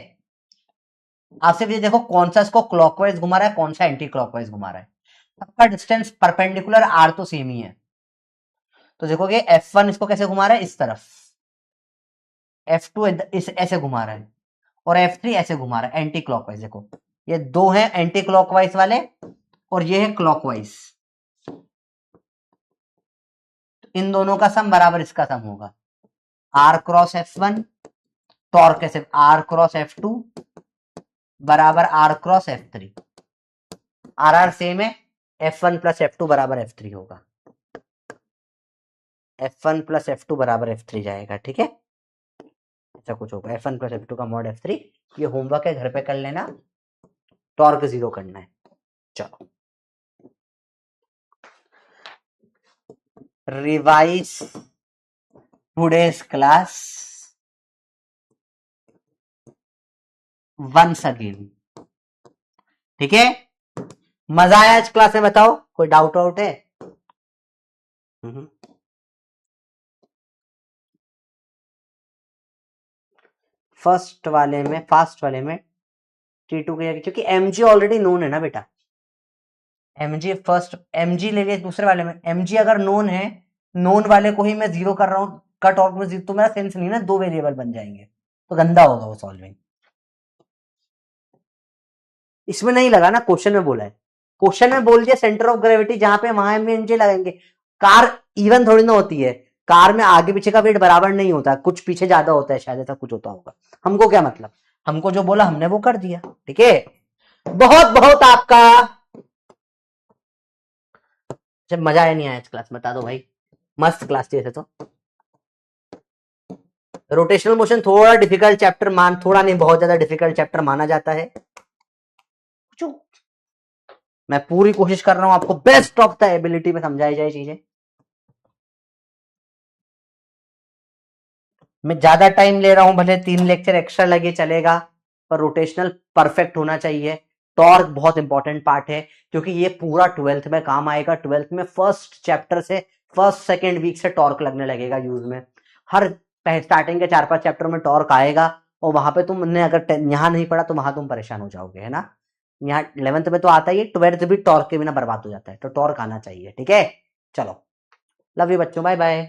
आप सिर्फ ये देखो कौन सा इसको क्लॉकवाइज घुमा रहा है, कौन सा एंटी क्लॉकवाइज घुमा रहा है। सबका डिस्टेंस परपेंडिकुलर आर तो सेम ही है, तो देखोगे F1 इसको कैसे घुमा रहा है, इस तरफ, F2 इस ऐसे घुमा रहा है, और F3 ऐसे घुमा रहा है एंटी क्लॉकवाइज। देखो ये दो हैं एंटी क्लॉकवाइज वाले और ये है क्लॉकवाइज, इन दोनों का सम बराबर इसका सम होगा, R क्रॉस F1, टॉर्क कैसे, R क्रॉस F2 बराबर R cross F3, are same है, F1 प्लस F2 बराबर F3 होगा, F1 प्लस F2 बराबर F3 जाएगा, ठीक है। ऐसा कुछ होगा, F1 प्लस F2 का मॉड F3। ये होमवर्क है, घर पे कर लेना, टॉर्क 0 करना है। चलो revise today's class once again, ठीक है। मजा आया आज क्लास में, बताओ कोई डाउट वाउट है? फर्स्ट वाले में, फास्ट वाले में T2 के, क्योंकि mg ऑलरेडी नोन है ना बेटा, mg फर्स्ट, mg ले लिया दूसरे वाले में, mg अगर नोन है, नोन वाले को ही मैं 0 कर रहा हूं, कट ऑफ में 0, तो मेरा सेंस नहीं ना, 2 वेरिएबल बन जाएंगे, तो गंदा होगा वो सॉल्विंग। इसमें नहीं लगा ना, क्वेश्चन में बोला है, क्वेश्चन में बोल दिया सेंटर ऑफ ग्रेविटी जहां पे वहां mg लगाएंगे। कार इवन थोड़ी ना होती है, कार में आगे पीछे का वेट बराबर नहीं होता, कुछ पीछे ज्यादा होता है, शायद ऐसा कुछ होता होगा, हमको क्या मतलब, हमको जो बोला हमने वो कर दिया, ठीक है। बहुत बहुत आपका, जब मजा आया नहीं आया इस क्लास, बता दो भाई, मस्त क्लास थी ऐसे तो। रोटेशनल मोशन थोड़ा डिफिकल्ट चैप्टर मान, थोड़ा नहीं बहुत ज्यादा डिफिकल्ट चैप्टर माना जाता है, मैं पूरी कोशिश कर रहा हूं आपको बेस्ट ऑफ द एबिलिटी में समझाई जाए चीजें। मैं ज्यादा टाइम ले रहा हूं, भले 3 लेक्चर एक्स्ट्रा लगे चलेगा, पर रोटेशनल परफेक्ट होना चाहिए। टॉर्क बहुत इंपॉर्टेंट पार्ट है, क्योंकि ये पूरा 12th में काम आएगा। 12th में फर्स्ट चैप्टर से, फर्स्ट सेकेंड वीक से टॉर्क लगने लगेगा यूज में, हर स्टार्टिंग के 4-5 चैप्टर में टॉर्क आएगा, और वहां पे तुमने अगर यहां नहीं पढ़ा तो वहां तुम परेशान हो जाओगे, है ना। यहाँ 11th में तो आता ही है, 12th भी टॉर्क के बिना बर्बाद हो जाता है, तो टॉर्क आना चाहिए, ठीक है। चलो, लव यू बच्चों, बाय बाय।